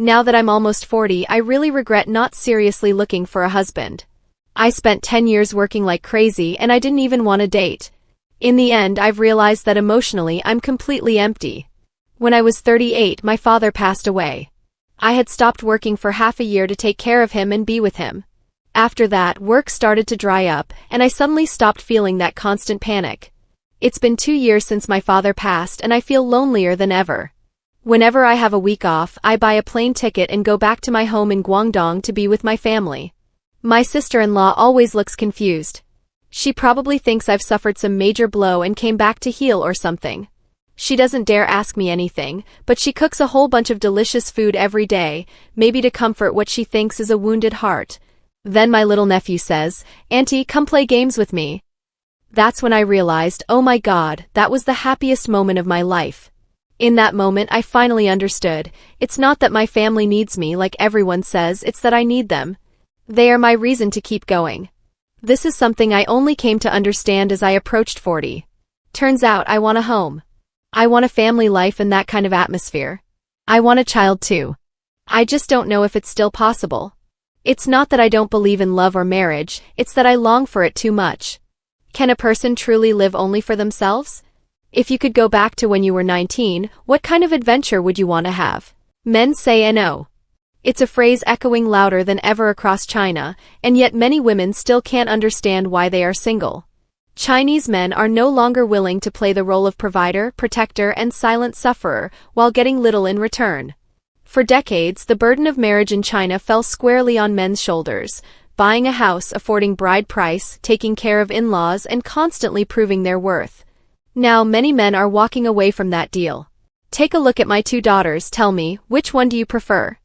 Now that I'm almost 40, I really regret not seriously looking for a husband. I spent 10 years working like crazy and I didn't even want to date. In the end, I've realized that emotionally I'm completely empty. When I was 38, my father passed away. I had stopped working for half a year to take care of him and be with him. After that, work started to dry up, and I suddenly stopped feeling that constant panic. It's been 2 years since my father passed and I feel lonelier than ever. Whenever I have a week off, I buy a plane ticket and go back to my home in Guangdong to be with my family. My sister-in-law always looks confused. She probably thinks I've suffered some major blow and came back to heal or something. She doesn't dare ask me anything, but she cooks a whole bunch of delicious food every day, maybe to comfort what she thinks is a wounded heart. Then my little nephew says, "Auntie, come play games with me." That's when I realized, oh my God, that was the happiest moment of my life. In that moment I finally understood, it's not that my family needs me like everyone says, it's that I need them. They are my reason to keep going. This is something I only came to understand as I approached 40. Turns out I want a home. I want a family life and that kind of atmosphere. I want a child too. I just don't know if it's still possible. It's not that I don't believe in love or marriage, it's that I long for it too much. Can a person truly live only for themselves? If you could go back to when you were 19, what kind of adventure would you want to have? Men say no. It's a phrase echoing louder than ever across China, and yet many women still can't understand why they are single. Chinese men are no longer willing to play the role of provider, protector, and silent sufferer, while getting little in return. For decades, the burden of marriage in China fell squarely on men's shoulders, buying a house, affording bride price, taking care of in-laws, and constantly proving their worth. Now many men are walking away from that deal. Take a look at my 2 daughters, tell me, which one do you prefer?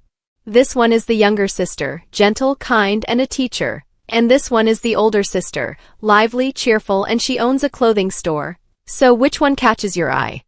This one is the younger sister, gentle, kind, and a teacher. And this one is the older sister, lively, cheerful, and she owns a clothing store. So which one catches your eye?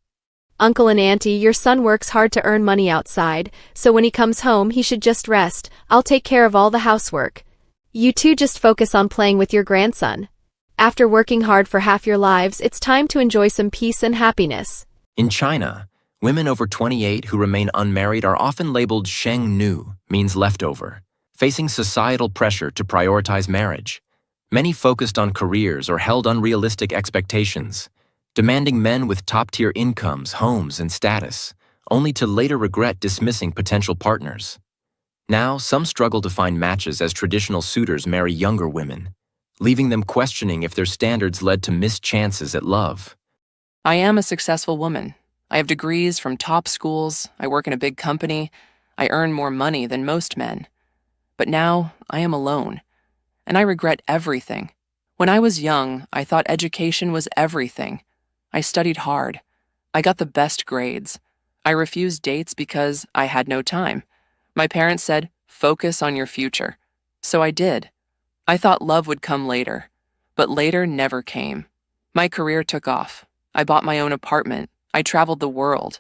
Uncle and auntie, your son works hard to earn money outside, so when he comes home he should just rest. I'll take care of all the housework. You two just focus on playing with your grandson. After working hard for half your lives, it's time to enjoy some peace and happiness. In China, women over 28 who remain unmarried are often labeled sheng nu, means leftover, facing societal pressure to prioritize marriage. Many focused on careers or held unrealistic expectations, demanding men with top-tier incomes, homes, and status, only to later regret dismissing potential partners. Now, some struggle to find matches as traditional suitors marry younger women, leaving them questioning if their standards led to missed chances at love. I am a successful woman. I have degrees from top schools, I work in a big company, I earn more money than most men. But now, I am alone, and I regret everything. When I was young, I thought education was everything. I studied hard. I got the best grades. I refused dates because I had no time. My parents said, "Focus on your future." So I did. I thought love would come later, but later never came. My career took off. I bought my own apartment. I traveled the world.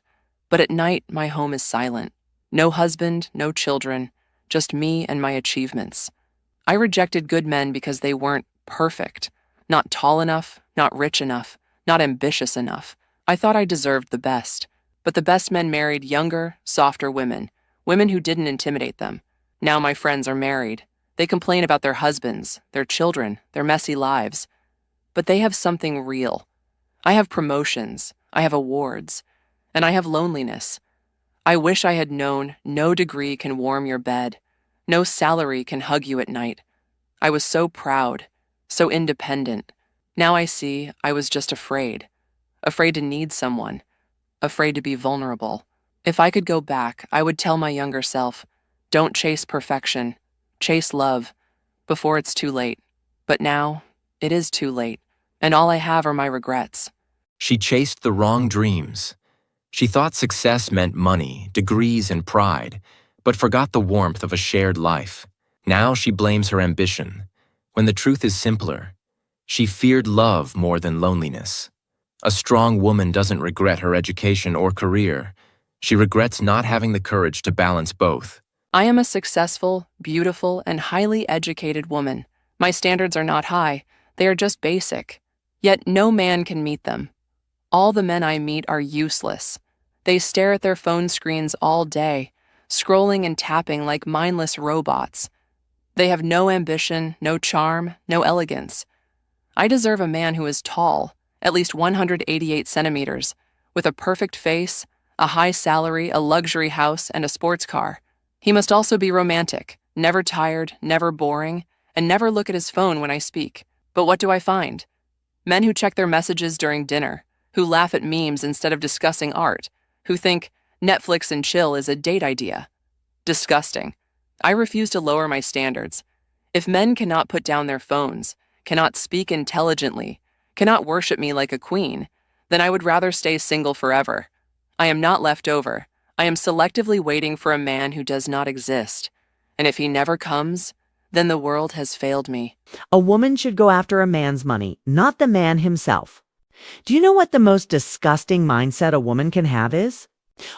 But at night, my home is silent. No husband, no children, just me and my achievements. I rejected good men because they weren't perfect. Not tall enough, not rich enough, not ambitious enough. I thought I deserved the best. But the best men married younger, softer women, women who didn't intimidate them. Now my friends are married. They complain about their husbands, their children, their messy lives. But they have something real. I have promotions, I have awards, and I have loneliness. I wish I had known no degree can warm your bed, no salary can hug you at night. I was so proud, so independent. Now I see I was just afraid to need someone, afraid to be vulnerable. If I could go back, I would tell my younger self, don't chase perfection, chase love, before it's too late. But now, it is too late, and all I have are my regrets. She chased the wrong dreams. She thought success meant money, degrees, and pride, but forgot the warmth of a shared life. Now she blames her ambition, when the truth is simpler. She feared love more than loneliness. A strong woman doesn't regret her education or career. She regrets not having the courage to balance both. I am a successful, beautiful, and highly educated woman. My standards are not high, they are just basic. Yet no man can meet them. All the men I meet are useless. They stare at their phone screens all day, scrolling and tapping like mindless robots. They have no ambition, no charm, no elegance. I deserve a man who is tall, at least 188 centimeters, with a perfect face, a high salary, a luxury house, and a sports car. He must also be romantic, never tired, never boring, and never look at his phone when I speak. But what do I find? Men who check their messages during dinner, who laugh at memes instead of discussing art, who think Netflix and chill is a date idea. Disgusting. I refuse to lower my standards. If men cannot put down their phones, cannot speak intelligently, cannot worship me like a queen, then I would rather stay single forever. I am not left over. I am selectively waiting for a man who does not exist. And if he never comes, then the world has failed me. A woman should go after a man's money, not the man himself. Do you know what the most disgusting mindset a woman can have is?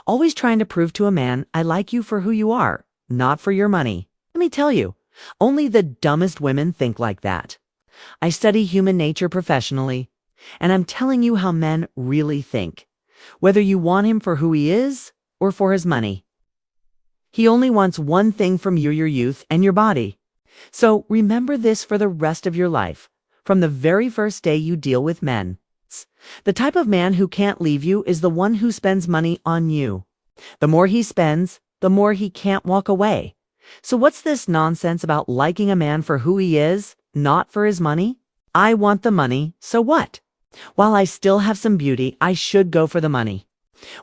Always trying to prove to a man, I like you for who you are, not for your money. Let me tell you, only the dumbest women think like that. I study human nature professionally, and I'm telling you how men really think, whether you want him for who he is or for his money. He only wants one thing from you, your youth and your body. So remember this for the rest of your life, from the very first day you deal with men. The type of man who can't leave you is the one who spends money on you. The more he spends, the more he can't walk away. So what's this nonsense about liking a man for who he is, not for his money? I want the money, so what? While I still have some beauty, I should go for the money.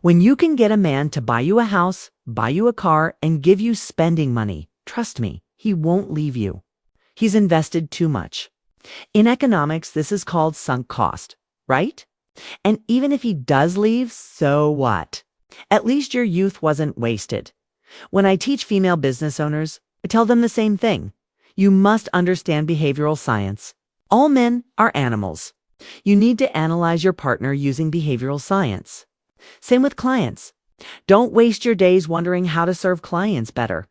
When you can get a man to buy you a house, buy you a car, and give you spending money, trust me, he won't leave you. He's invested too much. In economics, this is called sunk cost, right? And even if he does leave, so what? At least your youth wasn't wasted. When I teach female business owners, I tell them the same thing. You must understand behavioral science. All men are animals. You need to analyze your partner using behavioral science. Same with clients. Don't waste your days wondering how to serve clients better.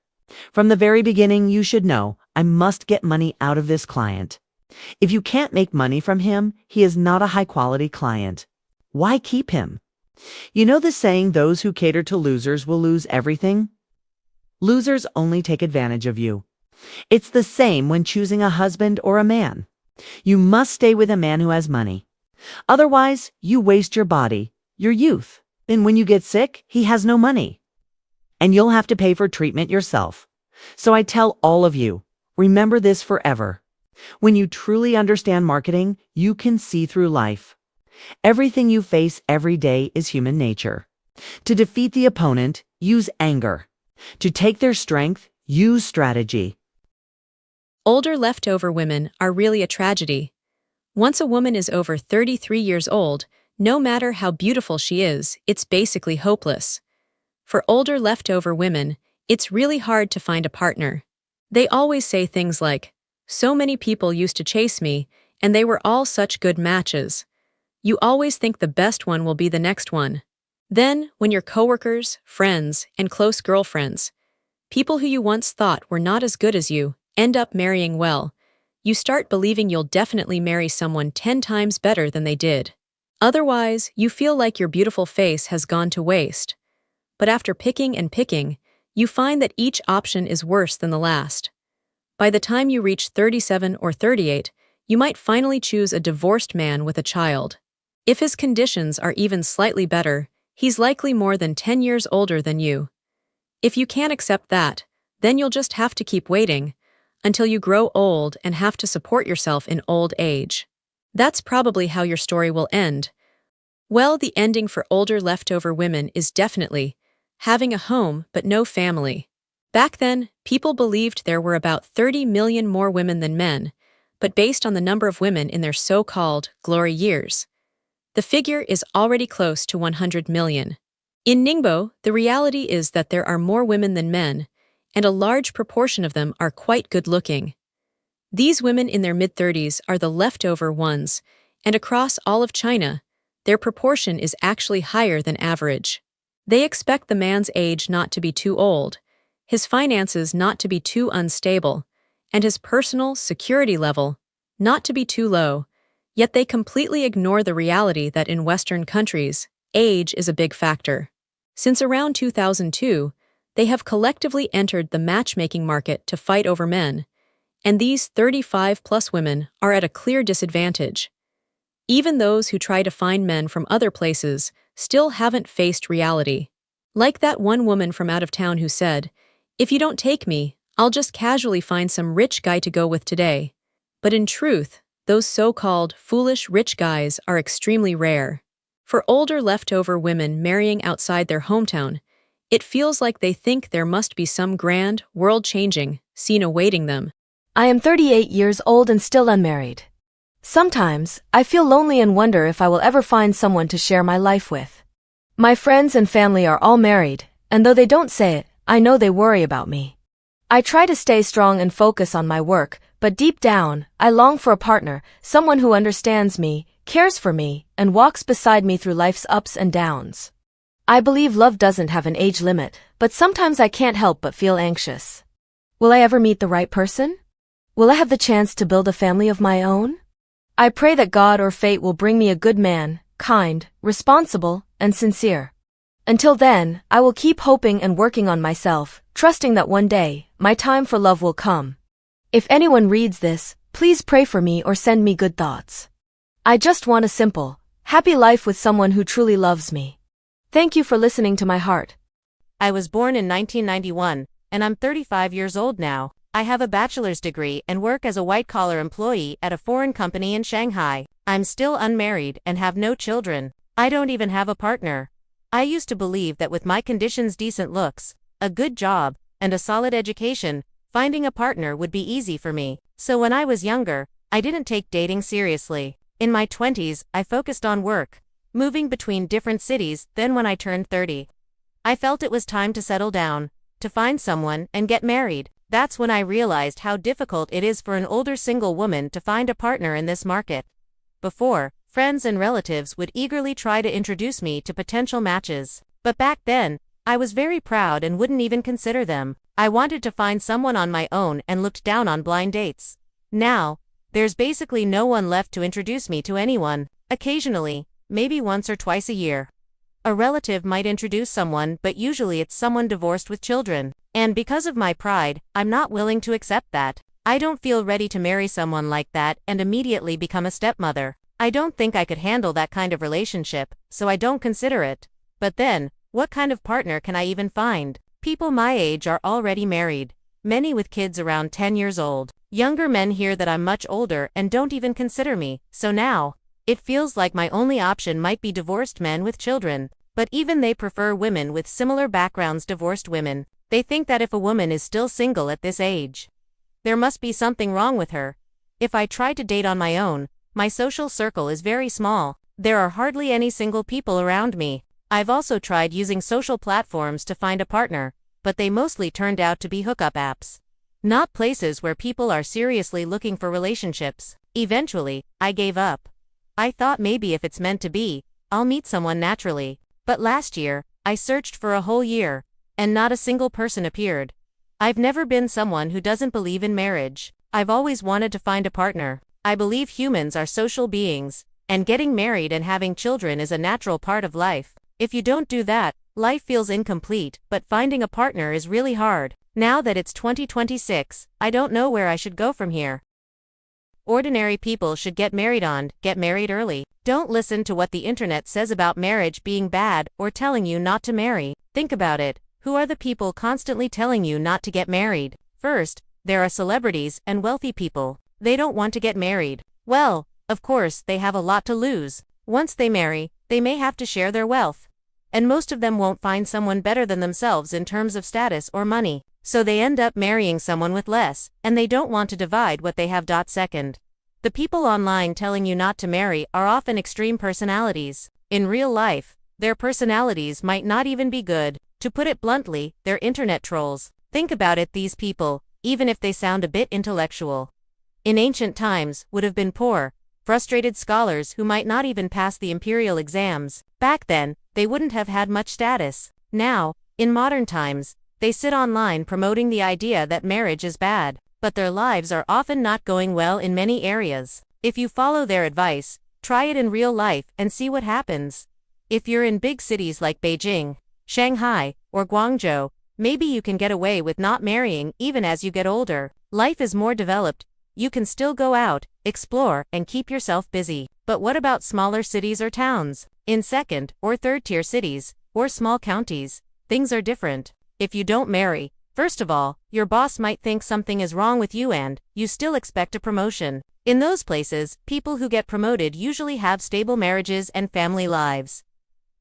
From the very beginning, you should know, I must get money out of this client. If you can't make money from him, he is not a high-quality client. Why keep him? You know the saying, those who cater to losers will lose everything? Losers only take advantage of you. It's the same when choosing a husband or a man. You must stay with a man who has money. Otherwise, you waste your body, your youth. And when you get sick, he has no money. And you'll have to pay for treatment yourself. So I tell all of you, remember this forever. When you truly understand marketing, you can see through life. Everything you face every day is human nature. To defeat the opponent, use anger. To take their strength, use strategy. Older leftover women are really a tragedy. Once a woman is over 33 years old, no matter how beautiful she is, it's basically hopeless. For older leftover women, it's really hard to find a partner. They always say things like, so many people used to chase me, and they were all such good matches. You always think the best one will be the next one. Then, when your coworkers, friends, and close girlfriends, people who you once thought were not as good as you, end up marrying well, you start believing you'll definitely marry someone 10 times better than they did. Otherwise, you feel like your beautiful face has gone to waste. But after picking and picking, you find that each option is worse than the last. By the time you reach 37 or 38, you might finally choose a divorced man with a child. If his conditions are even slightly better, he's likely more than 10 years older than you. If you can't accept that, then you'll just have to keep waiting until you grow old and have to support yourself in old age. That's probably how your story will end. Well, the ending for older leftover women is definitely having a home but no family. Back then, people believed there were about 30 million more women than men, but based on the number of women in their so-called glory years, the figure is already close to 100 million. In Ningbo, the reality is that there are more women than men, and a large proportion of them are quite good-looking. These women in their mid-30s are the leftover ones, and across all of China, their proportion is actually higher than average. They expect the man's age not to be too old, his finances not to be too unstable, and his personal security level not to be too low, yet they completely ignore the reality that in Western countries, age is a big factor. Since around 2002, They have collectively entered the matchmaking market to fight over men, and these 35-plus women are at a clear disadvantage. Even those who try to find men from other places still haven't faced reality. Like that one woman from out of town who said, "If you don't take me, I'll just casually find some rich guy to go with today." But in truth, those so-called foolish rich guys are extremely rare. For older leftover women marrying outside their hometown, it feels like they think there must be some grand, world-changing scene awaiting them. I am 38 years old and still unmarried. Sometimes, I feel lonely and wonder if I will ever find someone to share my life with. My friends and family are all married, and though they don't say it, I know they worry about me. I try to stay strong and focus on my work, but deep down, I long for a partner, someone who understands me, cares for me, and walks beside me through life's ups and downs. I believe love doesn't have an age limit, but sometimes I can't help but feel anxious. Will I ever meet the right person? Will I have the chance to build a family of my own? I pray that God or fate will bring me a good man, kind, responsible, and sincere. Until then, I will keep hoping and working on myself, trusting that one day, my time for love will come. If anyone reads this, please pray for me or send me good thoughts. I just want a simple, happy life with someone who truly loves me. Thank you for listening to my heart. I was born in 1991, and I'm 35 years old now. I have a bachelor's degree and work as a white-collar employee at a foreign company in Shanghai. I'm still unmarried and have no children. I don't even have a partner. I used to believe that with my conditions, decent looks, a good job, and a solid education, finding a partner would be easy for me. So when I was younger, I didn't take dating seriously. In my 20s, I focused on work, moving between different cities. Then when I turned 30, I felt it was time to settle down, to find someone and get married. That's when I realized how difficult it is for an older single woman to find a partner in this market. Before, friends and relatives would eagerly try to introduce me to potential matches. But back then, I was very proud and wouldn't even consider them. I wanted to find someone on my own and looked down on blind dates. Now, there's basically no one left to introduce me to anyone. Occasionally, maybe once or twice a year, a relative might introduce someone, but usually it's someone divorced with children. And because of my pride, I'm not willing to accept that. I don't feel ready to marry someone like that and immediately become a stepmother. I don't think I could handle that kind of relationship, so I don't consider it. But then, what kind of partner can I even find? People my age are already married, many with kids around 10 years old. Younger men hear that I'm much older and don't even consider me, so now, it feels like my only option might be divorced men with children. But even they prefer women with similar backgrounds. Divorced women. They think that if a woman is still single at this age, there must be something wrong with her. If I try to date on my own, my social circle is very small. There are hardly any single people around me. I've also tried using social platforms to find a partner, but they mostly turned out to be hookup apps, not places where people are seriously looking for relationships. Eventually, I gave up. I thought maybe if it's meant to be, I'll meet someone naturally. But last year, I searched for a whole year, and not a single person appeared. I've never been someone who doesn't believe in marriage. I've always wanted to find a partner. I believe humans are social beings, and getting married and having children is a natural part of life. If you don't do that, life feels incomplete, but finding a partner is really hard. Now that it's 2026, I don't know where I should go from here. Ordinary people should get married early. Don't listen to what the internet says about marriage being bad or telling you not to marry. Think about it. Who are the people constantly telling you not to get married? First, there are celebrities and wealthy people. They don't want to get married. Well, of course, they have a lot to lose. Once they marry, they may have to share their wealth. And most of them won't find someone better than themselves in terms of status or money. So they end up marrying someone with less, and they don't want to divide what they have. Second, the people online telling you not to marry are often extreme personalities. In real life, their personalities might not even be good. To put it bluntly, they're internet trolls. Think about it, these people, even if they sound a bit intellectual, in ancient times, would have been poor, frustrated scholars who might not even pass the imperial exams. Back then, they wouldn't have had much status. Now, in modern times, they sit online promoting the idea that marriage is bad, but their lives are often not going well in many areas. If you follow their advice, try it in real life and see what happens. If you're in big cities like Beijing, Shanghai, or Guangzhou, Maybe you can get away with not marrying even as you get older. Life is more developed. You can still go out, explore, and keep yourself busy. But what about smaller cities or towns? In second or third tier cities, or small counties, things are different. If you don't marry, first of all, your boss might think something is wrong with you and you still expect a promotion. In those places, people who get promoted usually have stable marriages and family lives.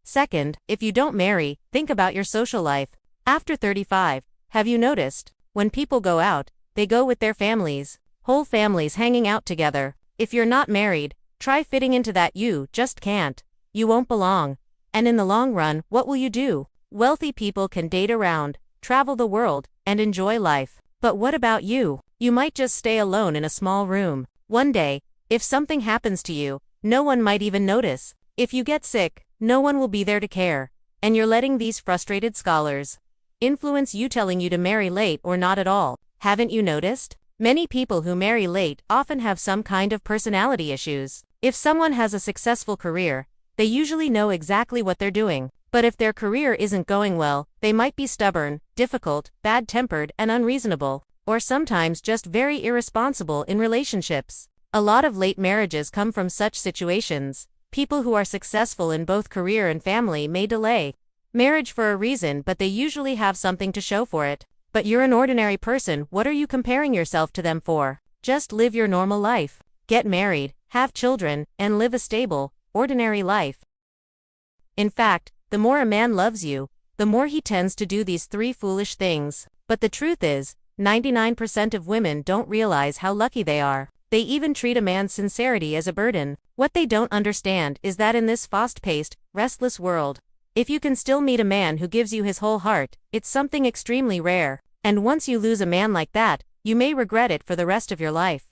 Second, if you don't marry, think about your social life. After 35, have you noticed? When people go out, they go with their families. Whole families hanging out together. If you're not married, try fitting into that. You just can't. You won't belong. And in the long run, what will you do? Wealthy people can date around, travel the world, and enjoy life. But what about you? You might just stay alone in a small room. One day, if something happens to you, no one might even notice. If you get sick, no one will be there to care. And you're letting these frustrated scholars influence you, telling you to marry late or not at all. Haven't you noticed? Many people who marry late often have some kind of personality issues. If someone has a successful career, they usually know exactly what they're doing. But if their career isn't going well, they might be stubborn, difficult, bad-tempered, and unreasonable, or sometimes just very irresponsible in relationships. A lot of late marriages come from such situations. People who are successful in both career and family may delay marriage for a reason, but they usually have something to show for it. But you're an ordinary person. What are you comparing yourself to them for? Just live your normal life. Get married, have children, and live a stable, ordinary life. In fact, the more a man loves you, the more he tends to do these three foolish things. But the truth is, 99% of women don't realize how lucky they are. They even treat a man's sincerity as a burden. What they don't understand is that in this fast-paced, restless world, if you can still meet a man who gives you his whole heart, it's something extremely rare. And once you lose a man like that, you may regret it for the rest of your life.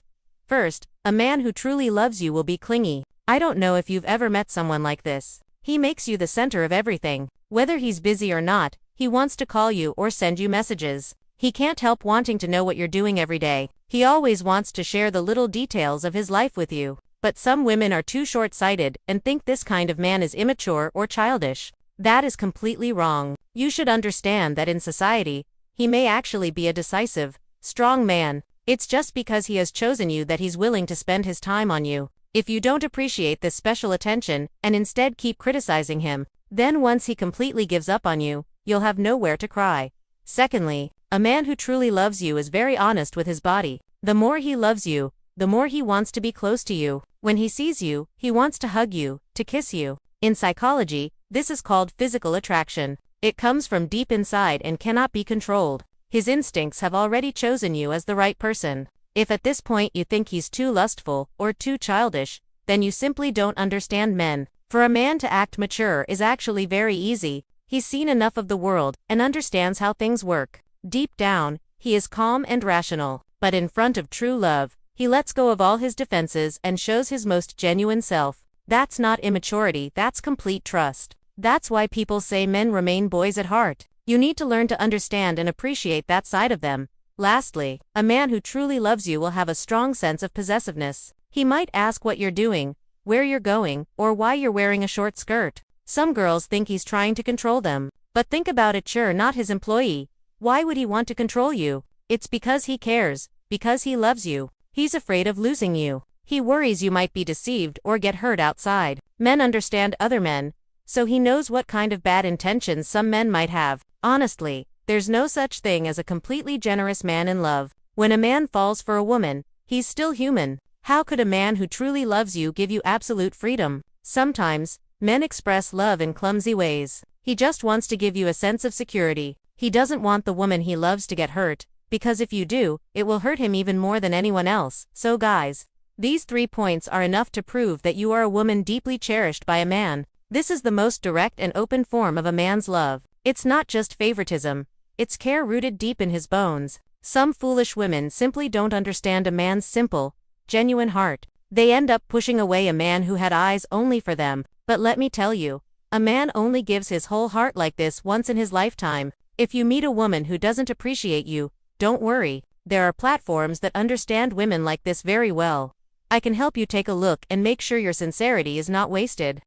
First, a man who truly loves you will be clingy. I don't know if you've ever met someone like this. He makes you the center of everything. Whether he's busy or not, he wants to call you or send you messages. He can't help wanting to know what you're doing every day. He always wants to share the little details of his life with you. But some women are too short-sighted and think this kind of man is immature or childish. That is completely wrong. You should understand that in society, he may actually be a decisive, strong man. It's just because he has chosen you that he's willing to spend his time on you. If you don't appreciate this special attention and instead keep criticizing him, then once he completely gives up on you, you'll have nowhere to cry. Secondly, a man who truly loves you is very honest with his body. The more he loves you, the more he wants to be close to you. When he sees you, he wants to hug you, to kiss you. In psychology, this is called physical attraction. It comes from deep inside and cannot be controlled. His instincts have already chosen you as the right person. If at this point you think he's too lustful or too childish, then you simply don't understand men. For a man to act mature is actually very easy. He's seen enough of the world and understands how things work. Deep down, he is calm and rational. But in front of true love, he lets go of all his defenses and shows his most genuine self. That's not immaturity, that's complete trust. That's why people say men remain boys at heart. You need to learn to understand and appreciate that side of them. Lastly, a man who truly loves you will have a strong sense of possessiveness. He might ask what you're doing, where you're going, or why you're wearing a short skirt. Some girls think he's trying to control them. But think about it, you're not his employee. Why would he want to control you? It's because he cares, because he loves you. He's afraid of losing you. He worries you might be deceived or get hurt outside. Men understand other men, so he knows what kind of bad intentions some men might have. Honestly, there's no such thing as a completely generous man in love. When a man falls for a woman, he's still human. How could a man who truly loves you give you absolute freedom? Sometimes, men express love in clumsy ways. He just wants to give you a sense of security. He doesn't want the woman he loves to get hurt, because if you do, it will hurt him even more than anyone else. So guys, these 3 points are enough to prove that you are a woman deeply cherished by a man. This is the most direct and open form of a man's love. It's not just favoritism. It's care rooted deep in his bones. Some foolish women simply don't understand a man's simple, genuine heart. They end up pushing away a man who had eyes only for them. But let me tell you, a man only gives his whole heart like this once in his lifetime. If you meet a woman who doesn't appreciate you, don't worry. There are platforms that understand women like this very well. I can help you take a look and make sure your sincerity is not wasted.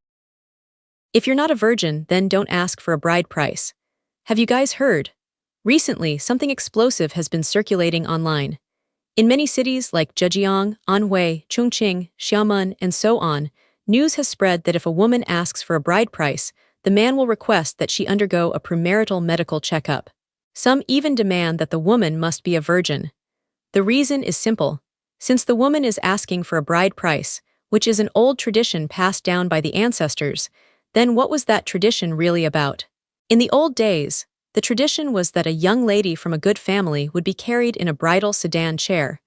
If you're not a virgin, then don't ask for a bride price. Have you guys heard? Recently, something explosive has been circulating online. In many cities like Zhejiang, Anhui, Chongqing, Xiamen, and so on, news has spread that if a woman asks for a bride price, the man will request that she undergo a premarital medical checkup. Some even demand that the woman must be a virgin. The reason is simple. Since the woman is asking for a bride price, which is an old tradition passed down by the ancestors, then what was that tradition really about? In the old days, the tradition was that a young lady from a good family would be carried in a bridal sedan chair,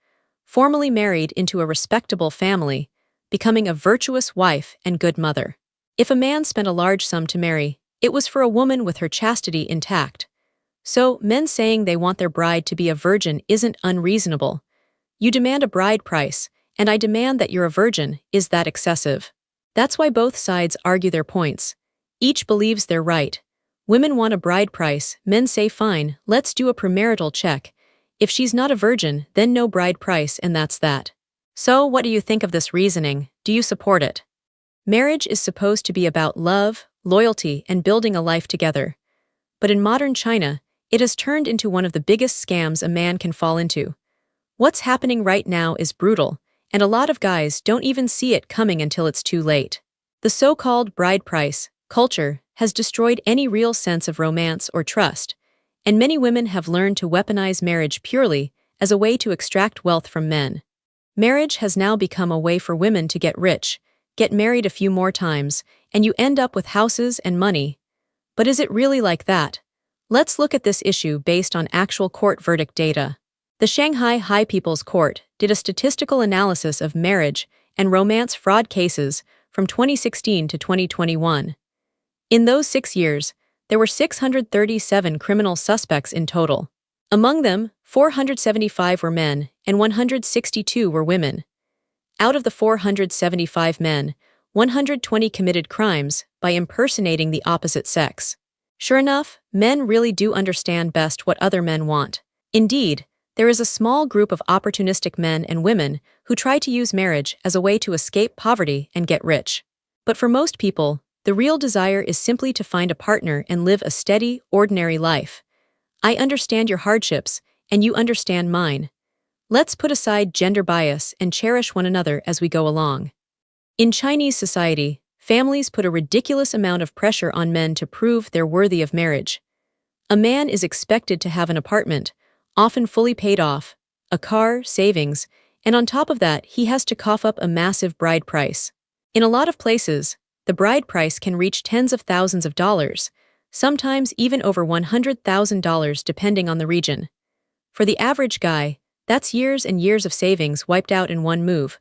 formally married into a respectable family, becoming a virtuous wife and good mother. If a man spent a large sum to marry, it was for a woman with her chastity intact. So, men saying they want their bride to be a virgin isn't unreasonable. You demand a bride price, and I demand that you're a virgin, is that excessive? That's why both sides argue their points. Each believes they're right. Women want a bride price, men say fine, let's do a premarital check. If she's not a virgin, then no bride price, and that's that. So, what do you think of this reasoning? Do you support it? Marriage is supposed to be about love, loyalty, and building a life together. But in modern China, it has turned into one of the biggest scams a man can fall into. What's happening right now is brutal, and a lot of guys don't even see it coming until it's too late. The so-called bride price culture has destroyed any real sense of romance or trust, and many women have learned to weaponize marriage purely as a way to extract wealth from men. Marriage has now become a way for women to get rich, get married a few more times, and you end up with houses and money. But is it really like that? Let's look at this issue based on actual court verdict data. The Shanghai High People's Court did a statistical analysis of marriage and romance fraud cases from 2016 to 2021. In those 6 years, there were 637 criminal suspects in total. Among them, 475 were men and 162 were women. Out of the 475 men, 120 committed crimes by impersonating the opposite sex. Sure enough, men really do understand best what other men want. Indeed, there is a small group of opportunistic men and women who try to use marriage as a way to escape poverty and get rich. But for most people, the real desire is simply to find a partner and live a steady, ordinary life. I understand your hardships, and you understand mine. Let's put aside gender bias and cherish one another as we go along. In Chinese society, families put a ridiculous amount of pressure on men to prove they're worthy of marriage. A man is expected to have an apartment, often fully paid off, a car, savings, and on top of that, he has to cough up a massive bride price. In a lot of places, the bride price can reach tens of thousands of dollars, sometimes even over $100,000 depending on the region. For the average guy, that's years and years of savings wiped out in one move,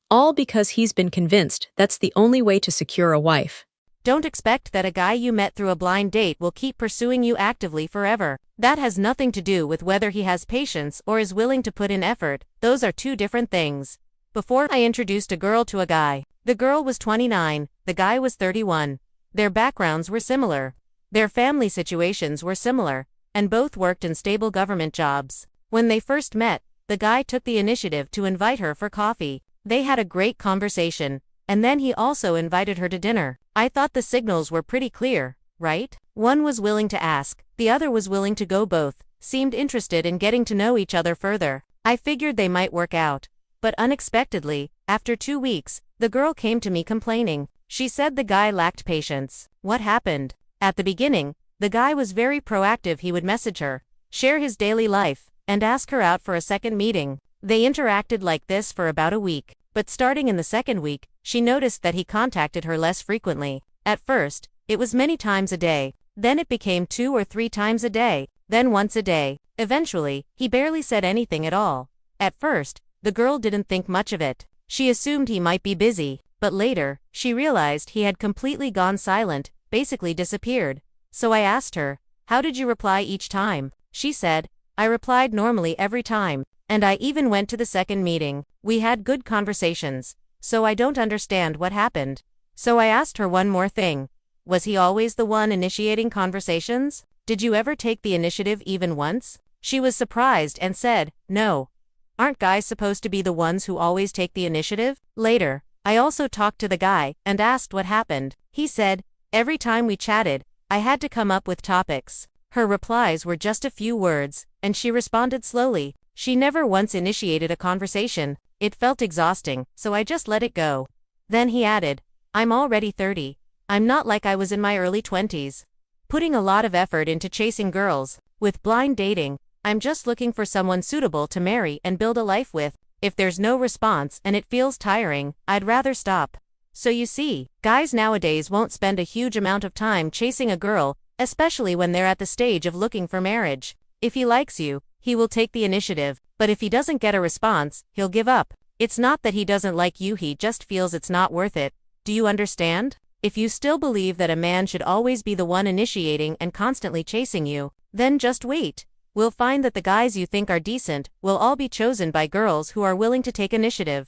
all because he's been convinced that's the only way to secure a wife. Don't expect that a guy you met through a blind date will keep pursuing you actively forever. That has nothing to do with whether he has patience or is willing to put in effort. Those are two different things. Before I introduced a girl to a guy, the girl was 29, the guy was 31. Their backgrounds were similar. Their family situations were similar, and both worked in stable government jobs. When they first met, the guy took the initiative to invite her for coffee. They had a great conversation, and then he also invited her to dinner. I thought the signals were pretty clear, right? One was willing to ask, the other was willing to go. Both seemed interested in getting to know each other further. I figured they might work out. But unexpectedly, after 2 weeks, the girl came to me complaining. She said the guy lacked patience. What happened? At the beginning, the guy was very proactive. He would message her, share his daily life, and ask her out for a second meeting. They interacted like this for about a week. But starting in the second week, she noticed that he contacted her less frequently. At first, it was many times a day. Then it became 2 or 3 times a day. Then once a day. Eventually, he barely said anything at all. At first, the girl didn't think much of it. She assumed he might be busy. But later, she realized he had completely gone silent, basically disappeared. So I asked her, how did you reply each time? She said, I replied normally every time. And I even went to the second meeting. We had good conversations. So I don't understand what happened. So I asked her one more thing. Was he always the one initiating conversations? Did you ever take the initiative even once? She was surprised and said, no. Aren't guys supposed to be the ones who always take the initiative? Later, I also talked to the guy and asked what happened. He said, every time we chatted, I had to come up with topics. Her replies were just a few words, and she responded slowly. She never once initiated a conversation. It felt exhausting, so I just let it go. Then he added, I'm already 30. I'm not like I was in my early 20s. Putting a lot of effort into chasing girls. With blind dating, I'm just looking for someone suitable to marry and build a life with. If there's no response and it feels tiring, I'd rather stop. So you see, guys nowadays won't spend a huge amount of time chasing a girl, especially when they're at the stage of looking for marriage. If he likes you, he will take the initiative, but if he doesn't get a response, he'll give up. It's not that he doesn't like you, he just feels it's not worth it. Do you understand? If you still believe that a man should always be the one initiating and constantly chasing you, then just wait. We'll find that the guys you think are decent will all be chosen by girls who are willing to take initiative.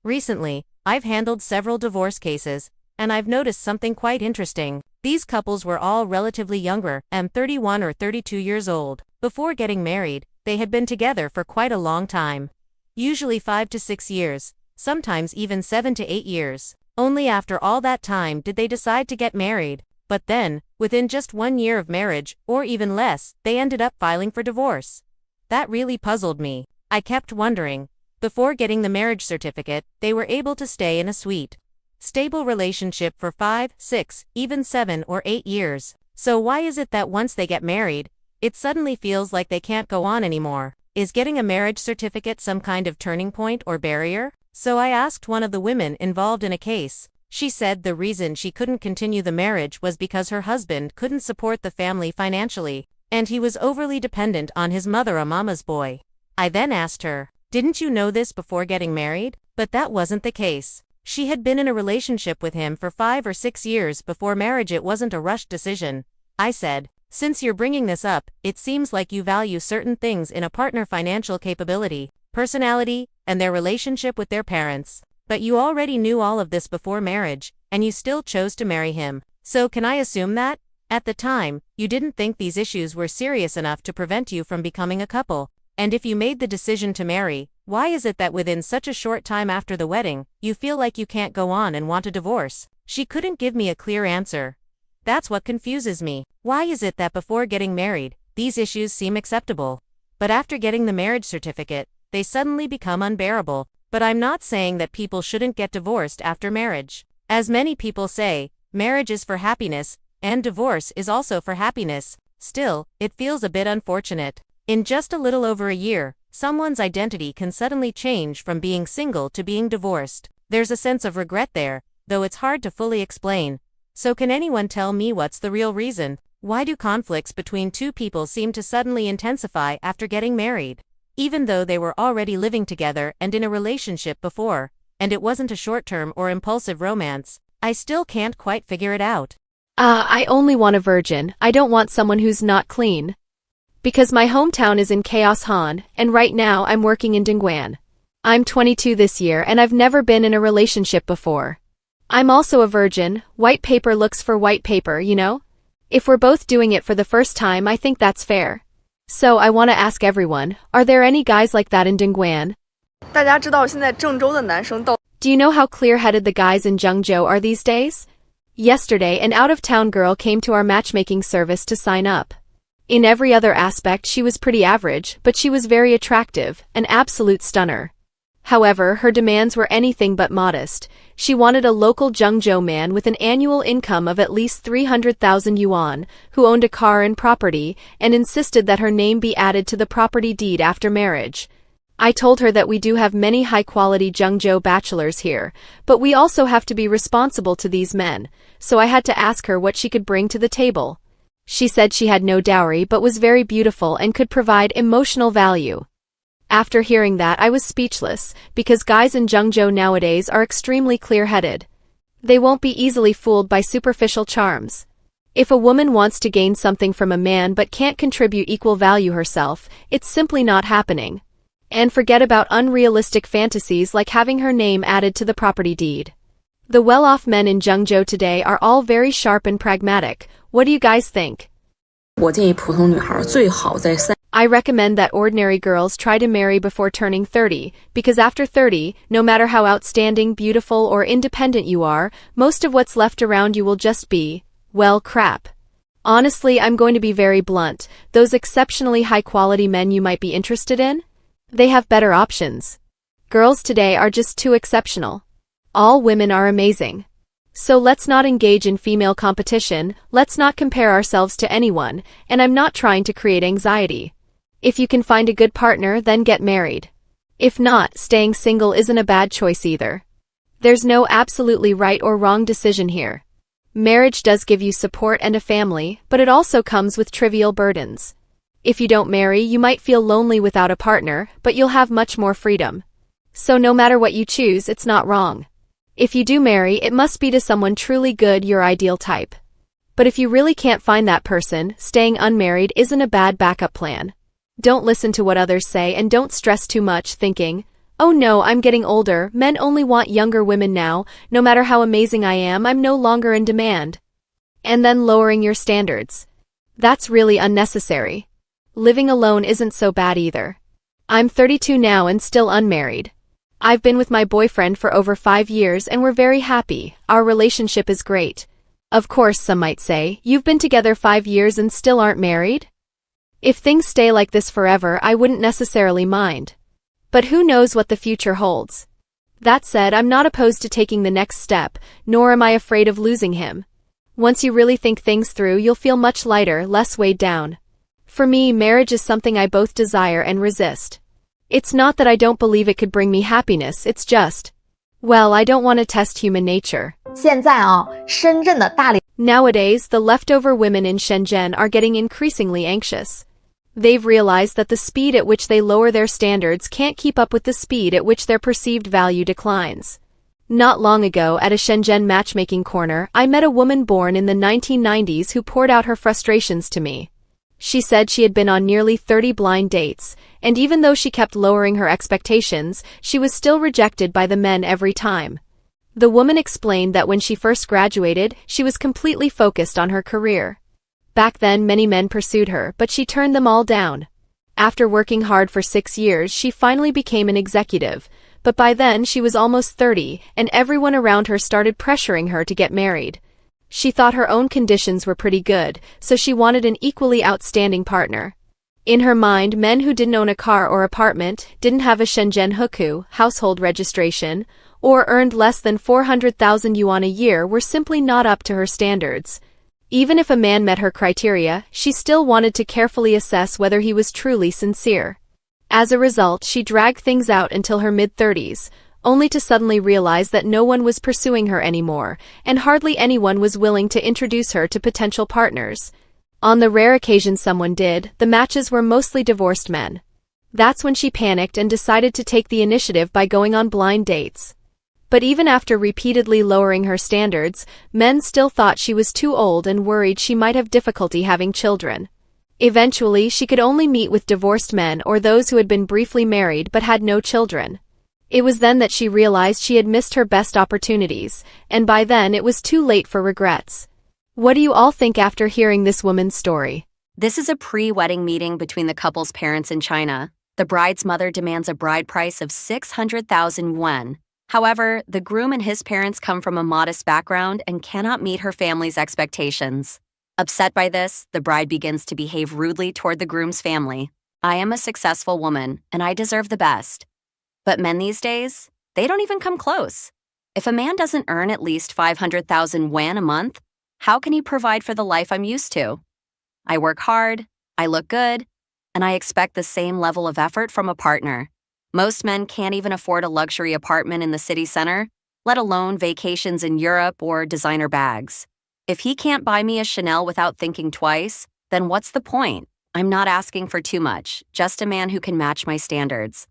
Recently, I've handled several divorce cases, and I've noticed something quite interesting. These couples were all relatively younger, 31 or 32 years old. Before getting married, they had been together for quite a long time. Usually 5 to 6 years, sometimes even 7 to 8 years. Only after all that time did they decide to get married. But then, within just 1 year of marriage, or even less, they ended up filing for divorce. That really puzzled me. I kept wondering. Before getting the marriage certificate, they were able to stay in a sweet, stable relationship for 5, 6, even 7 or 8 years. So why is it that once they get married, it suddenly feels like they can't go on anymore? Is getting a marriage certificate some kind of turning point or barrier? So I asked one of the women involved in a case. She said the reason she couldn't continue the marriage was because her husband couldn't support the family financially, and he was overly dependent on his mother, a mama's boy. I then asked her, didn't you know this before getting married? But that wasn't the case. She had been in a relationship with him for 5 or 6 years before marriage. It wasn't a rushed decision. I said, since you're bringing this up, it seems like you value certain things in a partner: financial capability, personality, and their relationship with their parents. But you already knew all of this before marriage, and you still chose to marry him. So can I assume that, at the time, you didn't think these issues were serious enough to prevent you from becoming a couple? And if you made the decision to marry, why is it that within such a short time after the wedding, you feel like you can't go on and want a divorce? She couldn't give me a clear answer. That's what confuses me. Why is it that before getting married, these issues seem acceptable, but after getting the marriage certificate, they suddenly become unbearable? But I'm not saying that people shouldn't get divorced after marriage. As many people say, marriage is for happiness, and divorce is also for happiness. Still, it feels a bit unfortunate. In just a little over a year, someone's identity can suddenly change from being single to being divorced. There's a sense of regret there, though it's hard to fully explain. So can anyone tell me what's the real reason? Why do conflicts between two people seem to suddenly intensify after getting married? Even though they were already living together and in a relationship before, and it wasn't a short-term or impulsive romance, I still can't quite figure it out. I only want a virgin. I don't want someone who's not clean. Because my hometown is in Chaos Han, and right now I'm working in Dingguan. I'm 22 this year and I've never been in a relationship before. I'm also a virgin. White paper looks for white paper, you know? If we're both doing it for the first time, I think that's fair. So I want to ask everyone, are there any guys like that in Dingguan? 大家知道现在郑州的男生都 Do you know how clear-headed the guys in Zhengzhou are these days? Yesterday, an out-of-town girl came to our matchmaking service to sign up. In every other aspect, she was pretty average, but she was very attractive, an absolute stunner. However, her demands were anything but modest. She wanted a local Zhengzhou man with an annual income of at least 300,000 yuan, who owned a car and property, and insisted that her name be added to the property deed after marriage. I told her that we do have many high-quality Zhengzhou bachelors here, but we also have to be responsible to these men, so I had to ask her what she could bring to the table. She said she had no dowry but was very beautiful and could provide emotional value. After hearing that, I was speechless, because guys in Zhengzhou nowadays are extremely clear-headed. They won't be easily fooled by superficial charms. If a woman wants to gain something from a man but can't contribute equal value herself, it's simply not happening. And forget about unrealistic fantasies like having her name added to the property deed. The well-off men in Zhengzhou today are all very sharp and pragmatic. What do you guys think? 我建议普通女孩最好在3 I recommend that ordinary girls try to marry before turning 30, because after 30, no matter how outstanding, beautiful, or independent you are, most of what's left around you will just be, well, crap. Honestly, I'm going to be very blunt. Those exceptionally high-quality men you might be interested in? They have better options. Girls today are just too exceptional. All women are amazing. So let's not engage in female competition, let's not compare ourselves to anyone, and I'm not trying to create anxiety. If you can find a good partner, then get married. If not, staying single isn't a bad choice either. There's no absolutely right or wrong decision here. Marriage does give you support and a family, but it also comes with trivial burdens. If you don't marry, you might feel lonely without a partner, but you'll have much more freedom. So no matter what you choose, it's not wrong. If you do marry, it must be to someone truly good, your ideal type. But if you really can't find that person, staying unmarried isn't a bad backup plan. Don't listen to what others say and don't stress too much thinking, "Oh no, I'm getting older, men only want younger women now, no matter how amazing I am, I'm no longer in demand." And then lowering your standards. That's really unnecessary. Living alone isn't so bad either. I'm 32 now and still unmarried. I've been with my boyfriend for over 5 years and we're very happy, our relationship is great. Of course, some might say, you've been together 5 years and still aren't married? If things stay like this forever, I wouldn't necessarily mind. But who knows what the future holds? That said, I'm not opposed to taking the next step, nor am I afraid of losing him. Once you really think things through, you'll feel much lighter, less weighed down. For me, marriage is something I both desire and resist. It's not that I don't believe it could bring me happiness, it's just, well, I don't want to test human nature. 现在啊，深圳的大连 Nowadays, the leftover women in Shenzhen are getting increasingly anxious. They've realized that the speed at which they lower their standards can't keep up with the speed at which their perceived value declines. Not long ago, at a Shenzhen matchmaking corner, I met a woman born in the 1990s who poured out her frustrations to me. She said she had been on nearly 30 blind dates, and even though she kept lowering her expectations, she was still rejected by the men every time. The woman explained that when she first graduated, she was completely focused on her career. Back then, many men pursued her, but she turned them all down. After working hard for 6 years, she finally became an executive, but by then she was almost 30, and everyone around her started pressuring her to get married. She thought her own conditions were pretty good, so she wanted an equally outstanding partner. In her mind, men who didn't own a car or apartment, didn't have a Shenzhen hukou, household registration, or earned less than 400,000 yuan a year were simply not up to her standards. Even if a man met her criteria, she still wanted to carefully assess whether he was truly sincere. As a result, she dragged things out until her mid-30s, only to suddenly realize that no one was pursuing her anymore, and hardly anyone was willing to introduce her to potential partners. On the rare occasion someone did, the matches were mostly divorced men. That's when she panicked and decided to take the initiative by going on blind dates. But even after repeatedly lowering her standards, men still thought she was too old and worried she might have difficulty having children. Eventually, she could only meet with divorced men or those who had been briefly married but had no children. It was then that she realized she had missed her best opportunities, and by then it was too late for regrets. What do you all think after hearing this woman's story? This is a pre-wedding meeting between the couple's parents in China. The bride's mother demands a bride price of 600,000 yuan. However, the groom and his parents come from a modest background and cannot meet her family's expectations. Upset by this, the bride begins to behave rudely toward the groom's family. "I am a successful woman, and I deserve the best." But men these days, they don't even come close. If a man doesn't earn at least 500,000 yuan a month, how can he provide for the life I'm used to? I work hard, I look good, and I expect the same level of effort from a partner. Most men can't even afford a luxury apartment in the city center, let alone vacations in Europe or designer bags. If he can't buy me a Chanel without thinking twice, then what's the point? I'm not asking for too much, just a man who can match my standards.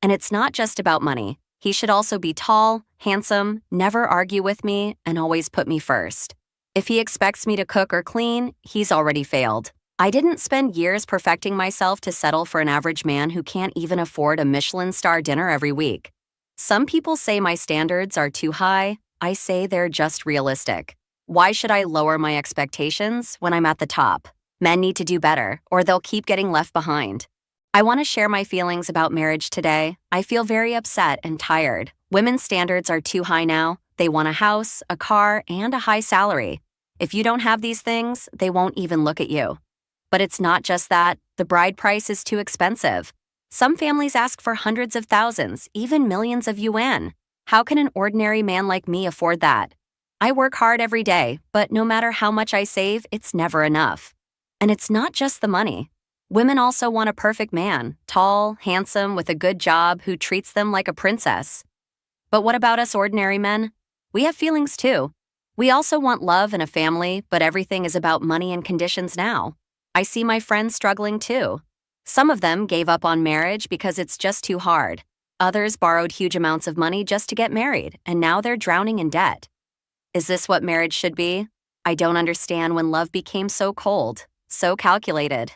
And it's not just about money. He should also be tall, handsome, never argue with me, and always put me first. If he expects me to cook or clean, he's already failed. I didn't spend years perfecting myself to settle for an average man who can't even afford a Michelin star dinner every week. Some people say my standards are too high. I say they're just realistic. Why should I lower my expectations when I'm at the top? Men need to do better, or they'll keep getting left behind. I want to share my feelings about marriage today. I feel very upset and tired. Women's standards are too high now. They want a house, a car, and a high salary. If you don't have these things, they won't even look at you. But it's not just that, the bride price is too expensive. Some families ask for hundreds of thousands, even millions of yuan. How can an ordinary man like me afford that? I work hard every day, but no matter how much I save, it's never enough. And it's not just the money. Women also want a perfect man, tall, handsome, with a good job, who treats them like a princess. But what about us ordinary men? We have feelings too. We also want love and a family, but everything is about money and conditions now. I see my friends struggling too. Some of them gave up on marriage because it's just too hard. Others borrowed huge amounts of money just to get married, and now they're drowning in debt. Is this what marriage should be? I don't understand when love became so cold, so calculated.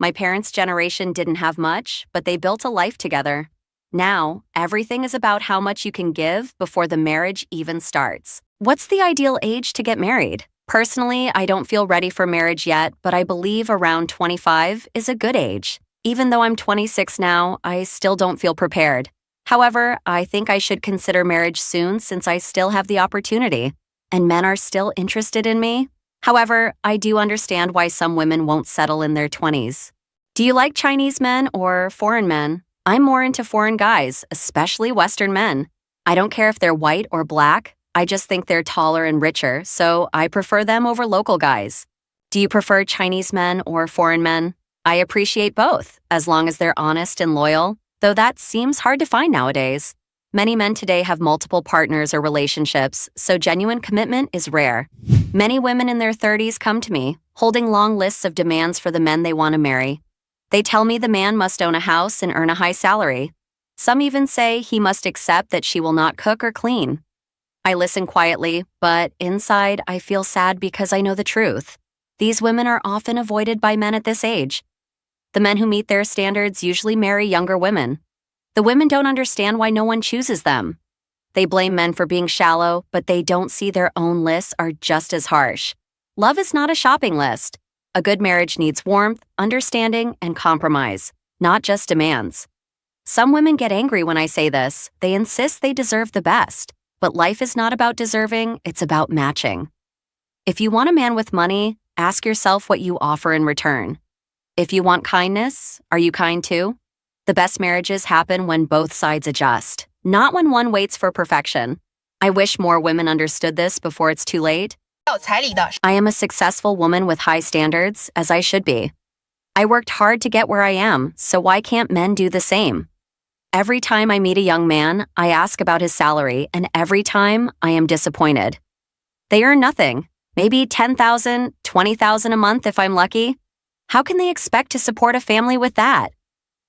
My parents' generation didn't have much, but they built a life together. Now, everything is about how much you can give before the marriage even starts. What's the ideal age to get married? Personally, I don't feel ready for marriage yet, but I believe around 25 is a good age. Even though I'm 26 now, I still don't feel prepared. However, I think I should consider marriage soon since I still have the opportunity, and men are still interested in me. However, I do understand why some women won't settle in their 20s. Do you like Chinese men or foreign men? I'm more into foreign guys, especially Western men. I don't care if they're white or black. I just think they're taller and richer, so I prefer them over local guys. Do you prefer Chinese men or foreign men? I appreciate both, as long as they're honest and loyal, though that seems hard to find nowadays. Many men today have multiple partners or relationships, so genuine commitment is rare. Many women in their 30s come to me, holding long lists of demands for the men they want to marry. They tell me the man must own a house and earn a high salary. Some even say he must accept that she will not cook or clean. I listen quietly, but inside I feel sad because I know the truth. These women are often avoided by men at this age. The men who meet their standards usually marry younger women. The women don't understand why no one chooses them. They blame men for being shallow, but they don't see their own lists are just as harsh. Love is not a shopping list. A good marriage needs warmth, understanding, and compromise, not just demands. Some women get angry when I say this. They insist they deserve the best. But life is not about deserving, it's about matching. If you want a man with money, ask yourself what you offer in return. If you want kindness, are you kind too? The best marriages happen when both sides adjust, not when one waits for perfection. I wish more women understood this before it's too late. I am a successful woman with high standards, as I should be. I worked hard to get where I am, so why can't men do the same? Every time I meet a young man, I ask about his salary, and every time I am disappointed. They earn nothing, maybe $10,000, $20,000 a month if I'm lucky. How can they expect to support a family with that?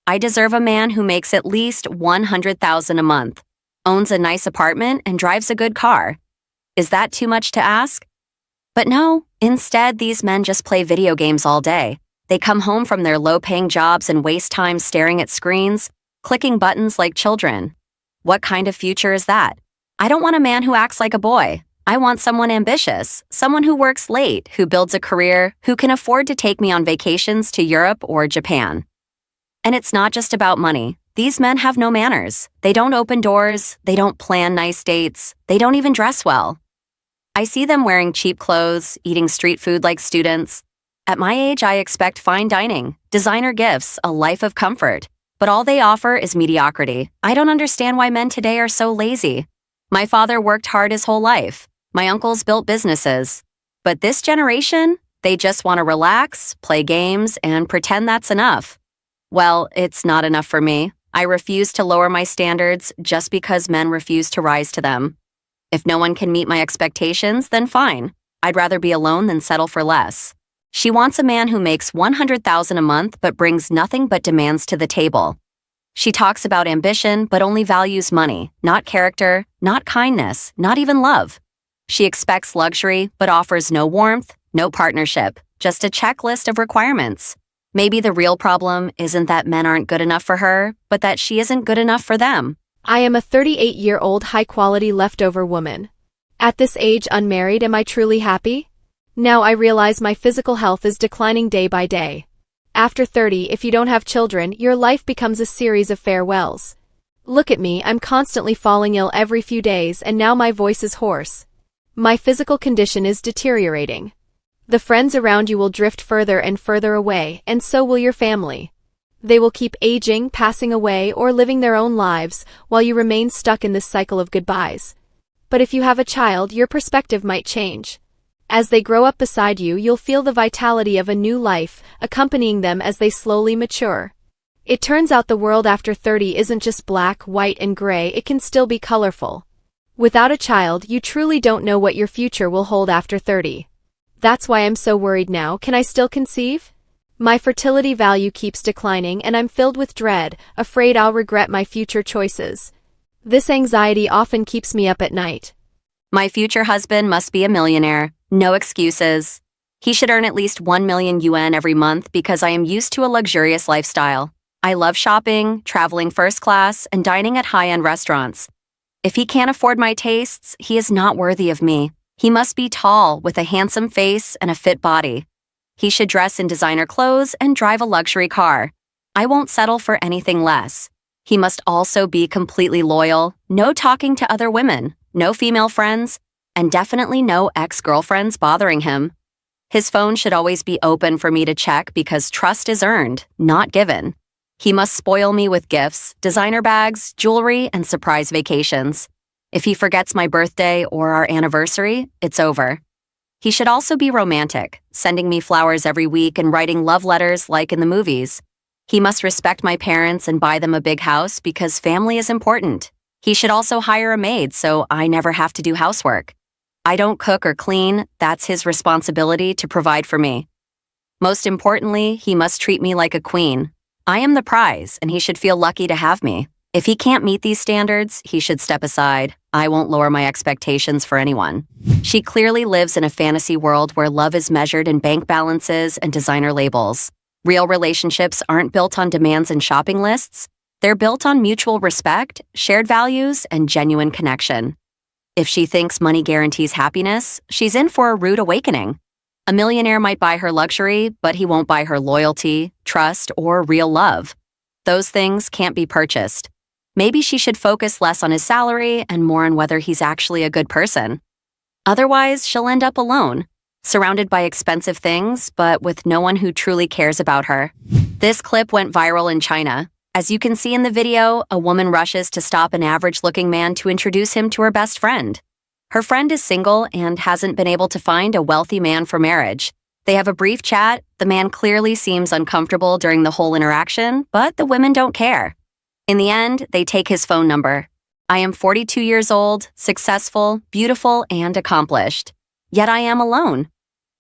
I deserve a man who makes at least $100,000 a month, owns a nice apartment, and drives a good car. Is that too much to ask? But no, instead these men just play video games all day. They come home from their low-paying jobs and waste time staring at screens, clicking buttons like children. What kind of future is that? I don't want a man who acts like a boy. I want someone ambitious, someone who works late, who builds a career, who can afford to take me on vacations to Europe or Japan. And it's not just about money. These men have no manners. They don't open doors. They don't plan nice dates. They don't even dress well. I see them wearing cheap clothes, eating street food like students. At my age, I expect fine dining, designer gifts, a life of comfort. But all they offer is mediocrity. I don't understand why men today are so lazy. My father worked hard his whole life. My uncles built businesses. But this generation, they just want to relax, play games, and pretend that's enough. Well, it's not enough for me. I refuse to lower my standards just because men refuse to rise to them. If no one can meet my expectations, then fine. I'd rather be alone than settle for less. She wants a man who makes $100,000 a month but brings nothing but demands to the table. She talks about ambition but only values money, not character, not kindness, not even love. She expects luxury but offers no warmth, no partnership, just a checklist of requirements. Maybe the real problem isn't that men aren't good enough for her, but that she isn't good enough for them. I am a 38-year-old high-quality leftover woman. At this age, unmarried, am I truly happy? Now I realize my physical health is declining day by day. After 30, if you don't have children, your life becomes a series of farewells. Look at me, I'm constantly falling ill every few days and now my voice is hoarse. My physical condition is deteriorating. The friends around you will drift further and further away, and so will your family. They will keep aging, passing away, or living their own lives, while you remain stuck in this cycle of goodbyes. But if you have a child, your perspective might change. As they grow up beside you, you'll feel the vitality of a new life, accompanying them as they slowly mature. It turns out the world after 30 isn't just black, white, and gray, it can still be colorful. Without a child, you truly don't know what your future will hold after 30. That's why I'm so worried now. Can I still conceive? My fertility value keeps declining, and I'm filled with dread, afraid I'll regret my future choices. This anxiety often keeps me up at night. My future husband must be a millionaire. No excuses. He should earn at least 1 million yuan every month because I am used to a luxurious lifestyle. I love shopping, traveling first class, and dining at high-end restaurants. If he can't afford my tastes, he is not worthy of me. He must be tall, with a handsome face and a fit body. He should dress in designer clothes and drive a luxury car. I won't settle for anything less. He must also be completely loyal, no talking to other women, no female friends, and definitely no ex-girlfriends bothering him. His phone should always be open for me to check because trust is earned, not given. He must spoil me with gifts, designer bags, jewelry, and surprise vacations. If he forgets my birthday or our anniversary, it's over. He should also be romantic, sending me flowers every week and writing love letters like in the movies. He must respect my parents and buy them a big house because family is important. He should also hire a maid so I never have to do housework. I don't cook or clean, that's his responsibility to provide for me. Most importantly, he must treat me like a queen. I am the prize, and he should feel lucky to have me. If he can't meet these standards, he should step aside. I won't lower my expectations for anyone. She clearly lives in a fantasy world where love is measured in bank balances and designer labels. Real relationships aren't built on demands and shopping lists. They're built on mutual respect, shared values, and genuine connection. If she thinks money guarantees happiness, she's in for a rude awakening. A millionaire might buy her luxury, but he won't buy her loyalty, trust, or real love. Those things can't be purchased. Maybe she should focus less on his salary and more on whether he's actually a good person. Otherwise, she'll end up alone, surrounded by expensive things, but with no one who truly cares about her. This clip went viral in China. As you can see in the video, a woman rushes to stop an average-looking man to introduce him to her best friend. Her friend is single and hasn't been able to find a wealthy man for marriage. They have a brief chat. The man clearly seems uncomfortable during the whole interaction, but the women don't care. In the end, they take his phone number. I am 42 years old, successful, beautiful, and accomplished. Yet I am alone.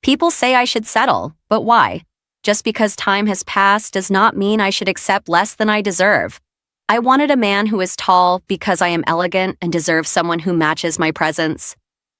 People say I should settle, but why? Just because time has passed does not mean I should accept less than I deserve. I wanted a man who is tall because I am elegant and deserve someone who matches my presence.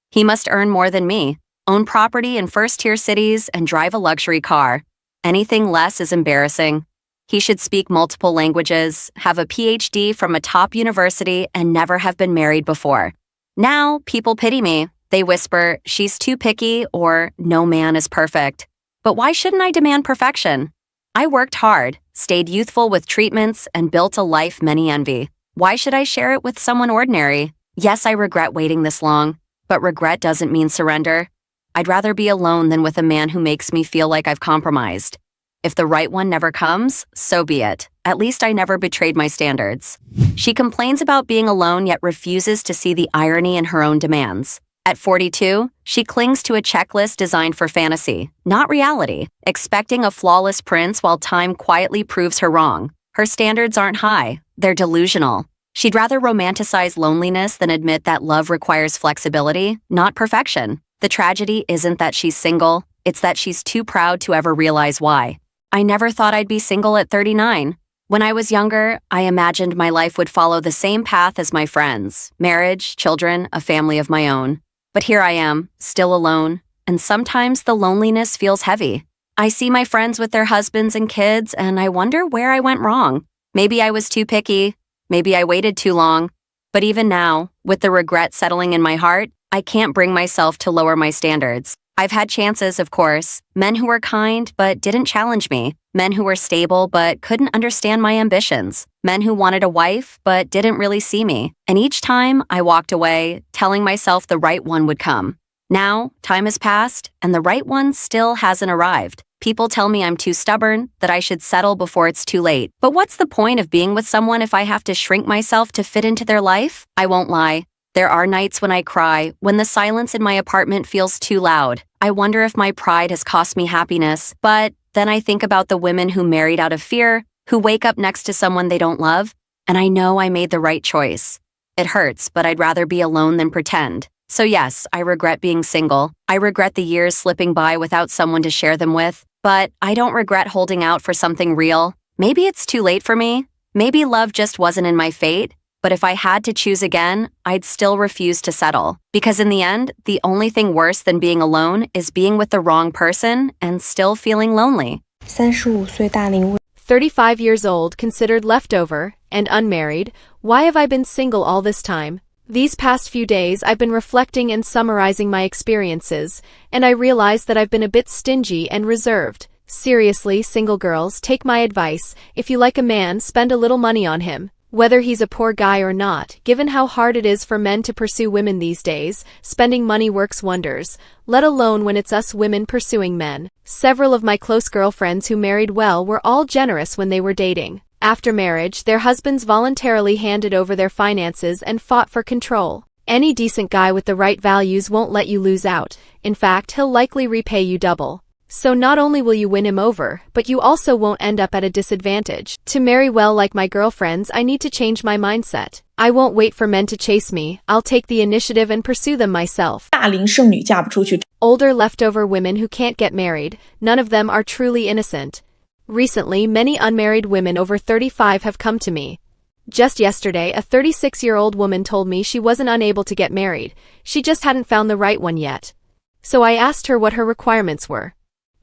He must earn more than me, own property in first-tier cities, and drive a luxury car. Anything less is embarrassing. He should speak multiple languages, have a PhD from a top university, and never have been married before. Now, people pity me. They whisper, she's too picky, or no man is perfect. But why shouldn't I demand perfection? I worked hard, stayed youthful with treatments, and built a life many envy. Why should I share it with someone ordinary? Yes, I regret waiting this long, but regret doesn't mean surrender. I'd rather be alone than with a man who makes me feel like I've compromised. If the right one never comes, so be it. At least I never betrayed my standards. She complains about being alone yet refuses to see the irony in her own demands. At 42, she clings to a checklist designed for fantasy, not reality, expecting a flawless prince while time quietly proves her wrong. Her standards aren't high, they're delusional. She'd rather romanticize loneliness than admit that love requires flexibility, not perfection. The tragedy isn't that she's single, it's that she's too proud to ever realize why. I never thought I'd be single at 39. When I was younger, I imagined my life would follow the same path as my friends: marriage, children, a family of my own. But here I am, still alone, and sometimes the loneliness feels heavy. I see my friends with their husbands and kids, and I wonder where I went wrong. Maybe I was too picky, maybe I waited too long. But even now, with the regret settling in my heart, I can't bring myself to lower my standards. I've had chances, of course, men who were kind but didn't challenge me, men who were stable but couldn't understand my ambitions, men who wanted a wife but didn't really see me. And each time I walked away, telling myself the right one would come. Now, time has passed, and the right one still hasn't arrived. People tell me I'm too stubborn, that I should settle before it's too late. But what's the point of being with someone if I have to shrink myself to fit into their life? I won't lie. There are nights when I cry, when the silence in my apartment feels too loud. I wonder if my pride has cost me happiness, but then I think about the women who married out of fear, who wake up next to someone they don't love, and I know I made the right choice. It hurts, but I'd rather be alone than pretend. So yes, I regret being single. I regret the years slipping by without someone to share them with, but I don't regret holding out for something real. Maybe it's too late for me. Maybe love just wasn't in my fate. But if I had to choose again, I'd still refuse to settle. Because in the end, the only thing worse than being alone is being with the wrong person and still feeling lonely. 35岁大龄 35 years old, considered leftover, and unmarried. Why have I been single all this time? These past few days I've been reflecting and summarizing my experiences, and I realize that I've been a bit stingy and reserved. Seriously, single girls, take my advice. If you like a man, spend a little money on him. Whether he's a poor guy or not, given how hard it is for men to pursue women these days, spending money works wonders, let alone when it's us women pursuing men. Several of my close girlfriends who married well were all generous when they were dating. After marriage, their husbands voluntarily handed over their finances and fought for control. Any decent guy with the right values won't let you lose out. In fact, he'll likely repay you double. So not only will you win him over, but you also won't end up at a disadvantage. To marry well like my girlfriends, I need to change my mindset. I won't wait for men to chase me. I'll take the initiative and pursue them myself. 大龄剩女嫁不出去 Older leftover women who can't get married, none of them are truly innocent. Recently, many unmarried women over 35 have come to me. Just yesterday, a 36-year-old woman told me she wasn't unable to get married. She just hadn't found the right one yet. So I asked her what her requirements were.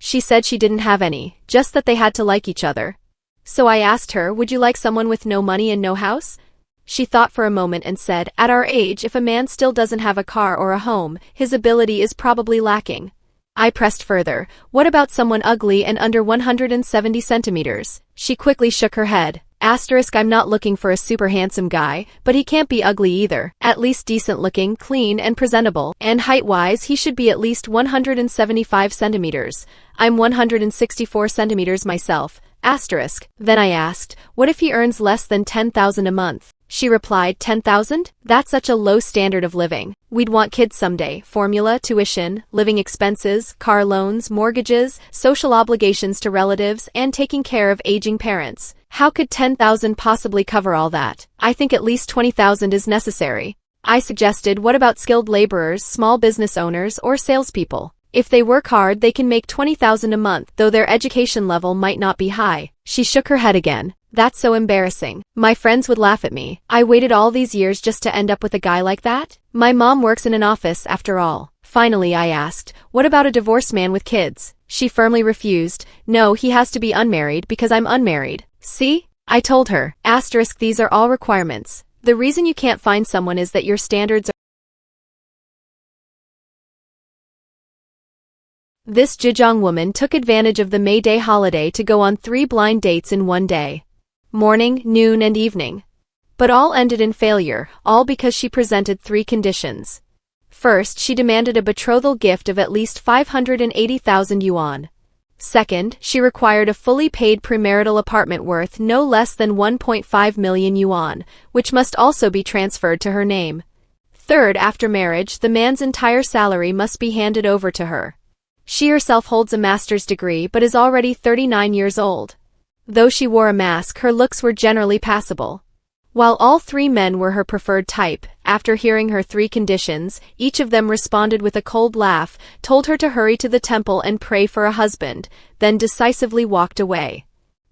She said she didn't have any, just that they had to like each other. So I asked her, would you like someone with no money and no house? She thought for a moment and said, at our age, if a man still doesn't have a car or a home, his ability is probably lacking. I pressed further, what about someone ugly and under 170 centimeters? She quickly shook her head. Asterisk, I'm not looking for a super handsome guy, but he can't be ugly either. At least decent looking, clean, and presentable. And height-wise, he should be at least 175 centimeters. I'm 164 centimeters myself. Asterisk. Then I asked, what if he earns less than 10,000 a month? She replied, 10,000? That's such a low standard of living. We'd want kids someday. Formula, tuition, living expenses, car loans, mortgages, social obligations to relatives, and taking care of aging parents. How could 10,000 possibly cover all that? I think at least 20,000 is necessary. I suggested, what about skilled laborers, small business owners, or salespeople? If they work hard, they can make 20,000 a month, though their education level might not be high. She shook her head again. That's so embarrassing. My friends would laugh at me. I waited all these years just to end up with a guy like that? My mom works in an office, after all. Finally, I asked, what about a divorced man with kids? She firmly refused. No, he has to be unmarried because I'm unmarried. See? I told her. Asterisk, these are all requirements. The reason you can't find someone is that your standards are... This Zhejiang woman took advantage of the May Day holiday to go on 3 blind dates in one day. Morning, noon, and evening. But all ended in failure, all because she presented 3 conditions. First, she demanded a betrothal gift of at least 580,000 yuan. Second, she required a fully paid premarital apartment worth no less than 1.5 million yuan, which must also be transferred to her name. Third, after marriage, the man's entire salary must be handed over to her. She herself holds a master's degree but is already 39 years old. Though she wore a mask, her looks were generally passable. While all 3 men were her preferred type, after hearing her 3 conditions, each of them responded with a cold laugh, told her to hurry to the temple and pray for a husband, then decisively walked away.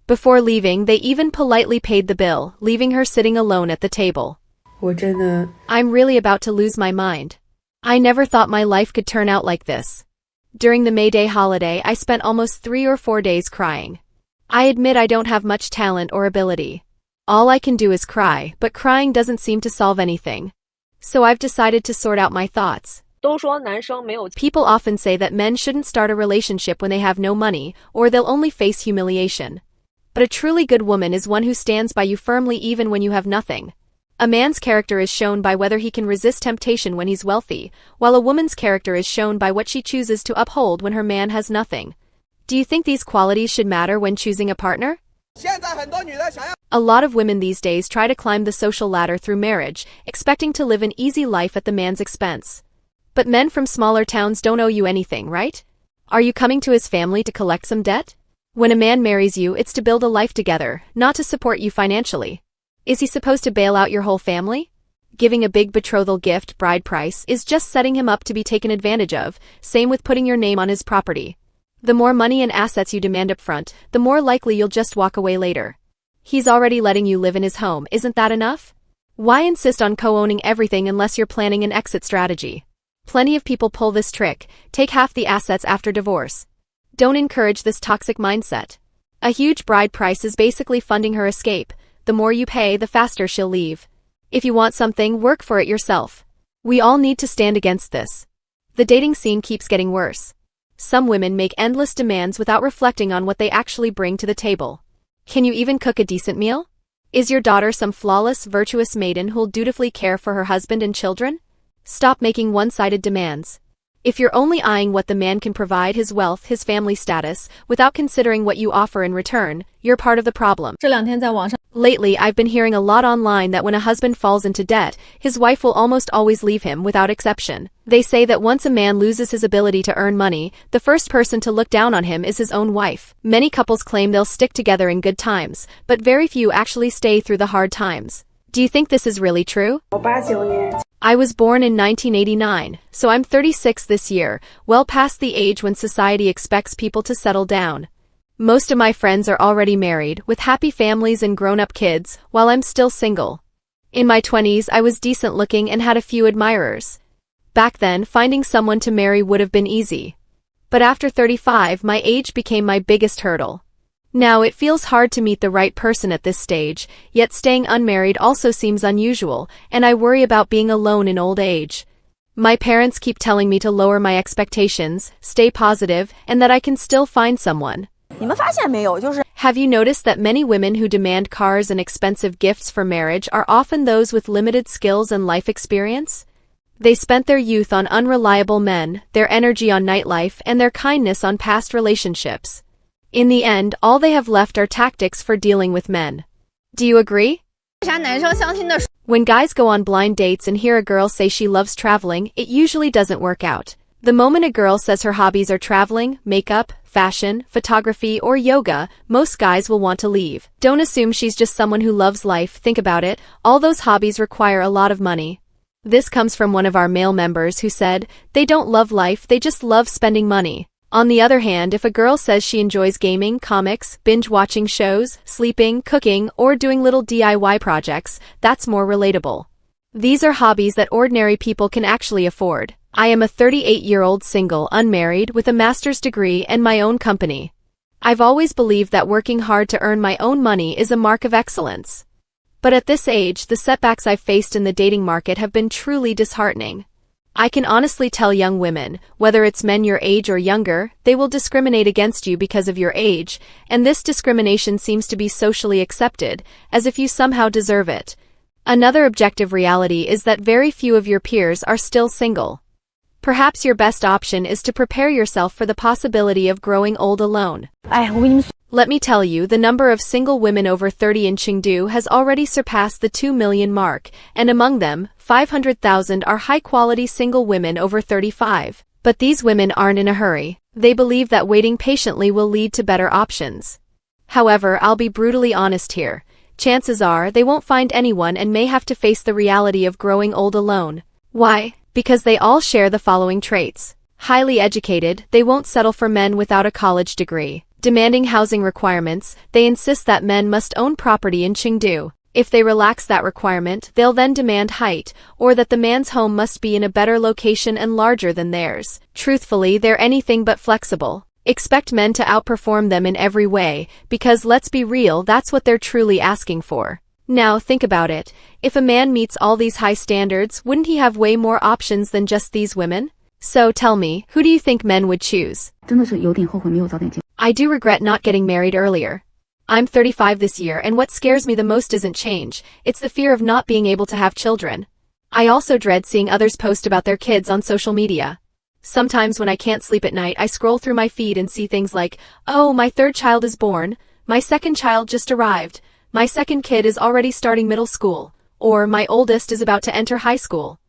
Before leaving, they even politely paid the bill, leaving her sitting alone at the table. I'm really about to lose my mind. I never thought my life could turn out like this. During the May Day holiday, I spent almost 3 or 4 days crying. I admit I don't have much talent or ability. All I can do is cry, but crying doesn't seem to solve anything. So I've decided to sort out my thoughts. People often say that men shouldn't start a relationship when they have no money, or they'll only face humiliation. But a truly good woman is one who stands by you firmly even when you have nothing. A man's character is shown by whether he can resist temptation when he's wealthy, while a woman's character is shown by what she chooses to uphold when her man has nothing. Do you think these qualities should matter when choosing a partner? A lot of women these days try to climb the social ladder through marriage, expecting to live an easy life at the man's expense. But men from smaller towns don't owe you anything, right? Are you coming to his family to collect some debt? When a man marries you, it's to build a life together, not to support you financially. Is he supposed to bail out your whole family? Giving a big betrothal gift, bride price, is just setting him up to be taken advantage of, same with putting your name on his property. The more money and assets you demand up front, the more likely you'll just walk away later. He's already letting you live in his home, isn't that enough? Why insist on co-owning everything unless you're planning an exit strategy? Plenty of people pull this trick, take half the assets after divorce. Don't encourage this toxic mindset. A huge bride price is basically funding her escape. The more you pay, the faster she'll leave. If you want something, work for it yourself. We all need to stand against this. The dating scene keeps getting worse. Some women make endless demands without reflecting on what they actually bring to the table. Can you even cook a decent meal? Is your daughter some flawless, virtuous maiden who'll dutifully care for her husband and children? Stop making one-sided demands. If you're only eyeing what the man can provide, his wealth, his family status, without considering what you offer in return, you're part of the problem. Lately, I've been hearing a lot online that when a husband falls into debt, his wife will almost always leave him without exception. They say that once a man loses his ability to earn money, the first person to look down on him is his own wife. Many couples claim they'll stick together in good times, but very few actually stay through the hard times. Do you think this is really true? I was born in 1989, so I'm 36 this year, well past the age when society expects people to settle down. Most of my friends are already married, with happy families and grown-up kids, while I'm still single. In my 20s, I was decent looking and had a few admirers. Back then, finding someone to marry would have been easy. But after 35, my age became my biggest hurdle. Now, it feels hard to meet the right person at this stage, yet staying unmarried also seems unusual, and I worry about being alone in old age. My parents keep telling me to lower my expectations, stay positive, and that I can still find someone. Have you noticed that many women who demand cars and expensive gifts for marriage are often those with limited skills and life experience? They spent their youth on unreliable men, their energy on nightlife, and their kindness on past relationships. In the end, all they have left are tactics for dealing with men. Do you agree? When guys go on blind dates and hear a girl say she loves traveling, it usually doesn't work out. The moment a girl says her hobbies are traveling, makeup, fashion, photography, or yoga, most guys will want to leave. Don't assume she's just someone who loves life. Think about it, all those hobbies require a lot of money. This comes from one of our male members who said, they don't love life, they just love spending money. On the other hand, if a girl says she enjoys gaming, comics, binge-watching shows, sleeping, cooking, or doing little DIY projects, that's more relatable. These are hobbies that ordinary people can actually afford. I am a 38-year-old single, unmarried, with a master's degree and my own company. I've always believed that working hard to earn my own money is a mark of excellence. But at this age, the setbacks I've faced in the dating market have been truly disheartening. I can honestly tell young women, whether it's men your age or younger, they will discriminate against you because of your age, and this discrimination seems to be socially accepted, as if you somehow deserve it. Another objective reality is that very few of your peers are still single. Perhaps your best option is to prepare yourself for the possibility of growing old alone. Let me tell you, the number of single women over 30 in Chengdu has already surpassed the 2 million mark, and among them, 500,000 are high-quality single women over 35. But these women aren't in a hurry. They believe that waiting patiently will lead to better options. However, I'll be brutally honest here. Chances are they won't find anyone and may have to face the reality of growing old alone. Why? Because they all share the following traits. Highly educated, they won't settle for men without a college degree. Demanding housing requirements, they insist that men must own property in Chengdu. If they relax that requirement, they'll then demand height, or that the man's home must be in a better location and larger than theirs. Truthfully, they're anything but flexible. Expect men to outperform them in every way, because let's be real, that's what they're truly asking for. Now, think about it. If a man meets all these high standards, wouldn't he have way more options than just these women? So tell me, who do you think men would choose? I do regret not getting married earlier. I'm 35 this year, and what scares me the most isn't change, it's the fear of not being able to have children. I also dread seeing others post about their kids on social media. Sometimes when I can't sleep at night, I scroll through my feed and see things like, oh, my third child is born, my second child just arrived, my second kid is already starting middle school, or my oldest is about to enter high school.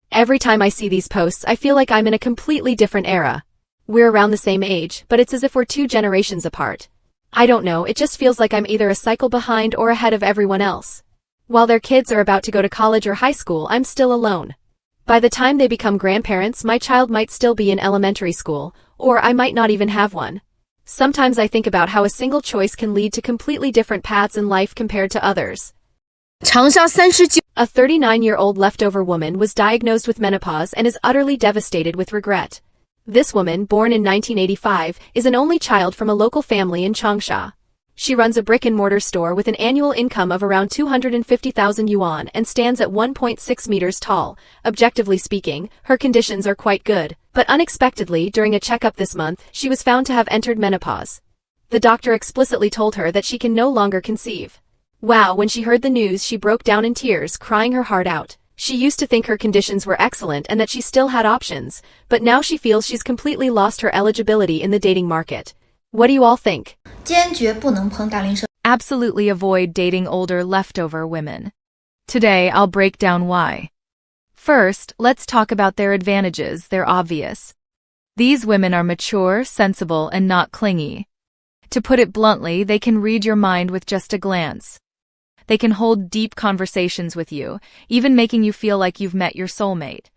Every time I see these posts, I feel like I'm in a completely different era. We're around the same age, but it's as if we're 2 generations apart. I don't know, it just feels like I'm either a cycle behind or ahead of everyone else. While their kids are about to go to college or high school, I'm still alone. By the time they become grandparents, my child might still be in elementary school, or I might not even have one. Sometimes I think about how a single choice can lead to completely different paths in life compared to others. A 39-year-old leftover woman was diagnosed with menopause and is utterly devastated with regret. This woman, born in 1985, is an only child from a local family in Changsha. She runs a brick-and-mortar store with an annual income of around 250,000 yuan and stands at 1.6 meters tall. Objectively speaking, her conditions are quite good, but unexpectedly, during a checkup this month, she was found to have entered menopause. The doctor explicitly told her that she can no longer conceive. Wow, when she heard the news, she broke down in tears, crying her heart out. She used to think her conditions were excellent and that she still had options, but now she feels she's completely lost her eligibility in the dating market. What do you all think? Absolutely avoid dating older leftover women. Today, I'll break down why. First, let's talk about their advantages. They're obvious. These women are mature, sensible, and not clingy. To put it bluntly, they can read your mind with just a glance. They can hold deep conversations with you, even making you feel like you've met your soulmate.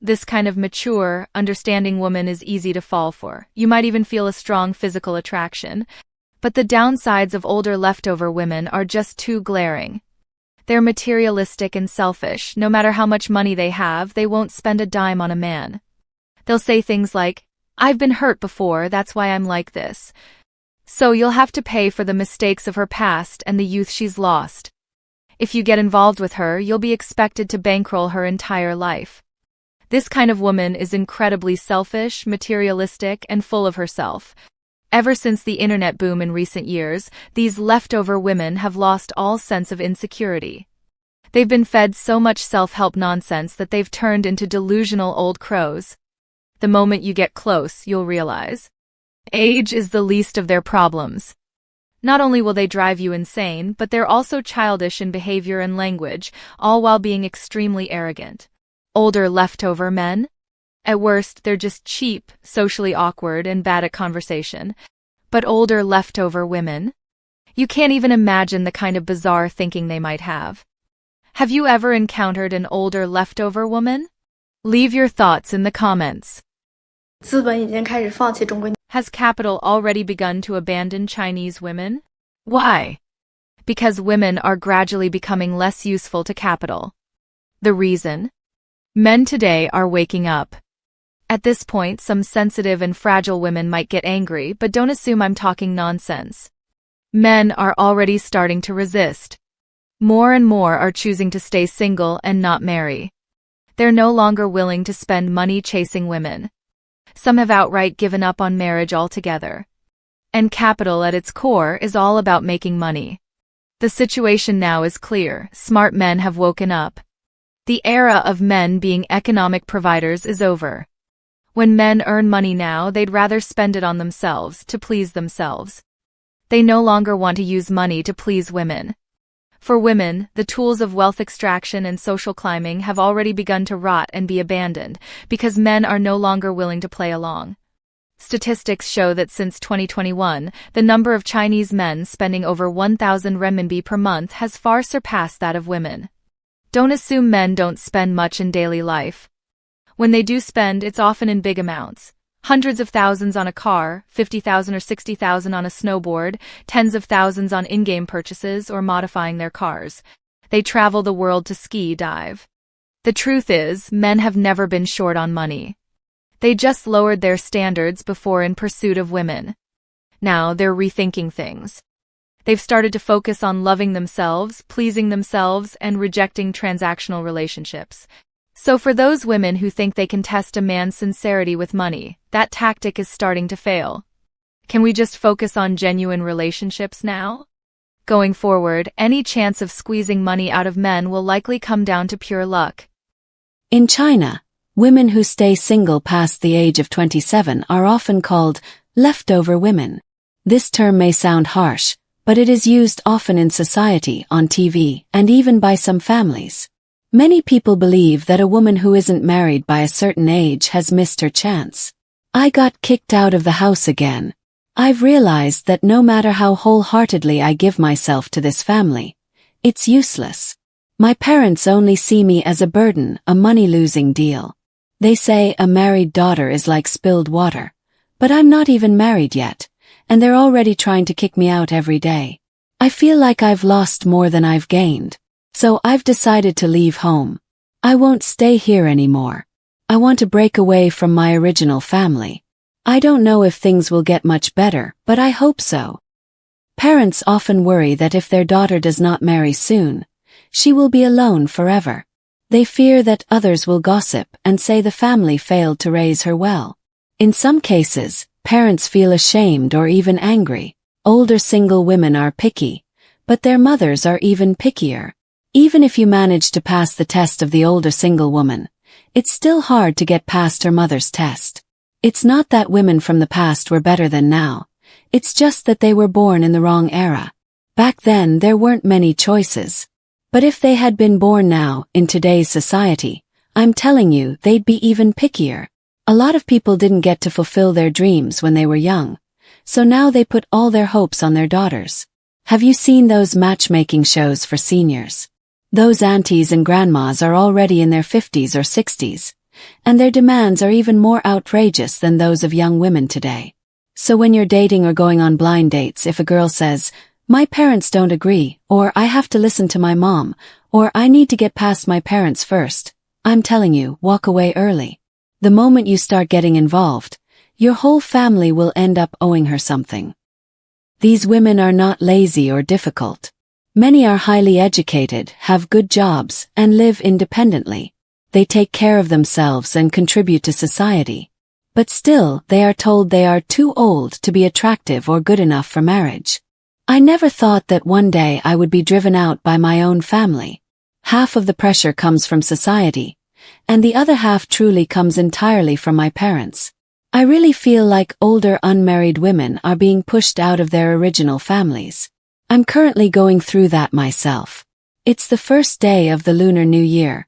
This kind of mature, understanding woman is easy to fall for. You might even feel a strong physical attraction. But the downsides of older leftover women are just too glaring. They're materialistic and selfish. No matter how much money they have, they won't spend a dime on a man. They'll say things like, "I've been hurt before, that's why I'm like this. So you'll have to pay for the mistakes of her past and the youth she's lost. If you get involved with her, you'll be expected to bankroll her entire life." This kind of woman is incredibly selfish, materialistic, and full of herself. Ever since the internet boom in recent years, these leftover women have lost all sense of insecurity. They've been fed so much self-help nonsense that they've turned into delusional old crows. The moment you get close, you'll realize. Age is the least of their problems. Not only will they drive you insane, but they're also childish in behavior and language, all while being extremely arrogant. Older leftover men? At worst, they're just cheap, socially awkward, and bad at conversation. But older leftover women? You can't even imagine the kind of bizarre thinking they might have. Have you ever encountered an older leftover woman? Leave your thoughts in the comments. Has capital already begun to abandon Chinese women? Why? Because women are gradually becoming less useful to capital. The reason? Men today are waking up. At this point, some sensitive and fragile women might get angry, but don't assume I'm talking nonsense. Men are already starting to resist. More and more are choosing to stay single and not marry. They're no longer willing to spend money chasing women. Some have outright given up on marriage altogether. And capital at its core is all about making money. The situation now is clear. Smart men have woken up. The era of men being economic providers is over. When men earn money now, they'd rather spend it on themselves, to please themselves. They no longer want to use money to please women. For women, the tools of wealth extraction and social climbing have already begun to rot and be abandoned, because men are no longer willing to play along. Statistics show that since 2021, the number of Chinese men spending over 1,000 renminbi per month has far surpassed that of women. Don't assume men don't spend much in daily life. When they do spend, it's often in big amounts. Hundreds of thousands on a car, 50,000 or 60,000 on a snowboard, tens of thousands on in-game purchases or modifying their cars. They travel the world to ski, dive. The truth is, men have never been short on money. They just lowered their standards before in pursuit of women. Now they're rethinking things. They've started to focus on loving themselves, pleasing themselves, and rejecting transactional relationships. So for those women who think they can test a man's sincerity with money, that tactic is starting to fail. Can we just focus on genuine relationships now? Going forward, any chance of squeezing money out of men will likely come down to pure luck. In China, women who stay single past the age of 27 are often called leftover women. This term may sound harsh, but it is used often in society, on TV, and even by some families. Many people believe that a woman who isn't married by a certain age has missed her chance. I got kicked out of the house again. I've realized that no matter how wholeheartedly I give myself to this family, it's useless. My parents only see me as a burden, a money-losing deal. They say a married daughter is like spilled water. But I'm not even married yet, and they're already trying to kick me out every day. I feel like I've lost more than I've gained. So I've decided to leave home. I won't stay here anymore. I want to break away from my original family. I don't know if things will get much better, but I hope so. Parents often worry that if their daughter does not marry soon, she will be alone forever. They fear that others will gossip and say the family failed to raise her well. In some cases, parents feel ashamed or even angry. Older single women are picky, but their mothers are even pickier. Even if you manage to pass the test of the older single woman, it's still hard to get past her mother's test. It's not that women from the past were better than now. It's just that they were born in the wrong era. Back then there weren't many choices. But if they had been born now, in today's society, I'm telling you, they'd be even pickier. A lot of people didn't get to fulfill their dreams when they were young, so now they put all their hopes on their daughters. Have you seen those matchmaking shows for seniors? Those aunties and grandmas are already in their 50s or 60s, and their demands are even more outrageous than those of young women today. So when you're dating or going on blind dates, if a girl says, "My parents don't agree," or "I have to listen to my mom," or "I need to get past my parents first," I'm telling you, walk away early. The moment you start getting involved, your whole family will end up owing her something. These women are not lazy or difficult. Many are highly educated, have good jobs, and live independently. They take care of themselves and contribute to society. But still, they are told they are too old to be attractive or good enough for marriage. I never thought that one day I would be driven out by my own family. Half of the pressure comes from society, and the other half truly comes entirely from my parents. I really feel like older unmarried women are being pushed out of their original families. I'm currently going through that myself. It's the first day of the Lunar New Year,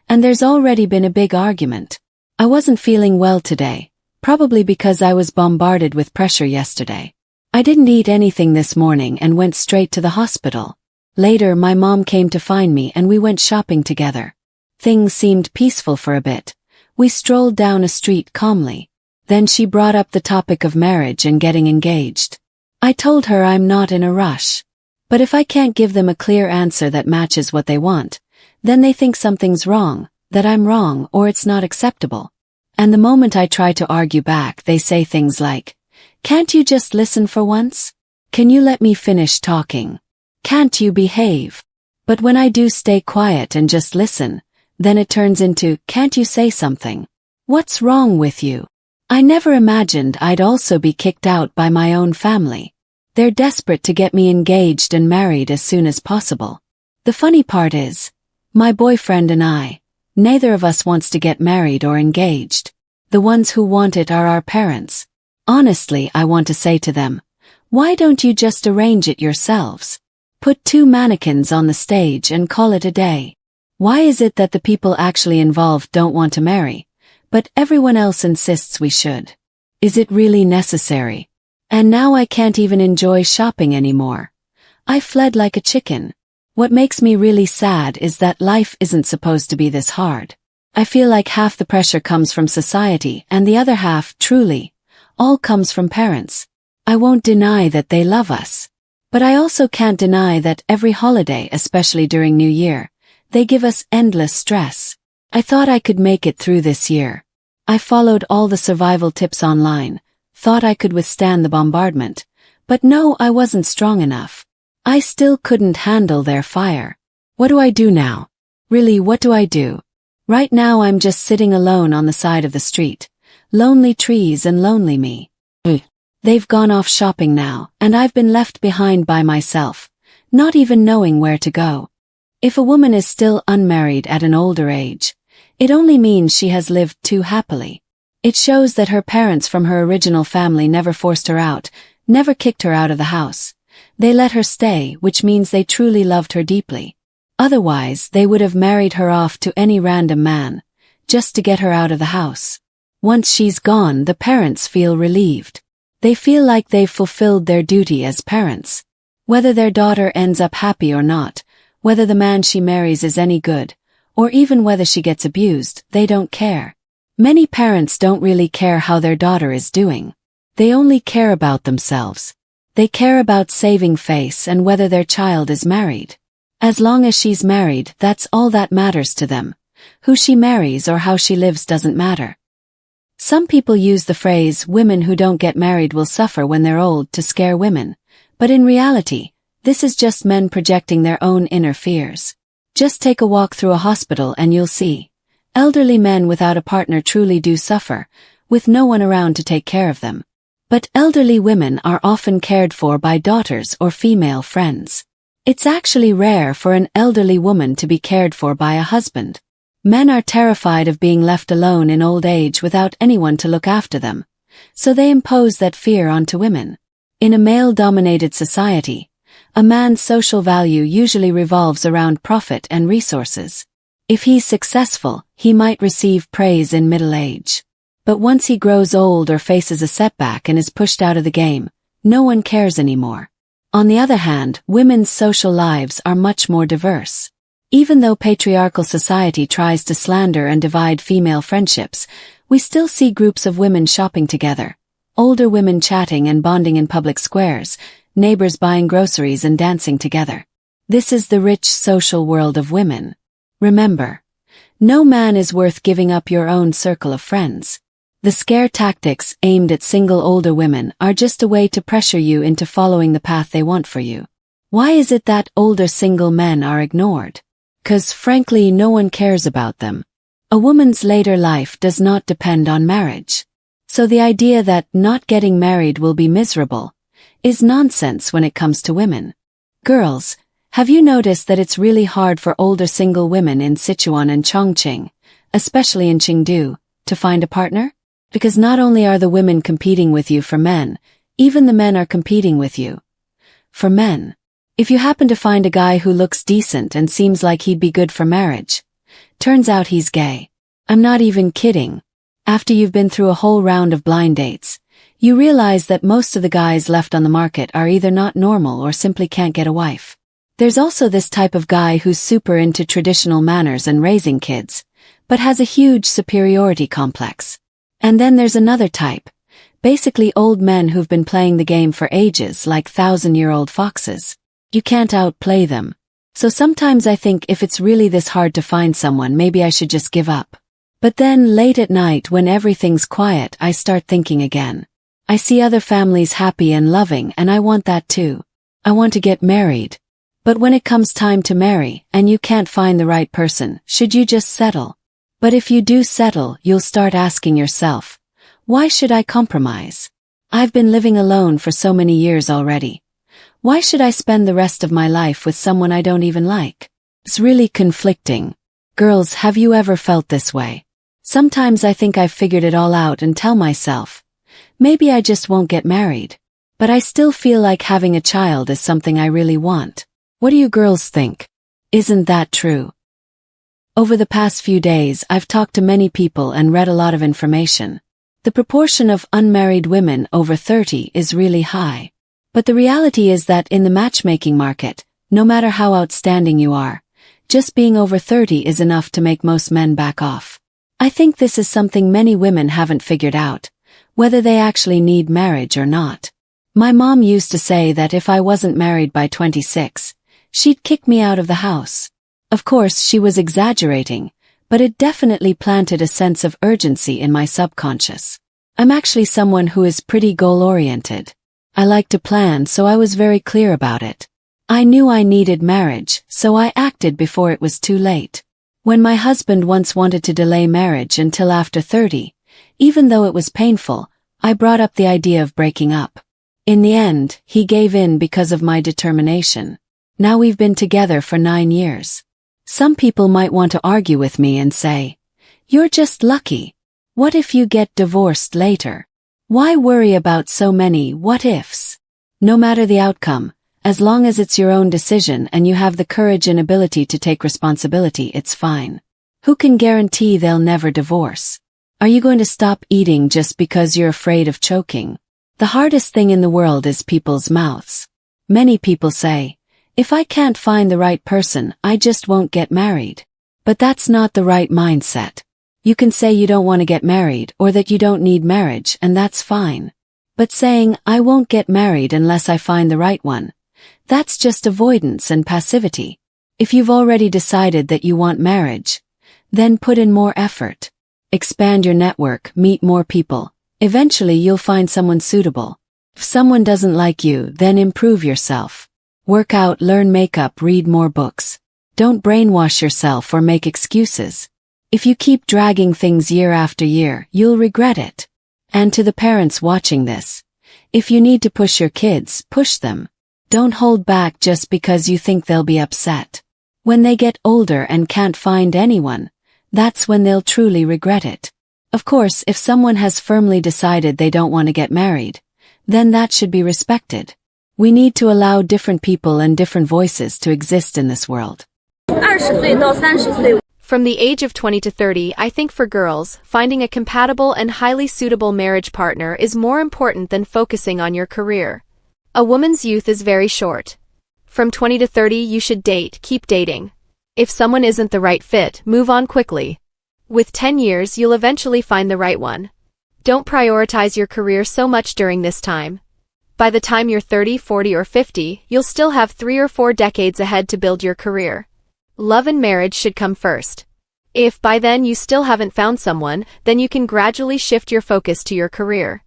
and there's already been a big argument. I wasn't feeling well today, probably because I was bombarded with pressure yesterday. I didn't eat anything this morning and went straight to the hospital. Later, my mom came to find me and we went shopping together. Things seemed peaceful for a bit. We strolled down a street calmly. Then she brought up the topic of marriage and getting engaged. I told her I'm not in a rush. But if I can't give them a clear answer that matches what they want, then they think something's wrong, that I'm wrong or it's not acceptable. And the moment I try to argue back, they say things like, "Can't you just listen for once? Can you let me finish talking? Can't you behave?" But when I do stay quiet and just listen, then it turns into, "Can't you say something? What's wrong with you?" I never imagined I'd also be kicked out by my own family. They're desperate to get me engaged and married as soon as possible. The funny part is, my boyfriend and I, neither of us wants to get married or engaged. The ones who want it are our parents. Honestly, I want to say to them, why don't you just arrange it yourselves? Put 2 mannequins on the stage and call it a day. Why is it that the people actually involved don't want to marry, but everyone else insists we should? Is it really necessary? And now I can't even enjoy shopping anymore. I fled like a chicken. What makes me really sad is that life isn't supposed to be this hard. I feel like half the pressure comes from society and the other half, truly, all comes from parents. I won't deny that they love us. But I also can't deny that every holiday, especially during New Year, they give us endless stress. I thought I could make it through this year. I followed all the survival tips online, thought I could withstand the bombardment, but no, I wasn't strong enough. I still couldn't handle their fire. What do I do now? Really, what do I do? Right now I'm just sitting alone on the side of the street. Lonely trees and lonely me. They've gone off shopping now, and I've been left behind by myself. not even knowing where to go. If a woman is still unmarried at an older age, it only means she has lived too happily. It shows that her parents from her original family never forced her out, never kicked her out of the house. They let her stay, which means they truly loved her deeply. Otherwise, they would have married her off to any random man, just to get her out of the house. Once she's gone, the parents feel relieved. They feel like they've fulfilled their duty as parents. Whether their daughter ends up happy or not, whether the man she marries is any good, or even whether she gets abused, they don't care. Many parents don't really care how their daughter is doing. They only care about themselves. They care about saving face and whether their child is married. As long as she's married, that's all that matters to them. Who she marries or how she lives doesn't matter. Some people use the phrase, women who don't get married will suffer when they're old, to scare women. But in reality, this is just men projecting their own inner fears. Just take a walk through a hospital and you'll see. Elderly men without a partner truly do suffer, with no one around to take care of them. But elderly women are often cared for by daughters or female friends. It's actually rare for an elderly woman to be cared for by a husband. Men are terrified of being left alone in old age without anyone to look after them, so they impose that fear onto women. In a male-dominated society, a man's social value usually revolves around profit and resources. If he's successful, he might receive praise in middle age. But once he grows old or faces a setback and is pushed out of the game, no one cares anymore. On the other hand, women's social lives are much more diverse. Even though patriarchal society tries to slander and divide female friendships, we still see groups of women shopping together. Older women chatting and bonding in public squares, neighbors buying groceries and dancing together. This is the rich social world of women. Remember, no man is worth giving up your own circle of friends. The scare tactics aimed at single older women are just a way to pressure you into following the path they want for you. Why is it that older single men are ignored? 'Cause frankly, no one cares about them. A woman's later life does not depend on marriage. So the idea that not getting married will be miserable is nonsense when it comes to women. Girls, have you noticed that it's really hard for older single women in Sichuan and Chongqing, especially in Chengdu, to find a partner? Because not only are the women competing with you for men, even the men are competing with you for men. If you happen to find a guy who looks decent and seems like he'd be good for marriage, turns out he's gay. I'm not even kidding. After you've been through a whole round of blind dates, you realize that most of the guys left on the market are either not normal or simply can't get a wife. There's also this type of guy who's super into traditional manners and raising kids, but has a huge superiority complex. And then there's another type, basically old men who've been playing the game for ages like 1,000-year-old foxes. You can't outplay them. So sometimes I think if it's really this hard to find someone, maybe I should just give up. But then late at night when everything's quiet, I start thinking again. I see other families happy and loving and I want that too. I want to get married. But when it comes time to marry and you can't find the right person, should you just settle? But if you do settle, you'll start asking yourself, why should I compromise? I've been living alone for so many years already. Why should I spend the rest of my life with someone I don't even like? It's really conflicting. Girls, have you ever felt this way? Sometimes I think I've figured it all out and tell myself, maybe I just won't get married. But I still feel like having a child is something I really want. What do you girls think? Isn't that true? Over the past few days, I've talked to many people and read a lot of information. The proportion of unmarried women over 30 is really high. But the reality is that in the matchmaking market, no matter how outstanding you are, just being over 30 is enough to make most men back off. I think this is something many women haven't figured out, whether they actually need marriage or not. My mom used to say that if I wasn't married by 26, she'd kick me out of the house. Of course, she was exaggerating, but it definitely planted a sense of urgency in my subconscious. I'm actually someone who is pretty goal-oriented. I like to plan, so I was very clear about it. I knew I needed marriage, so I acted before it was too late. When my husband once wanted to delay marriage until after 30, even though it was painful, I brought up the idea of breaking up. In the end, he gave in because of my determination. Now we've been together for 9 years. Some people might want to argue with me and say, "You're just lucky. What if you get divorced later? Why worry about so many what-ifs?" No matter the outcome, as long as it's your own decision and you have the courage and ability to take responsibility, it's fine. Who can guarantee they'll never divorce? Are you going to stop eating just because you're afraid of choking? The hardest thing in the world is people's mouths. Many people say, "If I can't find the right person, I just won't get married." But that's not the right mindset. You can say you don't want to get married or that you don't need marriage, and that's fine. But saying, "I won't get married unless I find the right one," that's just avoidance and passivity. If you've already decided that you want marriage, then put in more effort. Expand your network, meet more people. Eventually you'll find someone suitable. If someone doesn't like you, then improve yourself. Work out, learn makeup, read more books. Don't brainwash yourself or make excuses. If you keep dragging things year after year, you'll regret it. And to the parents watching this, if you need to push your kids, push them. Don't hold back just because you think they'll be upset. When they get older and can't find anyone, that's when they'll truly regret it. Of course, if someone has firmly decided they don't want to get married, then that should be respected. We need to allow different people and different voices to exist in this world. From the age of 20 to 30, I think for girls, finding a compatible and highly suitable marriage partner is more important than focusing on your career. A woman's youth is very short. From 20 to 30, you should date, keep dating. If someone isn't the right fit, move on quickly. With 10 years, you'll eventually find the right one. Don't prioritize your career so much during this time. By the time you're 30, 40, or 50, you'll still have 3 or 4 decades ahead to build your career. Love and marriage should come first. If by then you still haven't found someone, then you can gradually shift your focus to your career.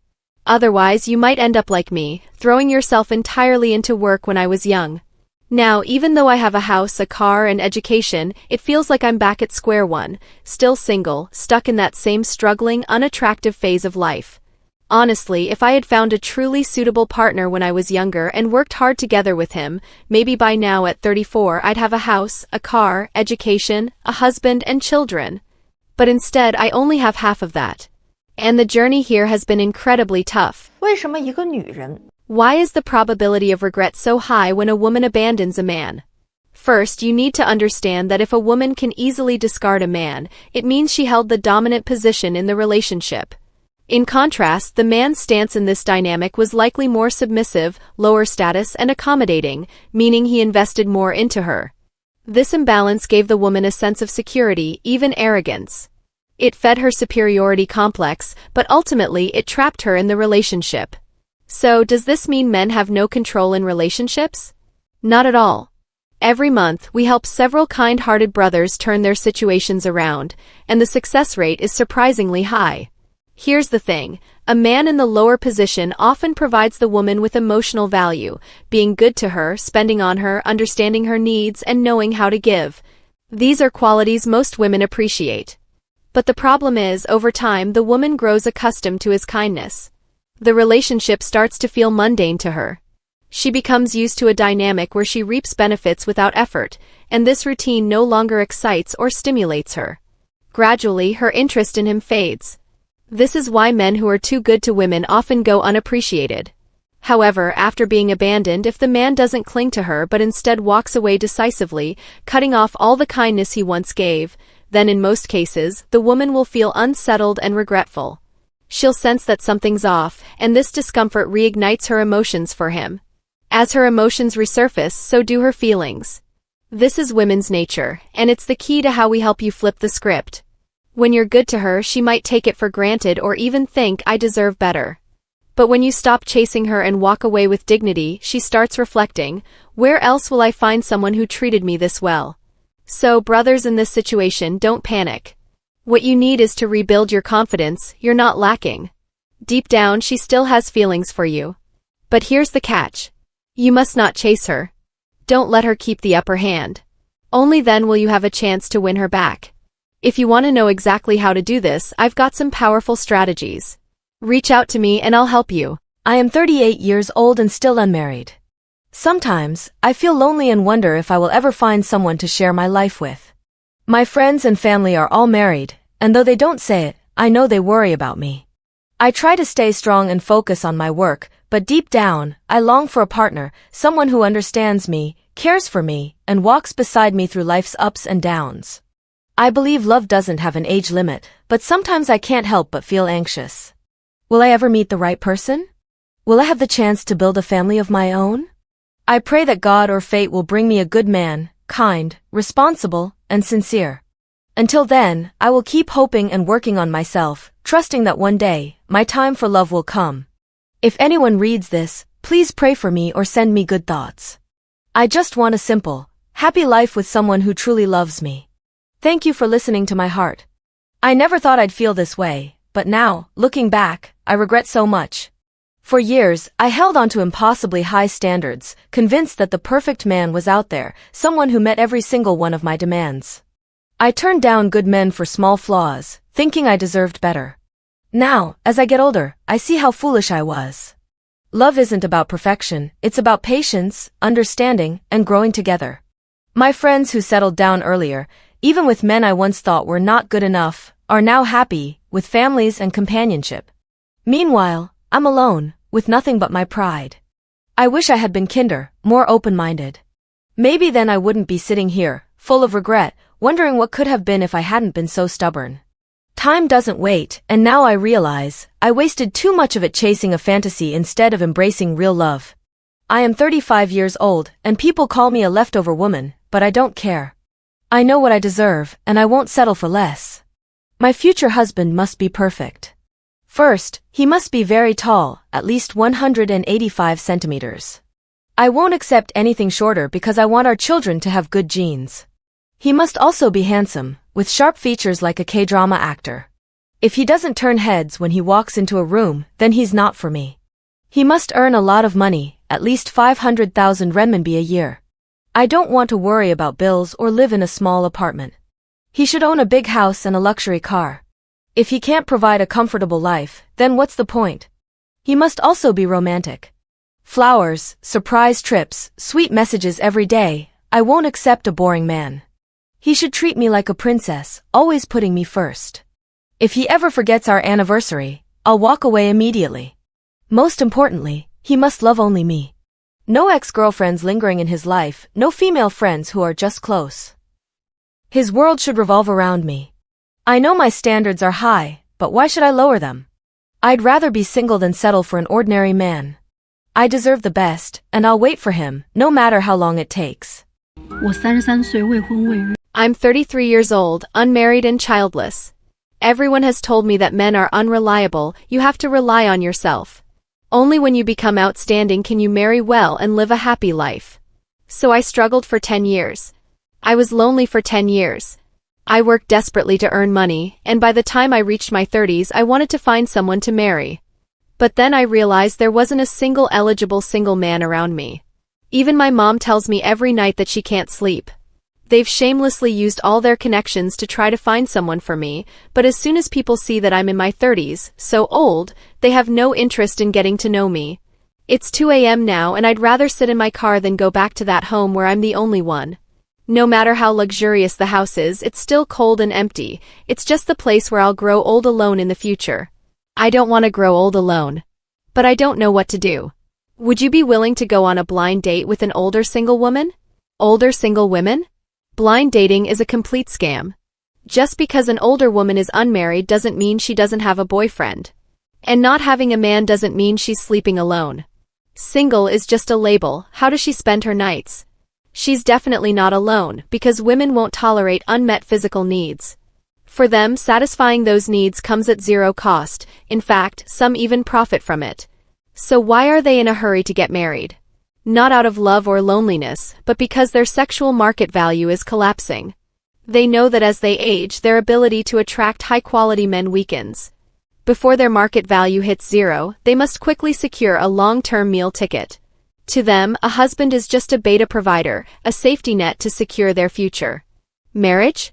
Otherwise, you might end up like me, throwing yourself entirely into work when I was young. Now, even though I have a house, a car, and education, it feels like I'm back at square one, still single, stuck in that same struggling, unattractive phase of life. Honestly, if I had found a truly suitable partner when I was younger and worked hard together with him, maybe by now at 34 I'd have a house, a car, education, a husband, and children. But instead, I only have half of that. And the journey here has been incredibly tough. 为什么一个女人 Why is the probability of regret so high when a woman abandons a man? First, you need to understand that if a woman can easily discard a man, it means she held the dominant position in the relationship. In contrast, the man's stance in this dynamic was likely more submissive, lower status, and accommodating, meaning he invested more into her. This imbalance gave the woman a sense of security, even arrogance. It fed her superiority complex, but ultimately it trapped her in the relationship. So, does this mean men have no control in relationships? Not at all. Every month, we help several kind-hearted brothers turn their situations around, and the success rate is surprisingly high. Here's the thing, a man in the lower position often provides the woman with emotional value, being good to her, spending on her, understanding her needs, and knowing how to give. These are qualities most women appreciate. But the problem is, over time, the woman grows accustomed to his kindness. The relationship starts to feel mundane to her. She becomes used to a dynamic where she reaps benefits without effort, and this routine no longer excites or stimulates her. Gradually, her interest in him fades. This is why men who are too good to women often go unappreciated. However, after being abandoned, if the man doesn't cling to her but instead walks away decisively, cutting off all the kindness he once gave, then in most cases, the woman will feel unsettled and regretful. She'll sense that something's off, and this discomfort reignites her emotions for him. As her emotions resurface, so do her feelings. This is women's nature, and it's the key to how we help you flip the script. When you're good to her, she might take it for granted or even think, "I deserve better." But when you stop chasing her and walk away with dignity, she starts reflecting, "Where else will I find someone who treated me this well?" So, brothers in this situation, don't panic. What you need is to rebuild your confidence. You're not lacking. Deep down, she still has feelings for you. But here's the catch. You must not chase her. Don't let her keep the upper hand. Only then will you have a chance to win her back. If you want to know exactly how to do this, I've got some powerful strategies. Reach out to me and I'll help you. I am 38 years old and still unmarried. Sometimes, I feel lonely and wonder if I will ever find someone to share my life with. My friends and family are all married, and though they don't say it, I know they worry about me. I try to stay strong and focus on my work, but deep down, I long for a partner, someone who understands me, cares for me, and walks beside me through life's ups and downs. I believe love doesn't have an age limit, but sometimes I can't help but feel anxious. Will I ever meet the right person? Will I have the chance to build a family of my own? I pray that God or fate will bring me a good man, kind, responsible, and sincere. Until then, I will keep hoping and working on myself, trusting that one day, my time for love will come. If anyone reads this, please pray for me or send me good thoughts. I just want a simple, happy life with someone who truly loves me. Thank you for listening to my heart. I never thought I'd feel this way, but now, looking back, I regret so much. For years, I held on to impossibly high standards, convinced that the perfect man was out there, someone who met every single one of my demands. I turned down good men for small flaws, thinking I deserved better. Now, as I get older, I see how foolish I was. Love isn't about perfection, it's about patience, understanding, and growing together. My friends who settled down earlier, even with men I once thought were not good enough, are now happy, with families and companionship. Meanwhile, I'm alone, with nothing but my pride. I wish I had been kinder, more open-minded. Maybe then I wouldn't be sitting here, full of regret, wondering what could have been if I hadn't been so stubborn. Time doesn't wait, and now I realize, I wasted too much of it chasing a fantasy instead of embracing real love. I am 35 years old, and people call me a leftover woman, but I don't care. I know what I deserve, and I won't settle for less. My future husband must be perfect. First, he must be very tall, at least 185 centimeters. I won't accept anything shorter because I want our children to have good genes. He must also be handsome, with sharp features like a K-drama actor. If he doesn't turn heads when he walks into a room, then he's not for me. He must earn a lot of money, at least 500,000 renminbi a year. I don't want to worry about bills or live in a small apartment. He should own a big house and a luxury car. If he can't provide a comfortable life, then what's the point? He must also be romantic. Flowers, surprise trips, sweet messages every day. I won't accept a boring man. He should treat me like a princess, always putting me first. If he ever forgets our anniversary, I'll walk away immediately. Most importantly, he must love only me. No ex-girlfriends lingering in his life, no female friends who are just close. His world should revolve around me. I know my standards are high, but why should I lower them? I'd rather be single than settle for an ordinary man. I deserve the best, and I'll wait for him, no matter how long it takes. I'm 33 years old, unmarried and childless. Everyone has told me that men are unreliable, you have to rely on yourself. Only when you become outstanding can you marry well and live a happy life. So I struggled for 10 years. I was lonely for 10 years. I worked desperately to earn money, and by the time I reached my 30s I wanted to find someone to marry. But then I realized there wasn't a single eligible single man around me. Even my mom tells me every night that she can't sleep. They've shamelessly used all their connections to try to find someone for me, but as soon as people see that I'm in my 30s, so old, they have no interest in getting to know me. It's 2 a.m. now and I'd rather sit in my car than go back to that home where I'm the only one. No matter how luxurious the house is, it's still cold and empty. It's just the place where I'll grow old alone in the future. I don't want to grow old alone. But I don't know what to do. Would you be willing to go on a blind date with an older single woman? Older single women? Blind dating is a complete scam. Just because an older woman is unmarried doesn't mean she doesn't have a boyfriend. And not having a man doesn't mean she's sleeping alone. Single is just a label. How does she spend her nights? She's definitely not alone, because women won't tolerate unmet physical needs. For them, satisfying those needs comes at zero cost. In fact, some even profit from it. So why are they in a hurry to get married? Not out of love or loneliness, but because their sexual market value is collapsing. They know that as they age, their ability to attract high-quality men weakens. Before their market value hits zero, they must quickly secure a long-term meal ticket. To them, a husband is just a beta provider, a safety net to secure their future. Marriage?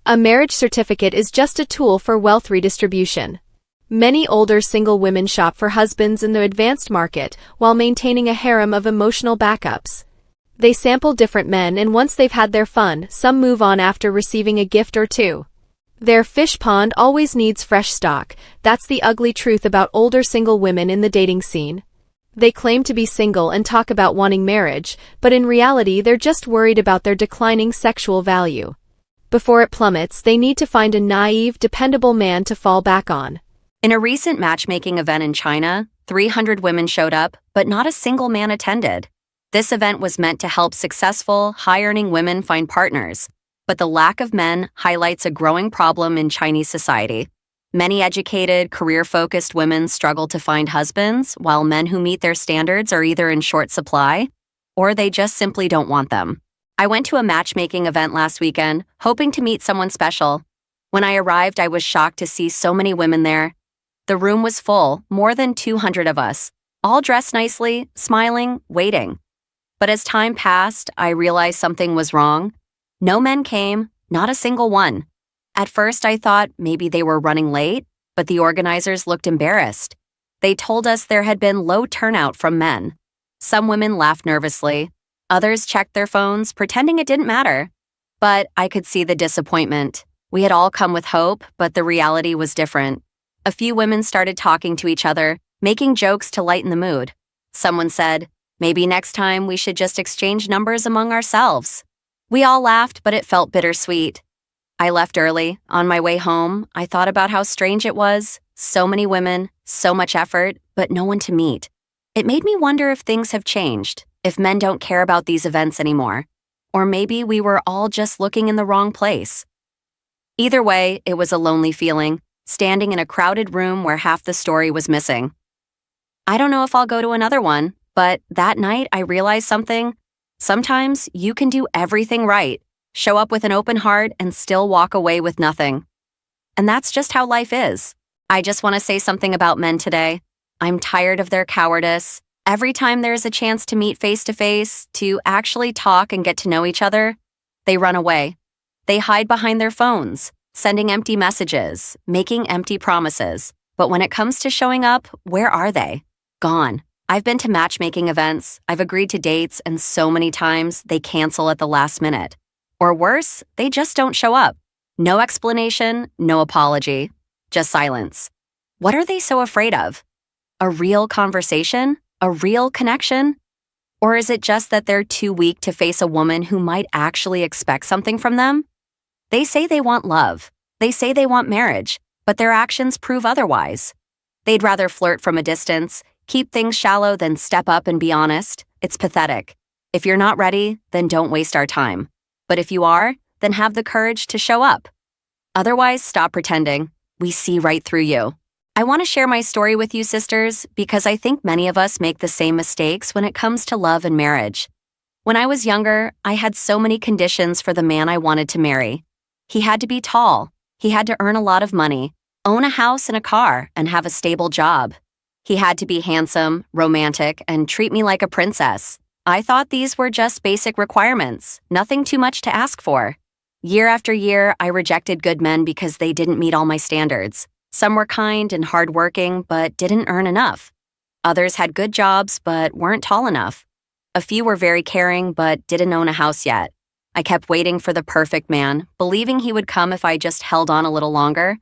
A marriage certificate is just a tool for wealth redistribution. Many older single women shop for husbands in the advanced market while maintaining a harem of emotional backups. They sample different men, and once they've had their fun, some move on after receiving a gift or two. Their fish pond always needs fresh stock. That's the ugly truth about older single women in the dating scene. They claim to be single and talk about wanting marriage, but in reality they're just worried about their declining sexual value. Before it plummets, they need to find a naive, dependable man to fall back on. In a recent matchmaking event in China, 300 women showed up, but not a single man attended. This event was meant to help successful, high-earning women find partners, but the lack of men highlights a growing problem in Chinese society. Many educated, career-focused women struggle to find husbands, while men who meet their standards are either in short supply or they just simply don't want them. I went to a matchmaking event last weekend, hoping to meet someone special. When I arrived, I was shocked to see so many women there. The room was full, more than 200 of us, all dressed nicely, smiling, waiting. But as time passed, I realized something was wrong. No men came, not a single one. At first, I thought maybe they were running late, but the organizers looked embarrassed. They told us there had been low turnout from men. Some women laughed nervously. Others checked their phones, pretending it didn't matter. But I could see the disappointment. We had all come with hope, but the reality was different. A few women started talking to each other, making jokes to lighten the mood. Someone said, "Maybe next time we should just exchange numbers among ourselves." We all laughed, but it felt bittersweet. I left early. On my way home, I thought about how strange it was. So many women, so much effort, but no one to meet. It made me wonder if things have changed, if men don't care about these events anymore. Or maybe we were all just looking in the wrong place. Either way, it was a lonely feeling, standing in a crowded room where half the story was missing. I don't know if I'll go to another one, but that night I realized something. Sometimes you can do everything right, show up with an open heart, and still walk away with nothing. And that's just how life is. I just want to say something about men today. I'm tired of their cowardice. Every time there's a chance to meet face to face, to actually talk and get to know each other, they run away. They hide behind their phones, sending empty messages, making empty promises. But when it comes to showing up, where are they? Gone. I've been to matchmaking events, I've agreed to dates, and so many times they cancel at the last minute. Or worse, they just don't show up. No explanation, no apology, just silence. What are they so afraid of? A real conversation? A real connection? Or is it just that they're too weak to face a woman who might actually expect something from them? They say they want love. They say they want marriage, but their actions prove otherwise. They'd rather flirt from a distance, keep things shallow than step up and be honest. It's pathetic. If you're not ready, then don't waste our time. But if you are, then have the courage to show up. Otherwise, stop pretending. We see right through you. I want to share my story with you, sisters, because I think many of us make the same mistakes when it comes to love and marriage. When I was younger, I had so many conditions for the man I wanted to marry. He had to be tall. He had to earn a lot of money, own a house and a car, and have a stable job. He had to be handsome, romantic, and treat me like a princess. I thought these were just basic requirements, nothing too much to ask for. Year after year, I rejected good men because they didn't meet all my standards. Some were kind and hardworking, but didn't earn enough. Others had good jobs, but weren't tall enough. A few were very caring, but didn't own a house yet. I kept waiting for the perfect man, believing he would come if I just held on a little longer.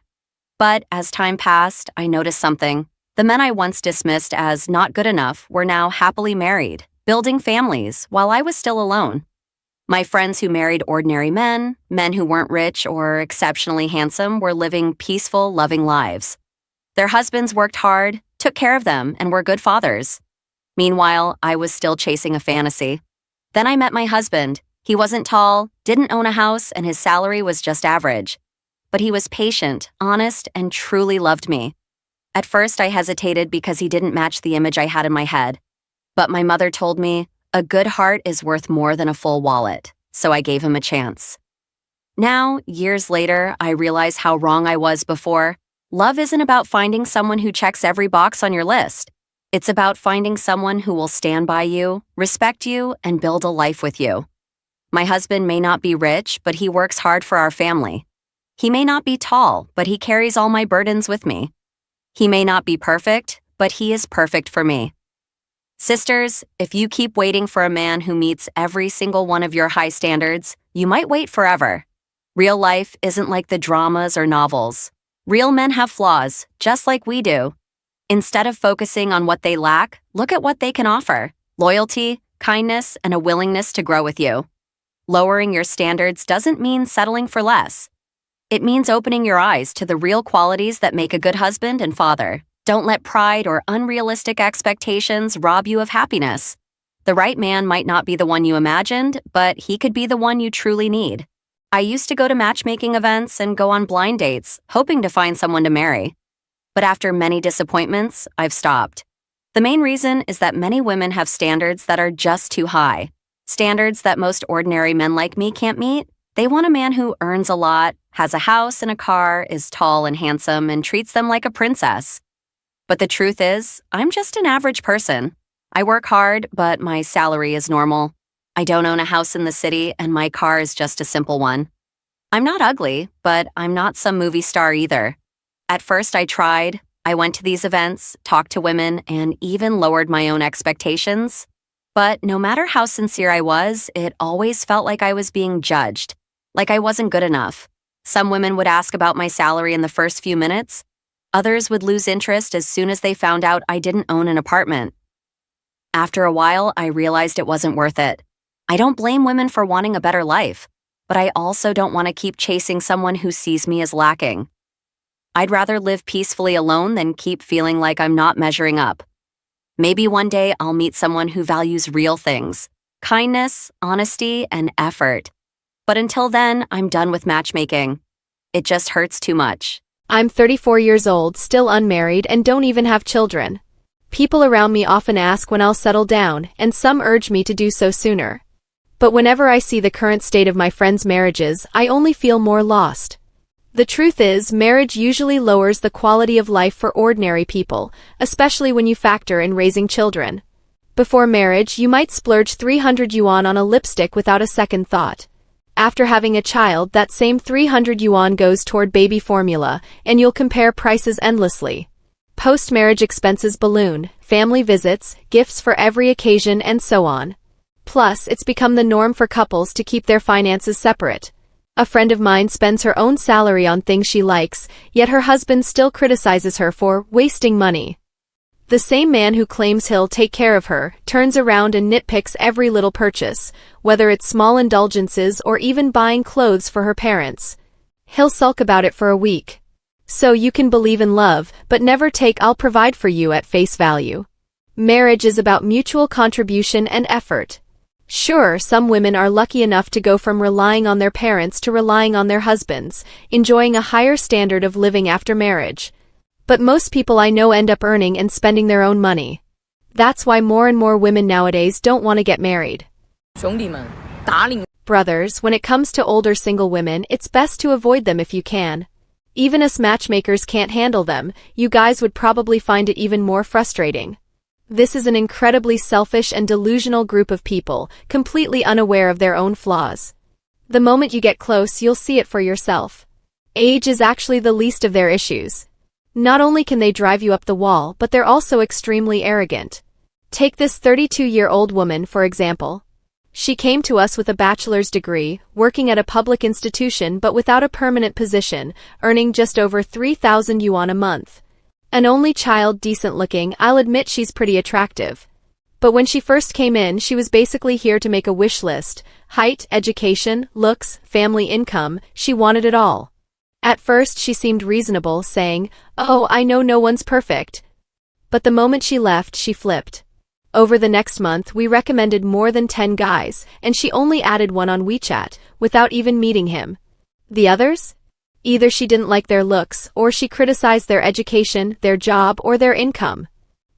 But as time passed, I noticed something. The men I once dismissed as not good enough were now happily married, building families, while I was still alone. My friends who married ordinary men, men who weren't rich or exceptionally handsome, were living peaceful, loving lives. Their husbands worked hard, took care of them, and were good fathers. Meanwhile, I was still chasing a fantasy. Then I met my husband. He wasn't tall, didn't own a house, and his salary was just average. But he was patient, honest, and truly loved me. At first, I hesitated because he didn't match the image I had in my head. But my mother told me, a good heart is worth more than a full wallet, so I gave him a chance. Now, years later, I realize how wrong I was before. Love isn't about finding someone who checks every box on your list. It's about finding someone who will stand by you, respect you, and build a life with you. My husband may not be rich, but he works hard for our family. He may not be tall, but he carries all my burdens with me. He may not be perfect, but he is perfect for me. Sisters, if you keep waiting for a man who meets every single one of your high standards, you might wait forever. Real life isn't like the dramas or novels. Real men have flaws, just like we do. Instead of focusing on what they lack, look at what they can offer: loyalty, kindness, and a willingness to grow with you. Lowering your standards doesn't mean settling for less. It means opening your eyes to the real qualities that make a good husband and father. Don't let pride or unrealistic expectations rob you of happiness. The right man might not be the one you imagined, but he could be the one you truly need. I used to go to matchmaking events and go on blind dates, hoping to find someone to marry. But after many disappointments, I've stopped. The main reason is that many women have standards that are just too high. Standards that most ordinary men like me can't meet. They want a man who earns a lot, has a house and a car, is tall and handsome, and treats them like a princess. But the truth is, I'm just an average person. I work hard, but my salary is normal. I don't own a house in the city, and my car is just a simple one. I'm not ugly, but I'm not some movie star either. At first I tried. I went to these events, talked to women, and even lowered my own expectations. But no matter how sincere I was, it always felt like I was being judged, like I wasn't good enough. Some women would ask about my salary in the first few minutes. Others would lose interest as soon as they found out I didn't own an apartment. After a while, I realized it wasn't worth it. I don't blame women for wanting a better life, but I also don't want to keep chasing someone who sees me as lacking. I'd rather live peacefully alone than keep feeling like I'm not measuring up. Maybe one day I'll meet someone who values real things: kindness, honesty, and effort. But until then, I'm done with matchmaking. It just hurts too much. I'm 34 years old, still unmarried, and don't even have children. People around me often ask when I'll settle down, and some urge me to do so sooner. But whenever I see the current state of my friends' marriages, I only feel more lost. The truth is, marriage usually lowers the quality of life for ordinary people, especially when you factor in raising children. Before marriage, you might splurge 300 yuan on a lipstick without a second thought. After having a child, that same 300 yuan goes toward baby formula, and you'll compare prices endlessly. Post-marriage expenses balloon, family visits, gifts for every occasion, and so on. Plus, it's become the norm for couples to keep their finances separate. A friend of mine spends her own salary on things she likes, yet her husband still criticizes her for wasting money. The same man who claims he'll take care of her turns around and nitpicks every little purchase, whether it's small indulgences or even buying clothes for her parents. He'll sulk about it for a week. So you can believe in love, but never take "I'll provide for you" at face value. Marriage is about mutual contribution and effort. Sure, some women are lucky enough to go from relying on their parents to relying on their husbands, enjoying a higher standard of living after marriage. But most people I know end up earning and spending their own money. That's why more and more women nowadays don't want to get married. Brothers, when it comes to older single women, it's best to avoid them if you can. Even us matchmakers can't handle them. You guys would probably find it even more frustrating. This is an incredibly selfish and delusional group of people, completely unaware of their own flaws. The moment you get close, you'll see it for yourself. Age is actually the least of their issues. Not only can they drive you up the wall, but they're also extremely arrogant. Take this 32-year-old woman, for example. She came to us with a bachelor's degree, working at a public institution but without a permanent position, earning just over 3,000 yuan a month. An only child, decent looking. I'll admit she's pretty attractive. But when she first came in, she was basically here to make a wish list: height, education, looks, family income. She wanted it all. At first she seemed reasonable, saying, "Oh, I know no one's perfect." But the moment she left, she flipped. Over the next month, we recommended more than 10 guys, and she only added one on WeChat, without even meeting him. The others? Either she didn't like their looks, or she criticized their education, their job, or their income.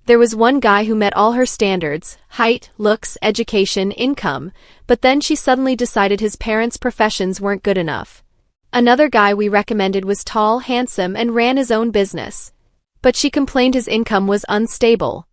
There was one guy who met all her standards: height, looks, education, income, but then she suddenly decided his parents' professions weren't good enough. Another guy we recommended was tall, handsome, and ran his own business. But she complained his income was unstable.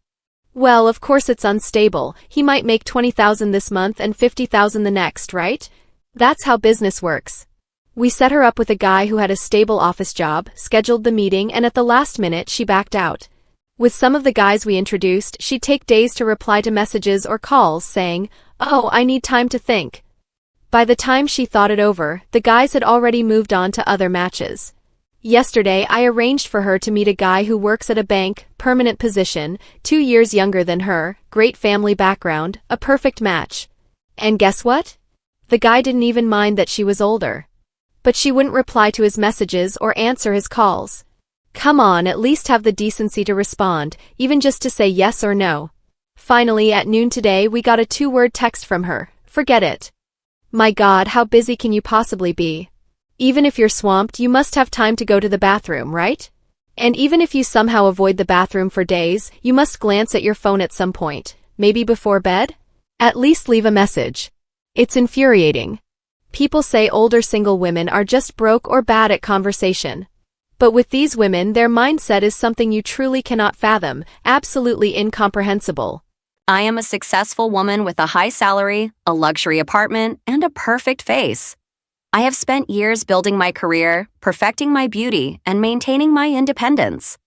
Well, of course it's unstable. He might make 20,000 this month and 50,000 the next, right? That's how business works. We set her up with a guy who had a stable office job, scheduled the meeting, and at the last minute she backed out. With some of the guys we introduced, she'd take days to reply to messages or calls saying, "Oh, I need time to think." By the time she thought it over, the guys had already moved on to other matches. Yesterday, I arranged for her to meet a guy who works at a bank, permanent position, 2 years younger than her, great family background, a perfect match. And guess what? The guy didn't even mind that she was older. But she wouldn't reply to his messages or answer his calls. Come on, at least have the decency to respond, even just to say yes or no. Finally, at noon today, we got a 2-word text from her. Forget it. My God, how busy can you possibly be? Even if you're swamped, you must have time to go to the bathroom, right? And even if you somehow avoid the bathroom for days, you must glance at your phone at some point, maybe before bed? At least leave a message. It's infuriating. People say older single women are just broke or bad at conversation. But with these women, their mindset is something you truly cannot fathom, absolutely incomprehensible. I am a successful woman with a high salary, a luxury apartment, and a perfect face. I have spent years building my career, perfecting my beauty, and maintaining my independence.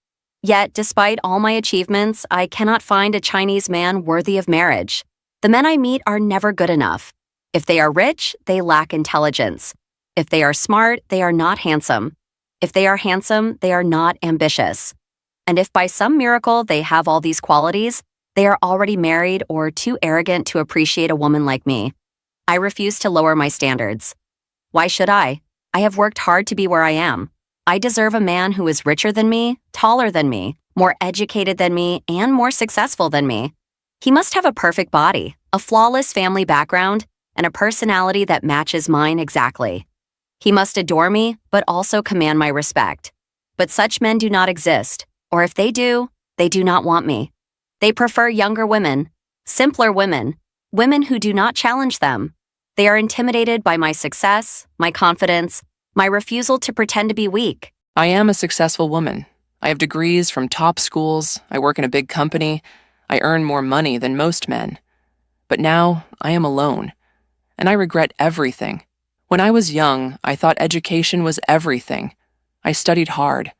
Yet, despite all my achievements, I cannot find a Chinese man worthy of marriage. The men I meet are never good enough. If they are rich, they lack intelligence. If they are smart, they are not handsome. If they are handsome, they are not ambitious. And if by some miracle they have all these qualities, they are already married or too arrogant to appreciate a woman like me. I refuse to lower my standards. Why should I? I have worked hard to be where I am. I deserve a man who is richer than me, taller than me, more educated than me, and more successful than me. He must have a perfect body, a flawless family background, and a personality that matches mine exactly. He must adore me, but also command my respect. But such men do not exist, or if they do not want me. They prefer younger women, simpler women, women who do not challenge them. They are intimidated by my success, my confidence, my refusal to pretend to be weak. I am a successful woman. I have degrees from top schools, I work in a big company, I earn more money than most men. But now, I am alone. And I regret everything. When I was young, I thought education was everything. I studied hard.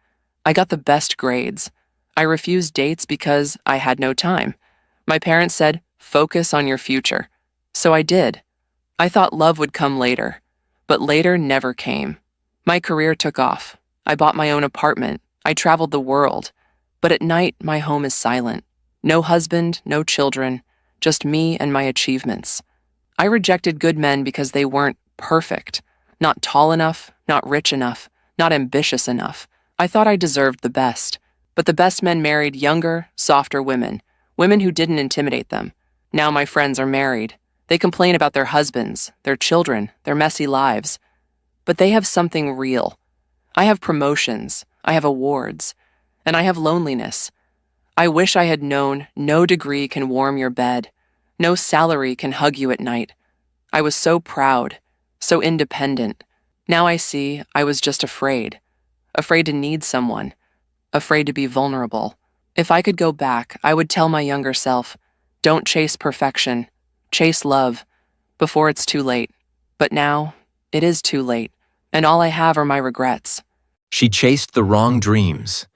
I got the best grades. I refused dates because I had no time. My parents said, "Focus on your future." So I did. I thought love would come later, but later never came. My career took off. I bought my own apartment. I traveled the world. But at night, my home is silent. No husband, no children, just me and my achievements. I rejected good men because they weren't perfect, not tall enough, not rich enough, not ambitious enough. I thought I deserved the best. But the best men married younger, softer women, women who didn't intimidate them. Now my friends are married. They complain about their husbands, their children, their messy lives. But they have something real. I have promotions, I have awards, and I have loneliness. I wish I had known no degree can warm your bed, no salary can hug you at night. I was so proud, so independent. Now I see I was just afraid to need someone, afraid to be vulnerable. If I could go back, I would tell my younger self, don't chase perfection, chase love, before it's too late. But now, it is too late, and all I have are my regrets. She chased the wrong dreams.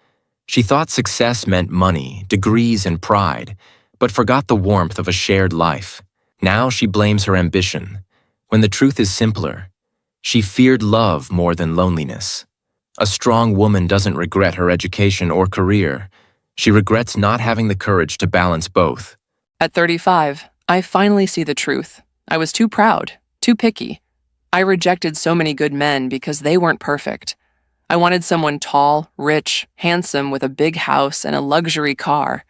She thought success meant money, degrees, and pride, but forgot the warmth of a shared life. Now she blames her ambition, when the truth is simpler. She feared love more than loneliness. A strong woman doesn't regret her education or career. She regrets not having the courage to balance both. At 35, I finally see the truth. I was too proud, too picky. I rejected so many good men because they weren't perfect. I wanted someone tall, rich, handsome with a big house and a luxury car.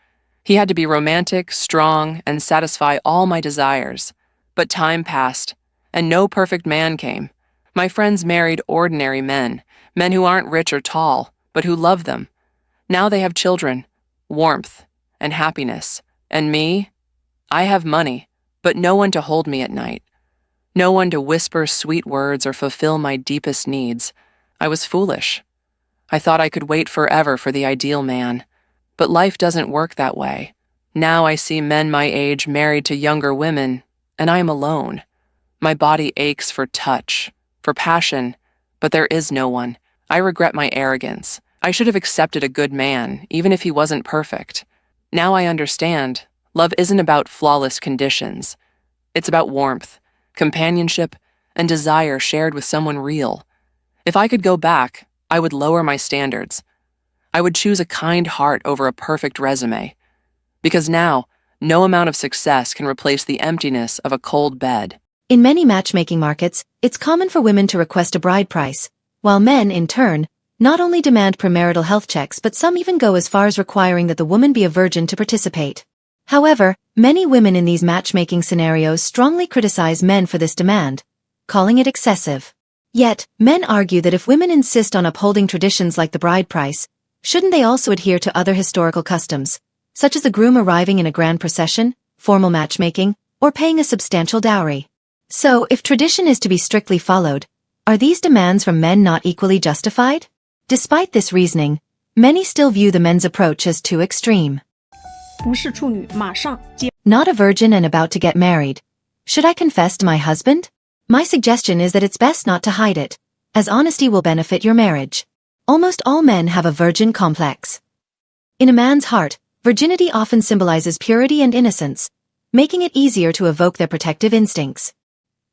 He had to be romantic, strong, and satisfy all my desires. But time passed, and no perfect man came. My friends married ordinary men, men who aren't rich or tall, but who love them. Now they have children, warmth, and happiness. And me? I have money, but no one to hold me at night. No one to whisper sweet words or fulfill my deepest needs. I was foolish. I thought I could wait forever for the ideal man. But life doesn't work that way. Now I see men my age married to younger women, and I am alone. My body aches for touch, for passion, But there is no one. I regret my arrogance. I should have accepted a good man, even if he wasn't perfect. Now I understand. Love isn't about flawless conditions. It's about warmth, companionship, and desire shared with someone real. If I could go back, I would lower my standards. I would choose a kind heart over a perfect resume. Because now, no amount of success can replace the emptiness of a cold bed. In many matchmaking markets, it's common for women to request a bride price, while men, in turn, not only demand premarital health checks but some even go as far as requiring that the woman be a virgin to participate. However, many women in these matchmaking scenarios strongly criticize men for this demand, calling it excessive. Yet, men argue that if women insist on upholding traditions like the bride price, shouldn't they also adhere to other historical customs, such as the groom arriving in a grand procession, formal matchmaking, or paying a substantial dowry? So, if tradition is to be strictly followed, are these demands from men not equally justified? Despite this reasoning, many still view the men's approach as too extreme. Not a virgin and about to get married. Should I confess to my husband? My suggestion is that it's best not to hide it, as honesty will benefit your marriage. Almost all men have a virgin complex. In a man's heart, virginity often symbolizes purity and innocence, making it easier to evoke their protective instincts.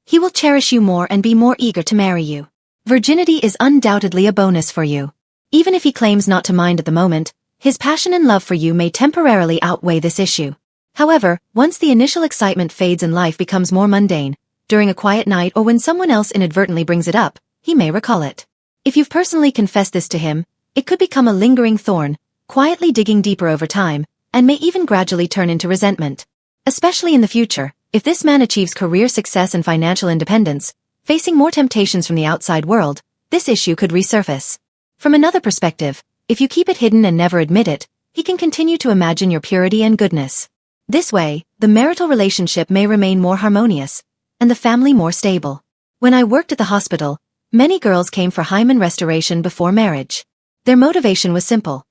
He will cherish you more and be more eager to marry you. Virginity is undoubtedly a bonus for you. Even if he claims not to mind at the moment, his passion and love for you may temporarily outweigh this issue. However, once the initial excitement fades and life becomes more mundane, during a quiet night or when someone else inadvertently brings it up, he may recall it. If you've personally confessed this to him, it could become a lingering thorn, quietly digging deeper over time, and may even gradually turn into resentment. Especially in the future, if this man achieves career success and financial independence, facing more temptations from the outside world, this issue could resurface. From another perspective, if you keep it hidden and never admit it, he can continue to imagine your purity and goodness. This way, the marital relationship may remain more harmonious, and the family more stable. When I worked at the hospital, many girls came for hymen restoration before marriage. Their motivation was simple.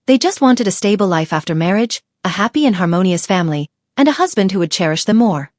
They just wanted a stable life after marriage, a happy and harmonious family, and a husband who would cherish them more.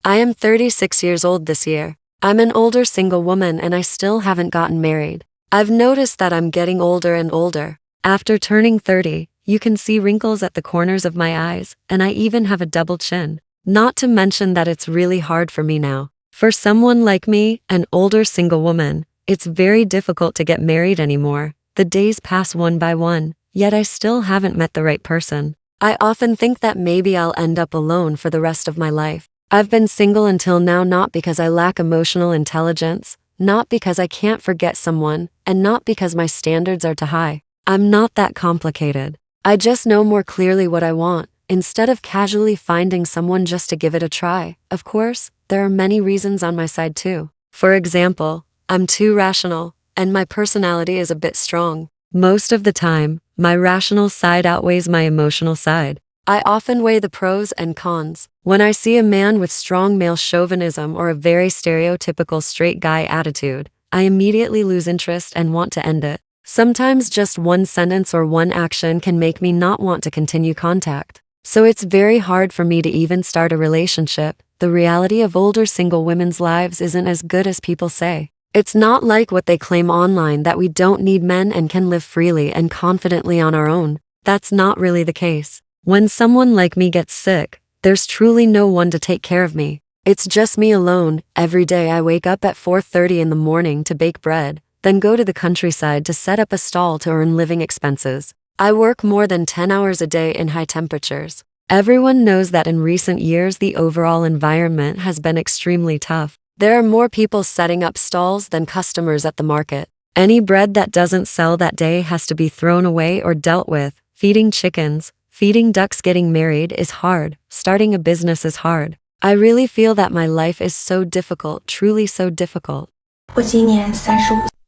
I am 36 years old this year. I'm an older single woman and I still haven't gotten married. I've noticed that I'm getting older and older. After turning 30, you can see wrinkles at the corners of my eyes, and I even have a double chin. Not to mention that it's really hard for me now. For someone like me, an older single woman, it's very difficult to get married anymore. The days pass one by one, yet I still haven't met the right person. I often think that maybe I'll end up alone for the rest of my life. I've been single until now not because I lack emotional intelligence, not because I can't forget someone, and not because my standards are too high. I'm not that complicated. I just know more clearly what I want, instead of casually finding someone just to give it a try. Of course, there are many reasons on my side too. For example, I'm too rational, and my personality is a bit strong. Most of the time, my rational side outweighs my emotional side. I often weigh the pros and cons. When I see a man with strong male chauvinism or a very stereotypical straight guy attitude, I immediately lose interest and want to end it. Sometimes just one sentence or one action can make me not want to continue contact. So it's very hard for me to even start a relationship. The reality of older single women's lives isn't as good as people say. It's not like what they claim online that we don't need men and can live freely and confidently on our own. That's not really the case. When someone like me gets sick, there's truly no one to take care of me. It's just me alone. Every day I wake up at 4:30 in the morning to bake bread, then go to the countryside to set up a stall to earn living expenses. I work more than 10 hours a day in high temperatures. Everyone knows that in recent years the overall environment has been extremely tough. There are more people setting up stalls than customers at the market. Any bread that doesn't sell that day has to be thrown away or dealt with. Feeding chickens, feeding ducks, getting married is hard. Starting a business is hard. I really feel that my life is so difficult, truly so difficult.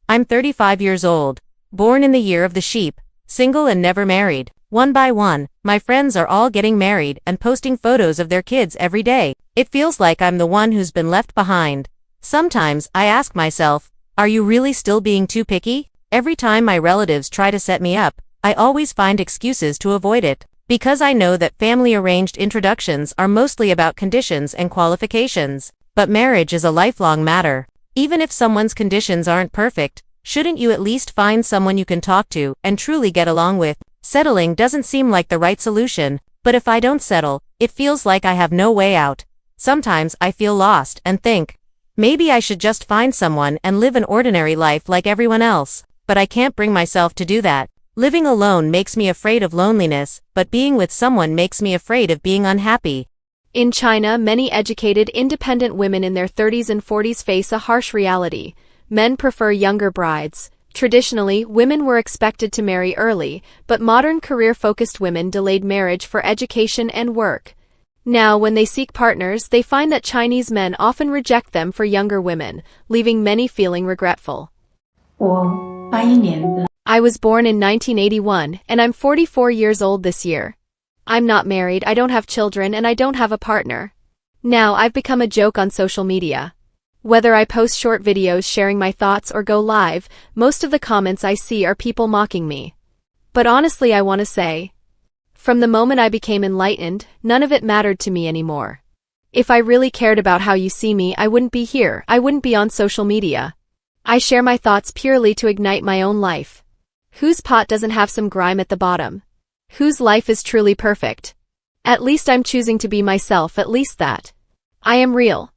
I'm 35 years old, born in the year of the sheep, single and never married. One by one, my friends are all getting married and posting photos of their kids every day. It feels like I'm the one who's been left behind. Sometimes I ask myself, are you really still being too picky? Every time my relatives try to set me up, I always find excuses to avoid it. Because I know that family-arranged introductions are mostly about conditions and qualifications. But marriage is a lifelong matter. Even if someone's conditions aren't perfect, Shouldn't you at least find someone you can talk to and truly get along with? Settling doesn't seem like the right solution, but if I don't settle, it feels like I have no way out. Sometimes I feel lost and think, maybe I should just find someone and live an ordinary life like everyone else, but I can't bring myself to do that. Living alone makes me afraid of loneliness, but being with someone makes me afraid of being unhappy. In China, many educated, independent women in their 30s and 40s face a harsh reality. Men prefer younger brides. Traditionally, women were expected to marry early, but modern career-focused women delayed marriage for education and work. Now, when they seek partners, they find that Chinese men often reject them for younger women, leaving many feeling regretful. I was born in 1981, and I'm 44 years old this year. I'm not married, I don't have children, and I don't have a partner. Now, I've become a joke on social media. Whether I post short videos sharing my thoughts or go live, most of the comments I see are people mocking me. But honestly, I want to say, from the moment I became enlightened, none of it mattered to me anymore. If I really cared about how you see me, I wouldn't be here, I wouldn't be on social media. I share my thoughts purely to ignite my own life. Whose pot doesn't have some grime at the bottom? Whose life is truly perfect? At least I'm choosing to be myself, at least that. I am real.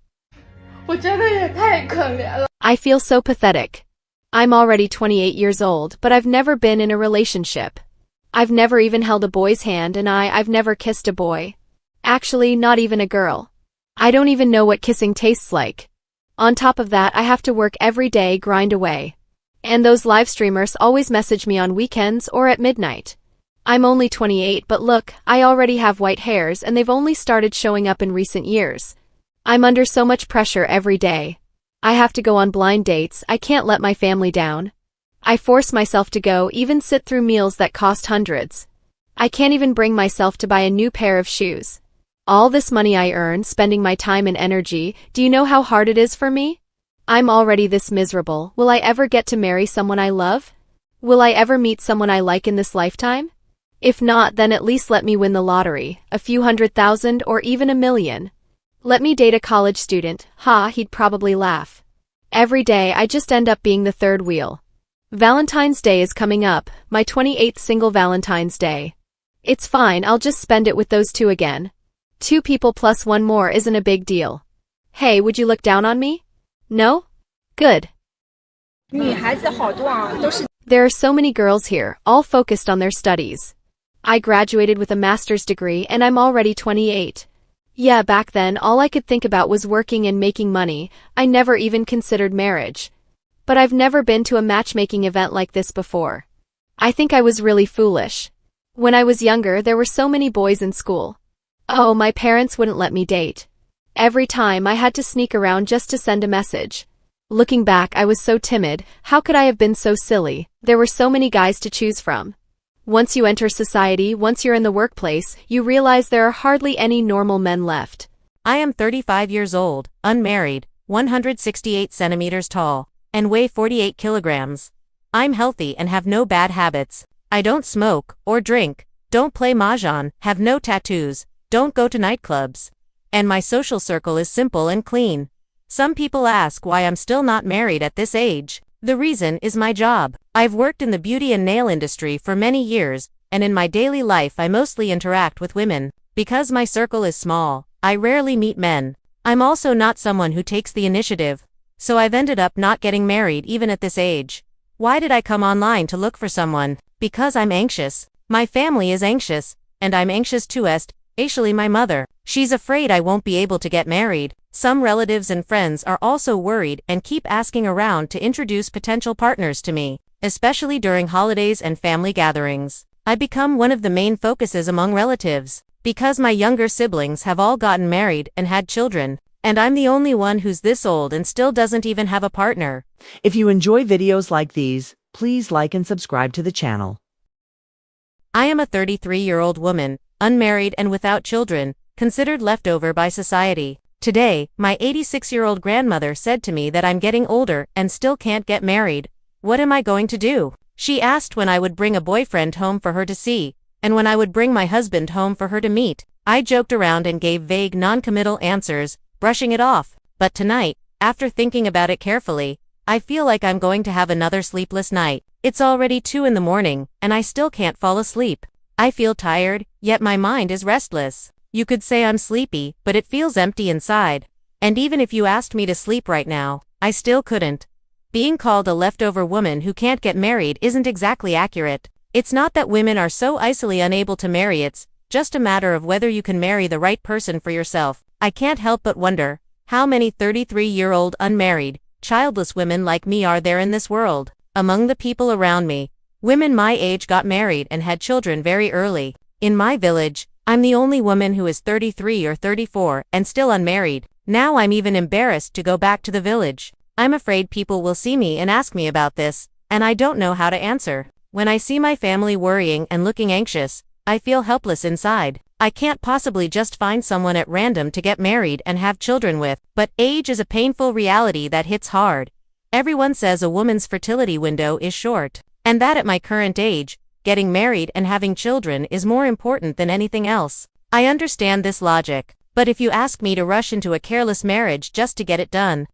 I feel so pathetic. I'm already 28 years old, but I've never been in a relationship. I've never even held a boy's hand, and I've never kissed a boy. Actually, not even a girl. I don't even know what kissing tastes like. On top of that, I have to work every day, grind away. And those live streamers always message me on weekends or at midnight. I'm only 28, but look, I already have white hairs and they've only started showing up in recent years. I'm under so much pressure every day. I have to go on blind dates, I can't let my family down. I force myself to go, even sit through meals that cost hundreds. I can't even bring myself to buy a new pair of shoes. All this money I earn, spending my time and energy, do you know how hard it is for me? I'm already this miserable. Will I ever get to marry someone I love? Will I ever meet someone I like in this lifetime? If not, then at least let me win the lottery, a few 100,000 or even 1,000,000. Let me date a college student, he'd probably laugh. Every day I just end up being the third wheel. Valentine's Day is coming up, my 28th single Valentine's Day. It's fine, I'll just spend it with those two again. 2 people plus 1 more isn't a big deal. Hey, would you look down on me? No? Good. There are so many girls here, all focused on their studies. I graduated with a master's degree and I'm already 28. Yeah, back then all I could think about was working and making money. I never even considered marriage. But I've never been to a matchmaking event like this before. I think I was really foolish. When I was younger, there were so many boys in school. Oh, my parents wouldn't let me date. Every time I had to sneak around just to send a message. Looking back, I was so timid. How could I have been so silly? There were so many guys to choose from. Once you enter society, once you're in the workplace, you realize there are hardly any normal men left. I am 35 years old, unmarried, 168 centimeters tall, and weigh 48 kilograms. I'm healthy and have no bad habits. I don't smoke or drink, don't play mahjong, have no tattoos, don't go to nightclubs. And my social circle is simple and clean. Some people ask why I'm still not married at this age. The reason is my job. I've worked in the beauty and nail industry for many years, and in my daily life I mostly interact with women. Because my circle is small, I rarely meet men. I'm also not someone who takes the initiative, so I've ended up not getting married even at this age. Why did I come online to look for someone? Because I'm anxious. My family is anxious, and I'm anxious too, especially my mother. She's afraid I won't be able to get married. Some relatives and friends are also worried and keep asking around to introduce potential partners to me, especially during holidays and family gatherings. I become one of the main focuses among relatives, because my younger siblings have all gotten married and had children, and I'm the only one who's this old and still doesn't even have a partner. If you enjoy videos like these, please like and subscribe to the channel. I am a 33-year-old woman, unmarried and without children, considered leftover by society. Today, my 86-year-old grandmother said to me that I'm getting older and still can't get married. What am I going to do? She asked when I would bring a boyfriend home for her to see, and when I would bring my husband home for her to meet. I joked around and gave vague non-committal answers, brushing it off. But tonight, after thinking about it carefully, I feel like I'm going to have another sleepless night. It's already 2 in the morning, and I still can't fall asleep. I feel tired, yet my mind is restless. You could say I'm sleepy, but it feels empty inside. And even if you asked me to sleep right now, I still couldn't. Being called a leftover woman who can't get married isn't exactly accurate. It's not that women are so isolated unable to marry, it's just a matter of whether you can marry the right person for yourself. I can't help but wonder, how many 33-year-old unmarried, childless women like me are there in this world? Among the people around me, women my age got married and had children very early. In my village, I'm the only woman who is 33 or 34 and still unmarried. Now I'm even embarrassed to go back to the village. I'm afraid people will see me and ask me about this, and I don't know how to answer. When I see my family worrying and looking anxious, I feel helpless inside. I can't possibly just find someone at random to get married and have children with, but age is a painful reality that hits hard. Everyone says a woman's fertility window is short, and that at my current age, getting married and having children is more important than anything else. I understand this logic, but if you ask me to rush into a careless marriage just to get it done,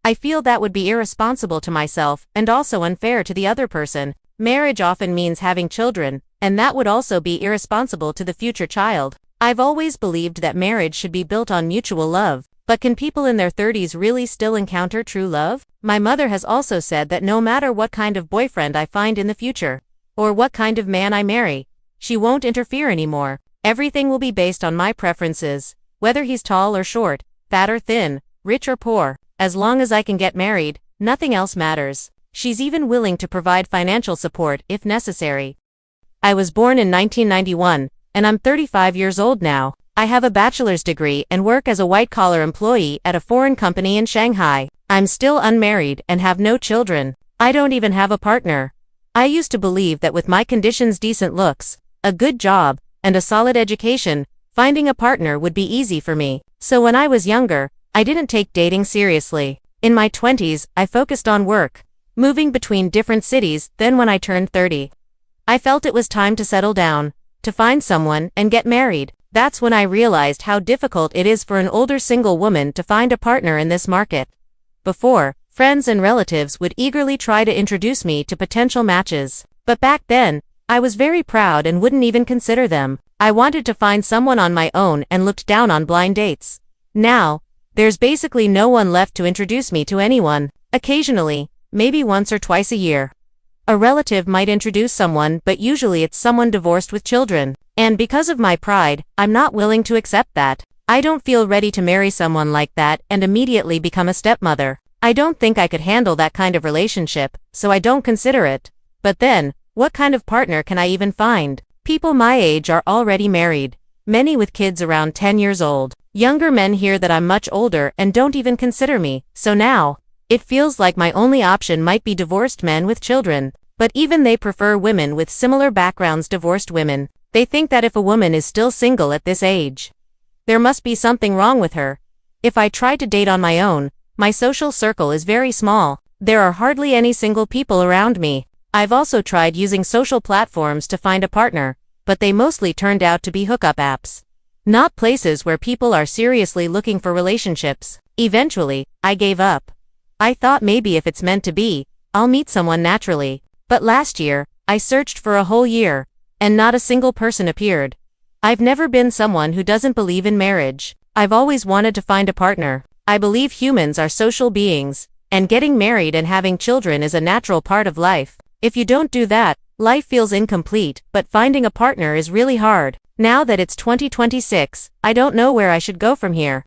I feel that would be irresponsible to myself and also unfair to the other person. Marriage often means having children, and that would also be irresponsible to the future child. I've always believed that marriage should be built on mutual love, but can people in their 30s really still encounter true love? My mother has also said that no matter what kind of boyfriend I find in the future, or what kind of man I marry, she won't interfere anymore. Everything will be based on my preferences, whether he's tall or short, fat or thin, rich or poor. As long as I can get married, nothing else matters. She's even willing to provide financial support if necessary. I was born in 1991, and I'm 35 years old now. I have a bachelor's degree and work as a white-collar employee at a foreign company in Shanghai. I'm still unmarried and have no children. I don't even have a partner. I used to believe that with my conditions, decent looks, a good job, and a solid education, finding a partner would be easy for me. So when I was younger, I didn't take dating seriously. In my 20s, I focused on work, moving between different cities. Then when I turned 30, I felt it was time to settle down, to find someone and get married. That's when I realized how difficult it is for an older single woman to find a partner in this market. Before, friends and relatives would eagerly try to introduce me to potential matches. But back then, I was very proud and wouldn't even consider them. I wanted to find someone on my own and looked down on blind dates. Now, there's basically no one left to introduce me to anyone. Occasionally, maybe once or twice a year, a relative might introduce someone, but usually it's someone divorced with children. And because of my pride, I'm not willing to accept that. I don't feel ready to marry someone like that and immediately become a stepmother. I don't think I could handle that kind of relationship, so I don't consider it. But then, what kind of partner can I even find? People my age are already married, many with kids around 10 years old. Younger men hear that I'm much older and don't even consider me, so now, it feels like my only option might be divorced men with children. But even they prefer women with similar backgrounds. Divorced women, they think that if a woman is still single at this age, there must be something wrong with her. If I try to date on my own, my social circle is very small. There are hardly any single people around me. I've also tried using social platforms to find a partner, but they mostly turned out to be hookup apps, not places where people are seriously looking for relationships. Eventually, I gave up. I thought maybe if it's meant to be, I'll meet someone naturally. But last year, I searched for a whole year, and not a single person appeared. I've never been someone who doesn't believe in marriage. I've always wanted to find a partner. I believe humans are social beings, and getting married and having children is a natural part of life. If you don't do that, life feels incomplete, but finding a partner is really hard. Now that it's 2026, I don't know where I should go from here.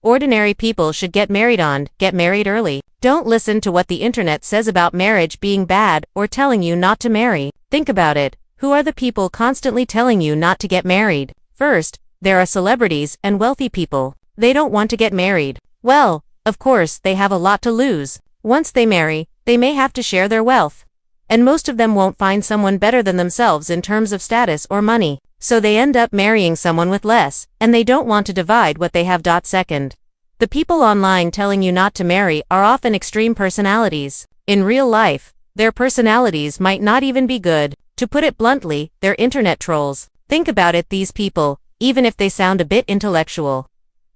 Ordinary people should get married early. Don't listen to what the internet says about marriage being bad or telling you not to marry. Think about it. Who are the people constantly telling you not to get married? First, there are celebrities and wealthy people. They don't want to get married. Well, of course, they have a lot to lose. Once they marry, they may have to share their wealth. And most of them won't find someone better than themselves in terms of status or money. So they end up marrying someone with less, and they don't want to divide what they have. Second, the people online telling you not to marry are often extreme personalities. In real life, their personalities might not even be good. To put it bluntly, they're internet trolls. Think about it, these people, even if they sound a bit intellectual,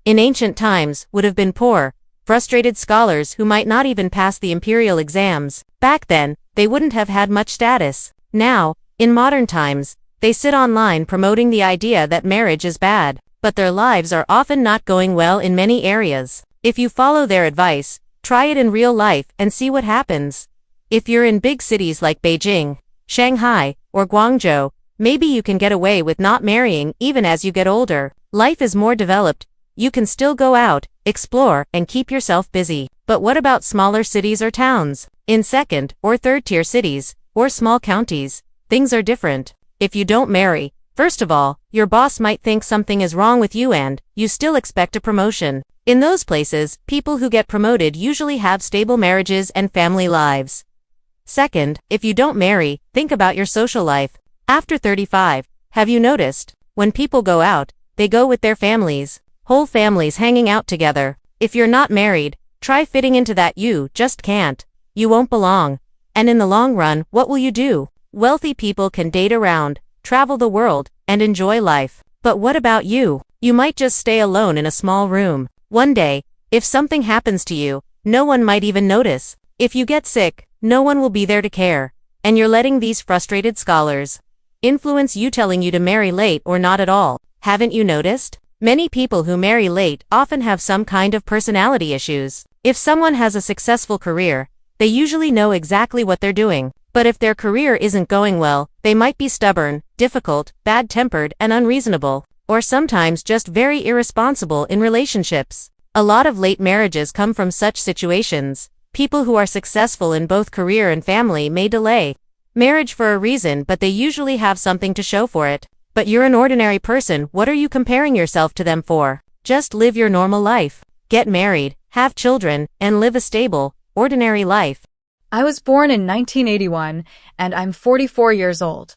in ancient times, would have been poor, frustrated scholars who might not even pass the imperial exams. Back then, they wouldn't have had much status. Now, in modern times, they sit online promoting the idea that marriage is bad, but their lives are often not going well in many areas. If you follow their advice, try it in real life and see what happens. If you're in big cities like Beijing, Shanghai, or Guangzhou, maybe you can get away with not marrying even as you get older. Life is more developed. You can still go out, explore, and keep yourself busy. But what about smaller cities or towns? In second or third tier cities, or small counties, things are different. If you don't marry, first of all, your boss might think something is wrong with you and you still expect a promotion. In those places, people who get promoted usually have stable marriages and family lives. Second, if you don't marry, think about your social life. After 35, have you noticed? When people go out, they go with their families. Whole families hanging out together. If you're not married, try fitting into that. You just can't. You won't belong. And in the long run, what will you do? Wealthy people can date around, travel the world, and enjoy life. But what about you? You might just stay alone in a small room. One day, if something happens to you, no one might even notice. If you get sick, no one will be there to care. And you're letting these frustrated scholars influence you, telling you to marry late or not at all. Haven't you noticed? Many people who marry late often have some kind of personality issues. If someone has a successful career, they usually know exactly what they're doing. But if their career isn't going well, they might be stubborn, difficult, bad-tempered, and unreasonable, or sometimes just very irresponsible in relationships. A lot of late marriages come from such situations. People who are successful in both career and family may delay marriage for a reason, but they usually have something to show for it. But you're an ordinary person. What are you comparing yourself to them for? Just live your normal life. Get married, have children, and live a stable, ordinary life. I was born in 1981, and I'm 44 years old.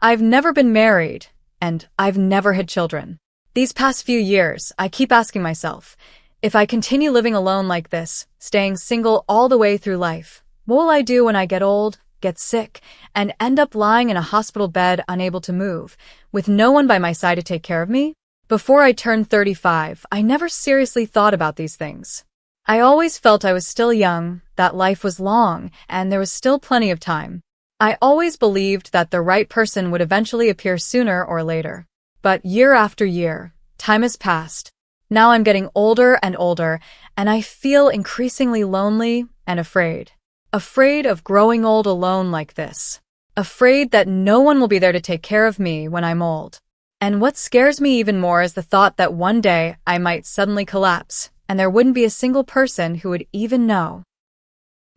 I've never been married, and I've never had children. These past few years, I keep asking myself, if I continue living alone like this, staying single all the way through life, what will I do when I get old, get sick, and end up lying in a hospital bed unable to move, with no one by my side to take care of me? Before I turned 35, I never seriously thought about these things. I always felt I was still young, that life was long, and there was still plenty of time. I always believed that the right person would eventually appear sooner or later. But year after year, time has passed. Now I'm getting older and older, and I feel increasingly lonely and afraid. Afraid of growing old alone like this. Afraid that no one will be there to take care of me when I'm old. And what scares me even more is the thought that one day I might suddenly collapse, and there wouldn't be a single person who would even know.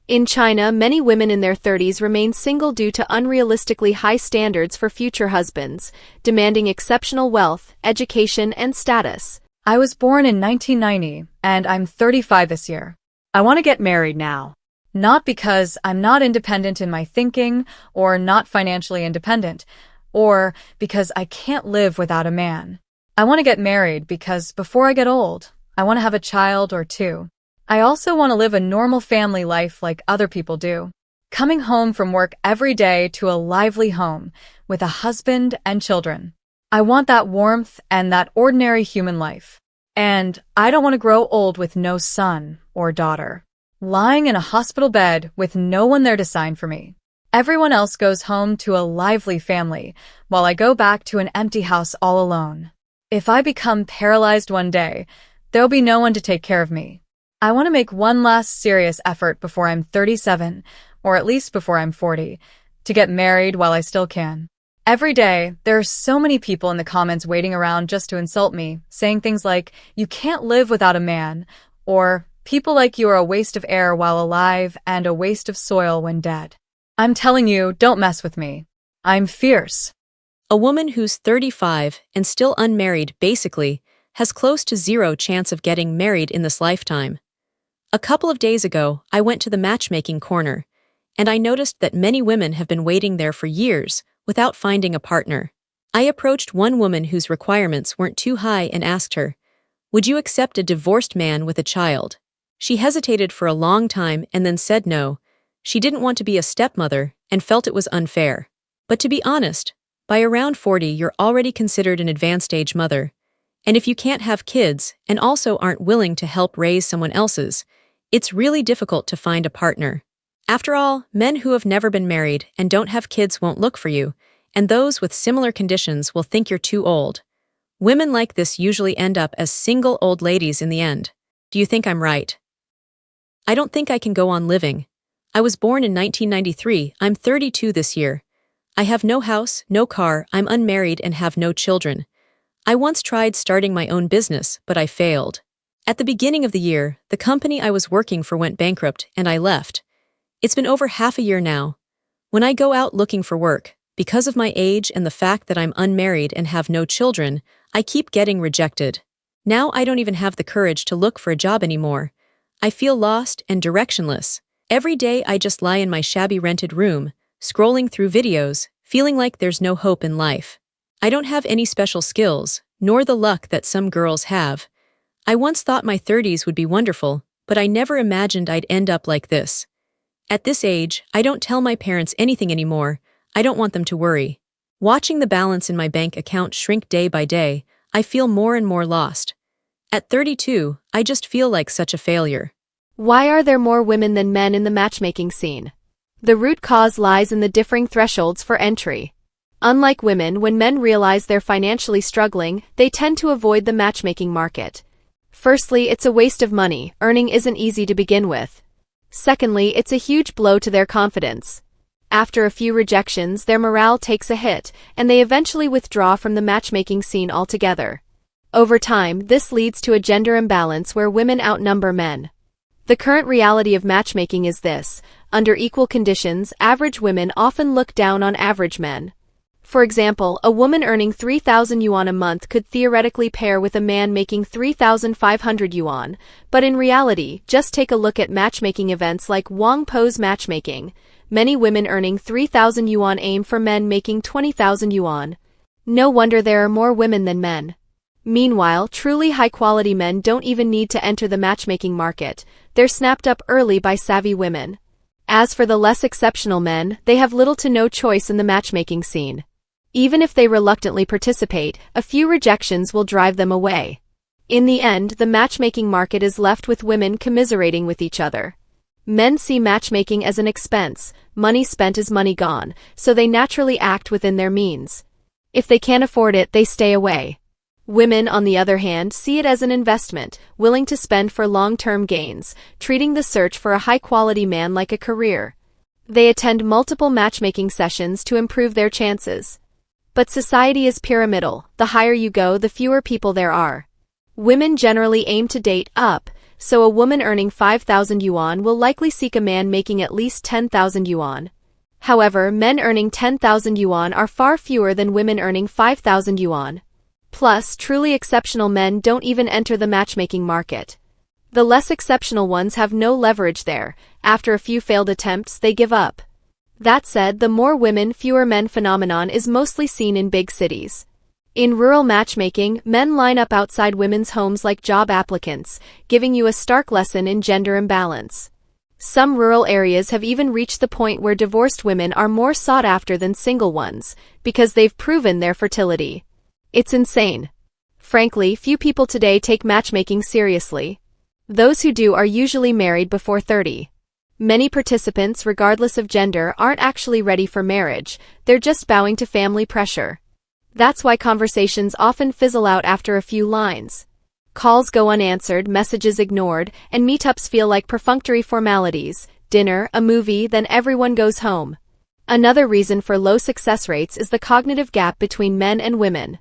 In China, many women in their 30s remain single due to unrealistically high standards for future husbands, demanding exceptional wealth, education, and status. I was born in 1990, and I'm 35 this year. I want to get married now. Not because I'm not independent in my thinking, or not financially independent, or because I can't live without a man. I want to get married because before I get old, I want to have a child or two. I also want to live a normal family life like other people do. Coming home from work every day to a lively home with a husband and children. I want that warmth and that ordinary human life. And I don't want to grow old with no son or daughter, lying in a hospital bed with no one there to sign for me. Everyone else goes home to a lively family, while I go back to an empty house all alone. If I become paralyzed one day, there'll be no one to take care of me. I want to make one last serious effort before I'm 37, or at least before I'm 40, to get married while I still can. Every day, there are so many people in the comments waiting around just to insult me, saying things like, "You can't live without a man," or "People like you are a waste of air while alive and a waste of soil when dead." I'm telling you, don't mess with me. I'm fierce. A woman who's 35 and still unmarried basically has close to zero chance of getting married in this lifetime. A couple of days ago, I went to the matchmaking corner, and I noticed that many women have been waiting there for years without finding a partner. I approached one woman whose requirements weren't too high and asked her, "Would you accept a divorced man with a child?" She hesitated for a long time and then said no. She didn't want to be a stepmother and felt it was unfair. But to be honest, by around 40 you're already considered an advanced age mother, And if you can't have kids and also aren't willing to help raise someone else's, it's really difficult to find a partner. After all, men who have never been married and don't have kids won't look for you, and those with similar conditions will think you're too old. Women like this usually end up as single old ladies in the end. Do you think I'm right? I don't think I can go on living. I was born in 1993, I'm 32 this year. I have no house, no car, I'm unmarried and have no children. I once tried starting my own business, but I failed. At the beginning of the year, the company I was working for went bankrupt and I left. It's been over half a year now. When I go out looking for work, because of my age and the fact that I'm unmarried and have no children, I keep getting rejected. Now I don't even have the courage to look for a job anymore. I feel lost and directionless. Every day I just lie in my shabby rented room, scrolling through videos, feeling like there's no hope in life. I don't have any special skills, nor the luck that some girls have. I once thought my 30s would be wonderful, but I never imagined I'd end up like this. At this age, I don't tell my parents anything anymore. I don't want them to worry. Watching the balance in my bank account shrink day by day, I feel more and more lost. At 32, I just feel like such a failure. Why are there more women than men in the matchmaking scene? The root cause lies in the differing thresholds for entry. Unlike women, when men realize they're financially struggling, they tend to avoid the matchmaking market. Firstly, it's a waste of money, earning isn't easy to begin with. Secondly, it's a huge blow to their confidence. After a few rejections, their morale takes a hit, and they eventually withdraw from the matchmaking scene altogether. Over time, this leads to a gender imbalance where women outnumber men. The current reality of matchmaking is this: under equal conditions, average women often look down on average men. For example, a woman earning 3,000 yuan a month could theoretically pair with a man making 3,500 yuan, but in reality, just take a look at matchmaking events like Wang Po's matchmaking. Many women earning 3,000 yuan aim for men making 20,000 yuan. No wonder there are more women than men. Meanwhile, truly high-quality men don't even need to enter the matchmaking market. They're snapped up early by savvy women. As for the less exceptional men, they have little to no choice in the matchmaking scene. Even if they reluctantly participate, a few rejections will drive them away. In the end, the matchmaking market is left with women commiserating with each other. Men see matchmaking as an expense, money spent is money gone, so they naturally act within their means. If they can't afford it, they stay away. Women, on the other hand, see it as an investment, willing to spend for long-term gains, treating the search for a high-quality man like a career. They attend multiple matchmaking sessions to improve their chances. But society is pyramidal. The higher you go, the fewer people there are. Women generally aim to date up, so a woman earning 5,000 yuan will likely seek a man making at least 10,000 yuan. However, men earning 10,000 yuan are far fewer than women earning 5,000 yuan. Plus, truly exceptional men don't even enter the matchmaking market. The less exceptional ones have no leverage there. After a few failed attempts, they give up. That said, the more women, fewer men phenomenon is mostly seen in big cities. In rural matchmaking, men line up outside women's homes like job applicants, giving you a stark lesson in gender imbalance. Some rural areas have even reached the point where divorced women are more sought after than single ones, because they've proven their fertility. It's insane. Frankly, few people today take matchmaking seriously. Those who do are usually married before 30. Many participants, regardless of gender, aren't actually ready for marriage, they're just bowing to family pressure. That's why conversations often fizzle out after a few lines. Calls go unanswered, messages ignored, and meetups feel like perfunctory formalities: dinner, a movie, then everyone goes home. Another reason for low success rates is the cognitive gap between men and women.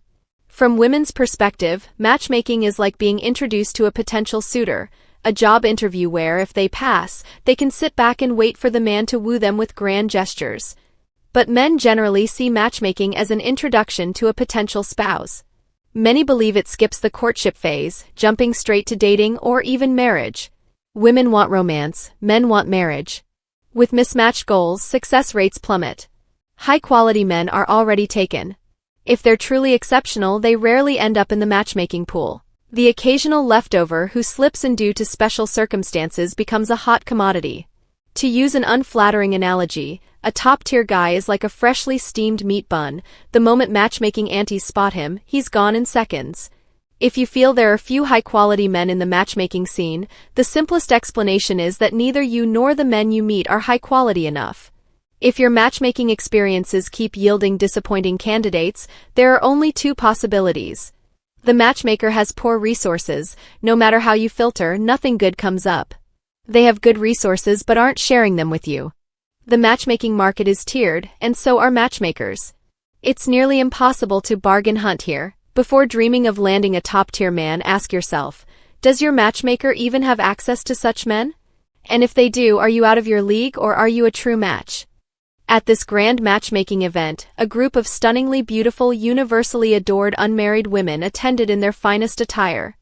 From women's perspective, matchmaking is like being introduced to a potential suitor, a job interview where, if they pass, they can sit back and wait for the man to woo them with grand gestures. But men generally see matchmaking as an introduction to a potential spouse. Many believe it skips the courtship phase, jumping straight to dating or even marriage. Women want romance, men want marriage. With mismatched goals, success rates plummet. High-quality men are already taken. If they're truly exceptional, they rarely end up in the matchmaking pool. The occasional leftover who slips in due to special circumstances becomes a hot commodity. To use an unflattering analogy, a top-tier guy is like a freshly steamed meat bun. The moment matchmaking aunties spot him, he's gone in seconds. If you feel there are few high-quality men in the matchmaking scene, the simplest explanation is that neither you nor the men you meet are high-quality enough. If your matchmaking experiences keep yielding disappointing candidates, there are only two possibilities. The matchmaker has poor resources. No matter how you filter, nothing good comes up. They have good resources but aren't sharing them with you. The matchmaking market is tiered, and so are matchmakers. It's nearly impossible to bargain hunt here. Before dreaming of landing a top-tier man, ask yourself, does your matchmaker even have access to such men? And if they do, are you out of your league or are you a true match? At this grand matchmaking event, a group of stunningly beautiful, universally adored unmarried women attended in their finest attire.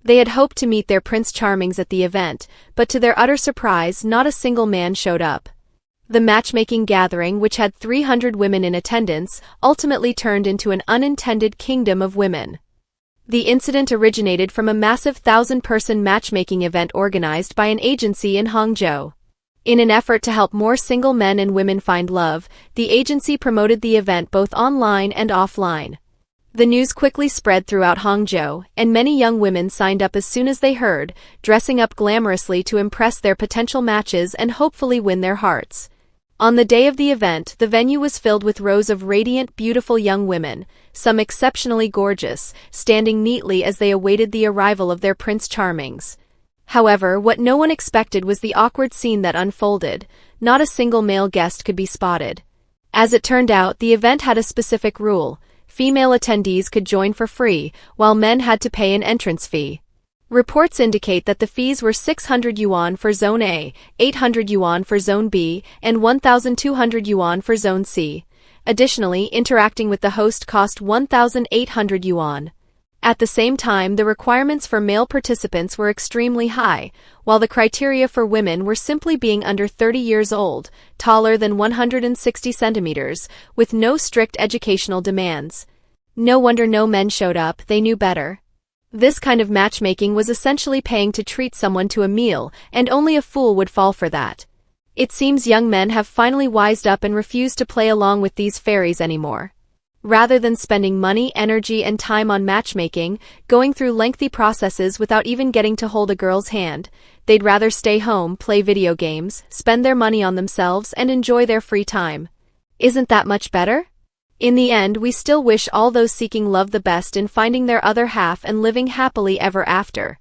They had hoped to meet their Prince Charmings at the event, but to their utter surprise, not a single man showed up. The matchmaking gathering, which had 300 women in attendance, ultimately turned into an unintended kingdom of women. The incident originated from a massive 1,000-person matchmaking event organized by an agency in Hangzhou. In an effort to help more single men and women find love, the agency promoted the event both online and offline. The news quickly spread throughout Hangzhou, and many young women signed up as soon as they heard, dressing up glamorously to impress their potential matches and hopefully win their hearts. On the day of the event, the venue was filled with rows of radiant, beautiful young women, some exceptionally gorgeous, standing neatly as they awaited the arrival of their Prince Charmings. However, what no one expected was the awkward scene that unfolded. Not a single male guest could be spotted. As it turned out, the event had a specific rule. Female attendees could join for free, while men had to pay an entrance fee. Reports indicate that the fees were 600 yuan for Zone A, 800 yuan for Zone B, and 1,200 yuan for Zone C. Additionally, interacting with the host cost 1,800 yuan. At the same time, the requirements for male participants were extremely high, while the criteria for women were simply being under 30 years old, taller than 160 centimeters, with no strict educational demands. No wonder no men showed up, they knew better. This kind of matchmaking was essentially paying to treat someone to a meal, and only a fool would fall for that. It seems young men have finally wised up and refused to play along with these fairies anymore. Rather than spending money, energy, and time on matchmaking, going through lengthy processes without even getting to hold a girl's hand, they'd rather stay home, play video games, spend their money on themselves, and enjoy their free time. Isn't that much better? In the end, we still wish all those seeking love the best in finding their other half and living happily ever after.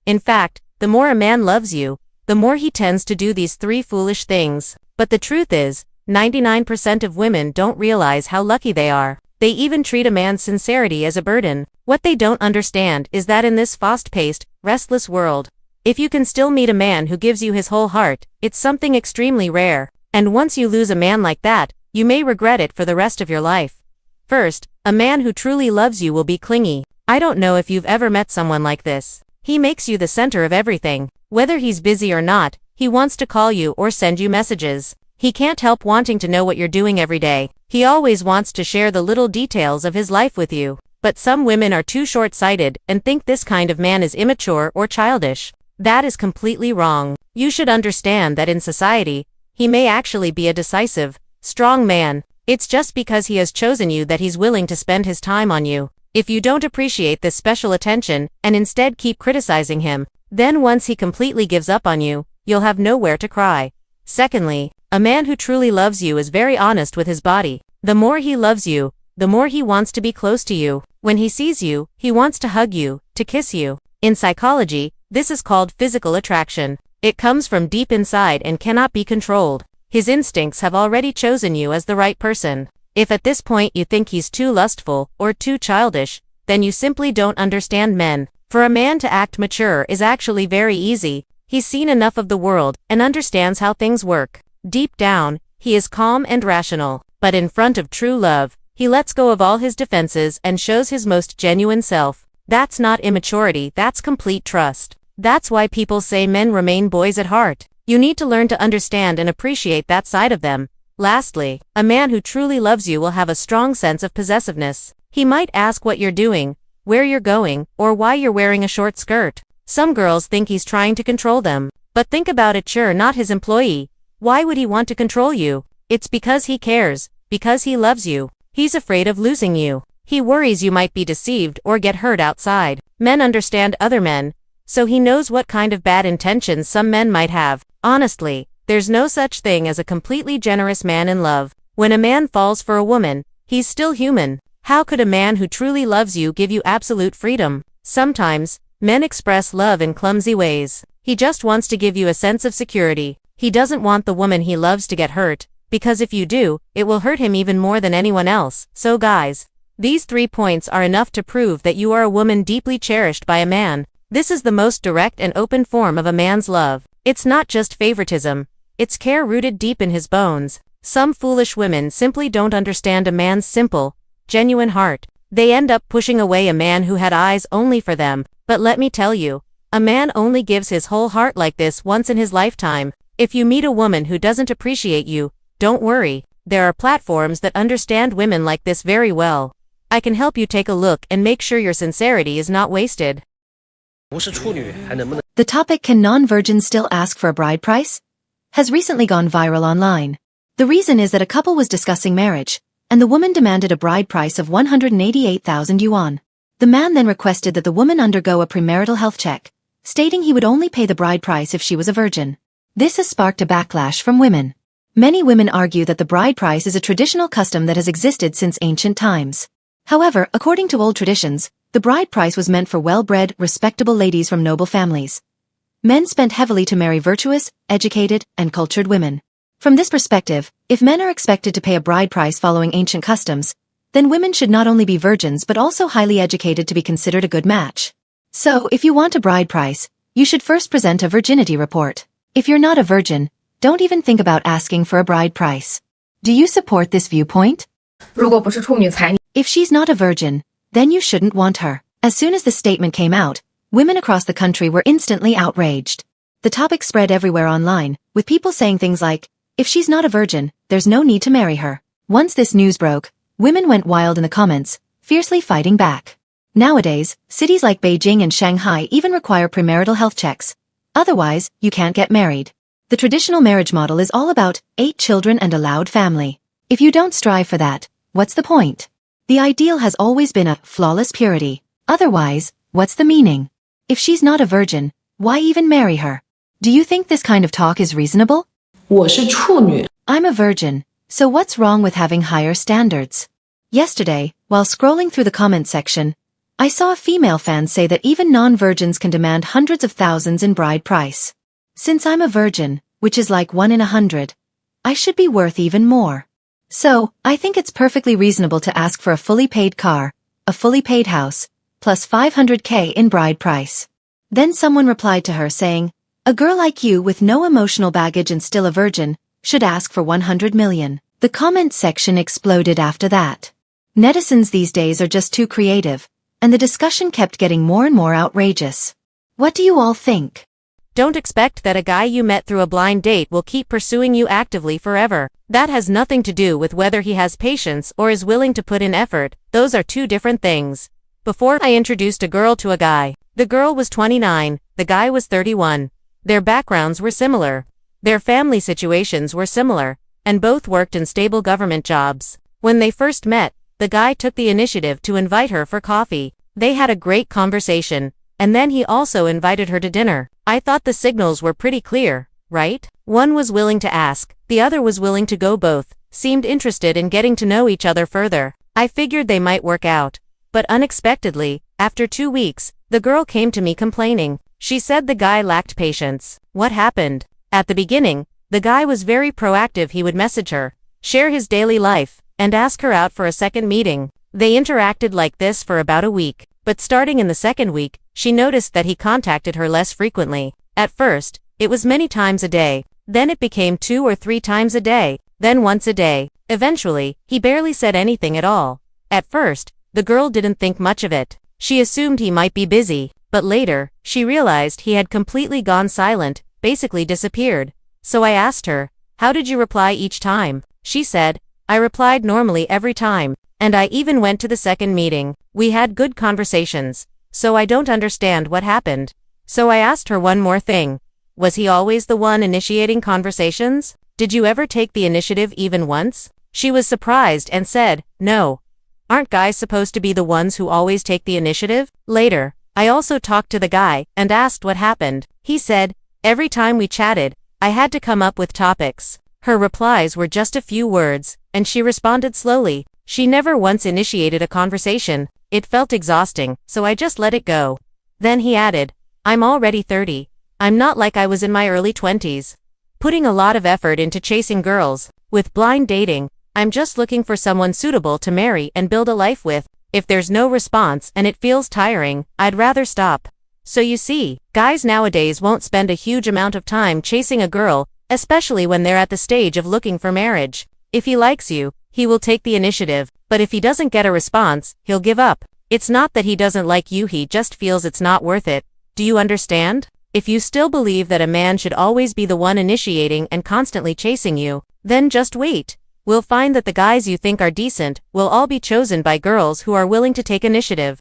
In fact, the more a man loves you, the more he tends to do these three foolish things. But the truth is, 99% of women don't realize how lucky they are. They even treat a man's sincerity as a burden. What they don't understand is that in this fast-paced, restless world, if you can still meet a man who gives you his whole heart, it's something extremely rare. And once you lose a man like that, you may regret it for the rest of your life. First, a man who truly loves you will be clingy. I don't know if you've ever met someone like this. He makes you the center of everything. Whether he's busy or not, he wants to call you or send you messages. He can't help wanting to know what you're doing every day. He always wants to share the little details of his life with you. But some women are too short-sighted and think this kind of man is immature or childish. That is completely wrong. You should understand that in society, he may actually be a decisive, strong man. It's just because he has chosen you that he's willing to spend his time on you. If you don't appreciate this special attention and instead keep criticizing him, then once he completely gives up on you, you'll have nowhere to cry. Secondly, a man who truly loves you is very honest with his body. The more he loves you, the more he wants to be close to you. When he sees you, he wants to hug you, to kiss you. In psychology, this is called physical attraction. It comes from deep inside and cannot be controlled. His instincts have already chosen you as the right person. If at this point you think he's too lustful or too childish, then you simply don't understand men. For a man to act mature is actually very easy. He's seen enough of the world and understands how things work. Deep down, he is calm and rational. But in front of true love, he lets go of all his defenses and shows his most genuine self. That's not immaturity, that's complete trust. That's why people say men remain boys at heart. You need to learn to understand and appreciate that side of them. Lastly, a man who truly loves you will have a strong sense of possessiveness. He might ask what you're doing, where you're going, or why you're wearing a short skirt. Some girls think he's trying to control them. But think about it, you're not his employee. Why would he want to control you? It's because he cares, because he loves you. He's afraid of losing you. He worries you might be deceived or get hurt outside. Men understand other men, so he knows what kind of bad intentions some men might have. Honestly, there's no such thing as a completely generous man in love. When a man falls for a woman, he's still human. How could a man who truly loves you give you absolute freedom? Sometimes, men express love in clumsy ways. He just wants to give you a sense of security. He doesn't want the woman he loves to get hurt, because if you do, it will hurt him even more than anyone else. So guys, these 3 points are enough to prove that you are a woman deeply cherished by a man. This is the most direct and open form of a man's love. It's not just favoritism, it's care rooted deep in his bones. Some foolish women simply don't understand a man's simple, genuine heart. They end up pushing away a man who had eyes only for them. But let me tell you, a man only gives his whole heart like this once in his lifetime. If you meet a woman who doesn't appreciate you, don't worry. There are platforms that understand women like this very well. I can help you take a look and make sure your sincerity is not wasted. The topic "Can non-virgins still ask for a bride price?" has recently gone viral online. The reason is that a couple was discussing marriage, and the woman demanded a bride price of 188,000 yuan. The man then requested that the woman undergo a premarital health check, stating he would only pay the bride price if she was a virgin. This has sparked a backlash from women. Many women argue that the bride price is a traditional custom that has existed since ancient times. However, according to old traditions, the bride price was meant for well-bred, respectable ladies from noble families. Men spent heavily to marry virtuous, educated, and cultured women. From this perspective, if men are expected to pay a bride price following ancient customs, then women should not only be virgins but also highly educated to be considered a good match. So, if you want a bride price, you should first present a virginity report. If you're not a virgin, don't even think about asking for a bride price. Do you support this viewpoint? If she's not a virgin, then you shouldn't want her. As soon as the statement came out, women across the country were instantly outraged. The topic spread everywhere online, with people saying things like, "If she's not a virgin, there's no need to marry her." Once this news broke, women went wild in the comments, fiercely fighting back. Nowadays, cities like Beijing and Shanghai even require premarital health checks. Otherwise, you can't get married. The traditional marriage model is all about 8 children and a loud family. If you don't strive for that, what's the point? The ideal has always been a flawless purity. Otherwise, what's the meaning? If she's not a virgin, why even marry her? Do you think this kind of talk is reasonable? I'm a virgin, so what's wrong with having higher standards? Yesterday, while scrolling through the comment section, I saw a female fan say that even non-virgins can demand hundreds of thousands in bride price. Since I'm a virgin, which is like 1 in 100, I should be worth even more. So, I think it's perfectly reasonable to ask for a fully paid car, a fully paid house, plus 500k in bride price. Then someone replied to her saying, "A girl like you with no emotional baggage and still a virgin, should ask for 100 million. The comment section exploded after that. Netizens these days are just too creative, and the discussion kept getting more and more outrageous. What do you all think? Don't expect that a guy you met through a blind date will keep pursuing you actively forever. That has nothing to do with whether he has patience or is willing to put in effort. Those are two different things. Before I introduced a girl to a guy, the girl was 29, the guy was 31. Their backgrounds were similar. Their family situations were similar, and both worked in stable government jobs. When they first met, the guy took the initiative to invite her for coffee. They had a great conversation, and then he also invited her to dinner. I thought the signals were pretty clear, right? One was willing to ask, the other was willing to go. Both seemed interested in getting to know each other further. I figured they might work out. But unexpectedly, after 2 weeks, the girl came to me complaining. She said the guy lacked patience. What happened? At the beginning, the guy was very proactive. He would message her, share his daily life, and ask her out for a second meeting. They interacted like this for about a week. But starting in the second week, she noticed that he contacted her less frequently. At first, it was many times a day. Then it became 2 or 3 times a day. Then once a day. Eventually, he barely said anything at all. At first, the girl didn't think much of it. She assumed he might be busy. But later, she realized he had completely gone silent, basically disappeared. So I asked her, "How did you reply each time?" She said, "I replied normally every time. And I even went to the second meeting. We had good conversations. So I don't understand what happened." So I asked her one more thing. Was he always the one initiating conversations? Did you ever take the initiative even once? She was surprised and said, "No. Aren't guys supposed to be the ones who always take the initiative? Later, I also talked to the guy and asked what happened. He said, every time we chatted, I had to come up with topics. Her replies were just a few words, and she responded slowly. She never once initiated a conversation. It felt exhausting, so I just let it go. Then he added, I'm already 30. I'm not like I was in my early 20s. Putting a lot of effort into chasing girls. With blind dating, I'm just looking for someone suitable to marry and build a life with. If there's no response and it feels tiring, I'd rather stop. So you see, guys nowadays won't spend a huge amount of time chasing a girl, especially when they're at the stage of looking for marriage. If he likes you, he will take the initiative, but if he doesn't get a response, he'll give up. It's not that he doesn't like you, he just feels it's not worth it. Do you understand? If you still believe that a man should always be the one initiating and constantly chasing you, then just wait. We'll find that the guys you think are decent will all be chosen by girls who are willing to take initiative.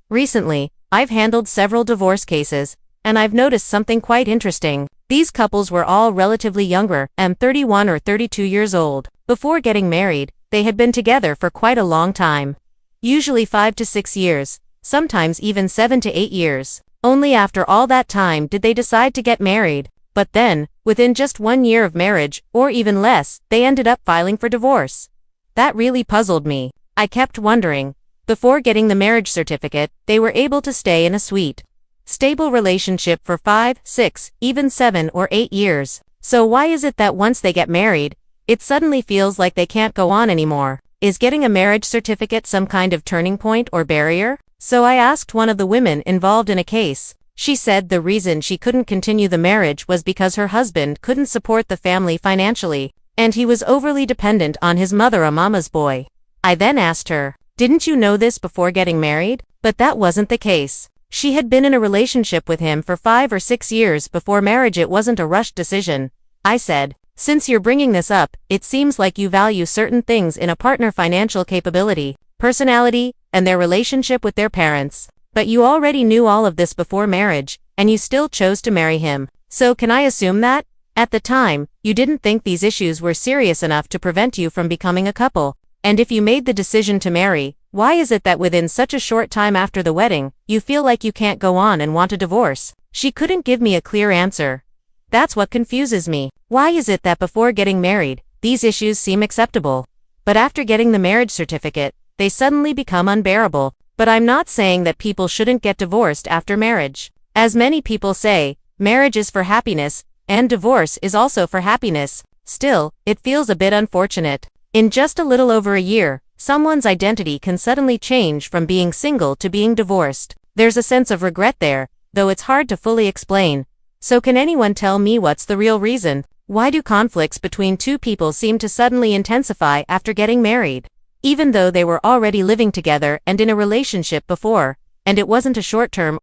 Recently, I've handled several divorce cases, and I've noticed something quite interesting. These couples were all relatively younger, 31 or 32 years old. Before getting married, they had been together for quite a long time. Usually 5 to 6 years, sometimes even 7 to 8 years. Only after all that time did they decide to get married. But then, within just 1 year of marriage, or even less, they ended up filing for divorce. That really puzzled me. I kept wondering. Before getting the marriage certificate, they were able to stay in a sweet, stable relationship for 5, 6, even 7 or 8 years. So why is it that once they get married, it suddenly feels like they can't go on anymore? Is getting a marriage certificate some kind of turning point or barrier? So I asked one of the women involved in a case. She said the reason she couldn't continue the marriage was because her husband couldn't support the family financially, and he was overly dependent on his mother, a mama's boy. I then asked her, didn't you know this before getting married? But that wasn't the case. She had been in a relationship with him for 5 or 6 years before marriage. It wasn't a rushed decision. I said, since you're bringing this up, it seems like you value certain things in a partner: financial capability, personality, and their relationship with their parents. But you already knew all of this before marriage, and you still chose to marry him. So can I assume that, at the time, you didn't think these issues were serious enough to prevent you from becoming a couple? And if you made the decision to marry, why is it that within such a short time after the wedding, you feel like you can't go on and want a divorce? She couldn't give me a clear answer. That's what confuses me. Why is it that before getting married, these issues seem acceptable, but after getting the marriage certificate, they suddenly become unbearable? But I'm not saying that people shouldn't get divorced after marriage. As many people say, marriage is for happiness, and divorce is also for happiness. Still, it feels a bit unfortunate. In just a little over a year, someone's identity can suddenly change from being single to being divorced. There's a sense of regret there, though it's hard to fully explain. So can anyone tell me what's the real reason? Why do conflicts between two people seem to suddenly intensify after getting married? Even though they were already living together and in a relationship before, and it wasn't a short-term.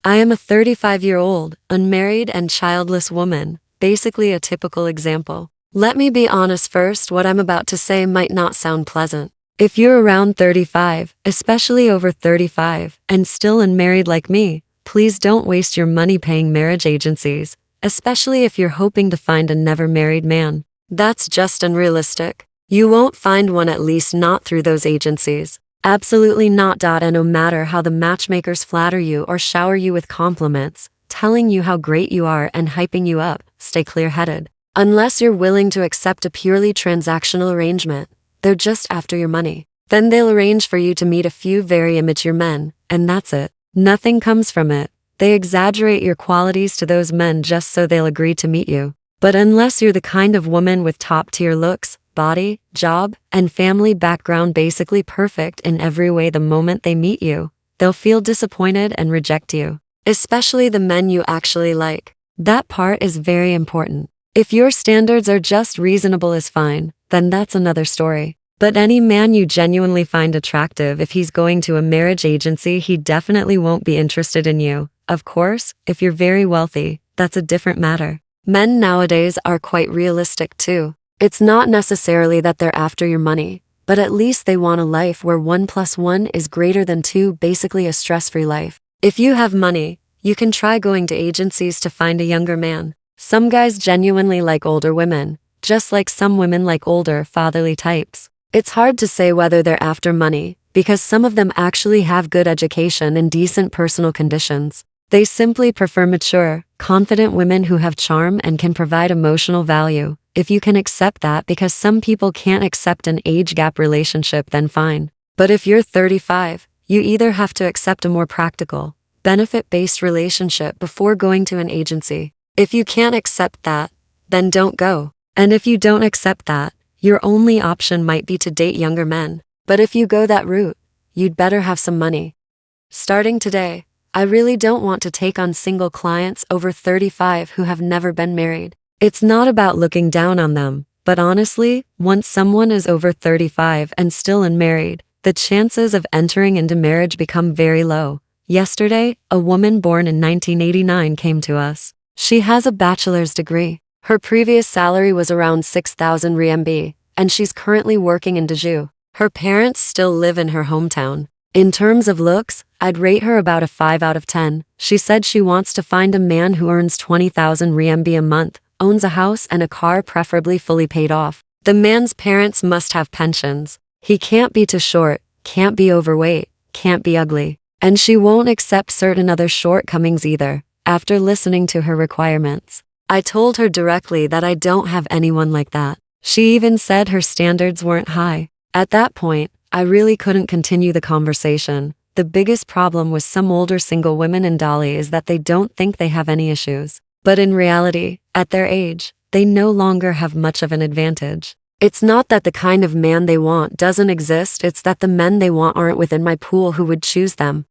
I am a 35-year-old, unmarried and childless woman, basically a typical example. Let me be honest first, what I'm about to say might not sound pleasant. If you're around 35, especially over 35, and still unmarried like me, please don't waste your money paying marriage agencies, especially if you're hoping to find a never-married man. That's just unrealistic. You won't find one, at least not through those agencies. Absolutely not. And no matter how the matchmakers flatter you or shower you with compliments, telling you how great you are and hyping you up, stay clear-headed. Unless you're willing to accept a purely transactional arrangement, they're just after your money. Then they'll arrange for you to meet a few very immature men, and that's it. Nothing comes from it. They exaggerate your qualities to those men just so they'll agree to meet you. But unless you're the kind of woman with top-tier looks, body, job, and family background, basically perfect in every way, the moment they meet you, they'll feel disappointed and reject you. Especially the men you actually like. That part is very important. If your standards are just reasonable is fine, then that's another story. But any man you genuinely find attractive, if he's going to a marriage agency, he definitely won't be interested in you. Of course, if you're very wealthy, that's a different matter. Men nowadays are quite realistic too. It's not necessarily that they're after your money, but at least they want a life where 1 + 1 is greater than 2, basically a stress-free life. If you have money, you can try going to agencies to find a younger man. Some guys genuinely like older women, just like some women like older, fatherly types. It's hard to say whether they're after money, because some of them actually have good education and decent personal conditions. They simply prefer mature, confident women who have charm and can provide emotional value. If you can accept that because some people can't accept an age gap relationship, then fine. But if you're 35, you either have to accept a more practical, benefit-based relationship before going to an agency. If you can't accept that, then don't go. And if you don't accept that, your only option might be to date younger men. But if you go that route, you'd better have some money. Starting today, I really don't want to take on single clients over 35 who have never been married. It's not about looking down on them, but honestly, once someone is over 35 and still unmarried, the chances of entering into marriage become very low. Yesterday, a woman born in 1989 came to us. She has a bachelor's degree. Her previous salary was around 6,000 RMB, and she's currently working in Dezhou. Her parents still live in her hometown. In terms of looks, I'd rate her about a 5 out of 10. She said she wants to find a man who earns 20,000 RMB a month, owns a house and a car, preferably fully paid off. The man's parents must have pensions. He can't be too short, can't be overweight, can't be ugly. And she won't accept certain other shortcomings either. After listening to her requirements, I told her directly that I don't have anyone like that. She even said her standards weren't high. At that point, I really couldn't continue the conversation. The biggest problem with some older single women in Dali is that they don't think they have any issues. But in reality, at their age, they no longer have much of an advantage. It's not that the kind of man they want doesn't exist, it's that the men they want aren't within my pool who would choose them.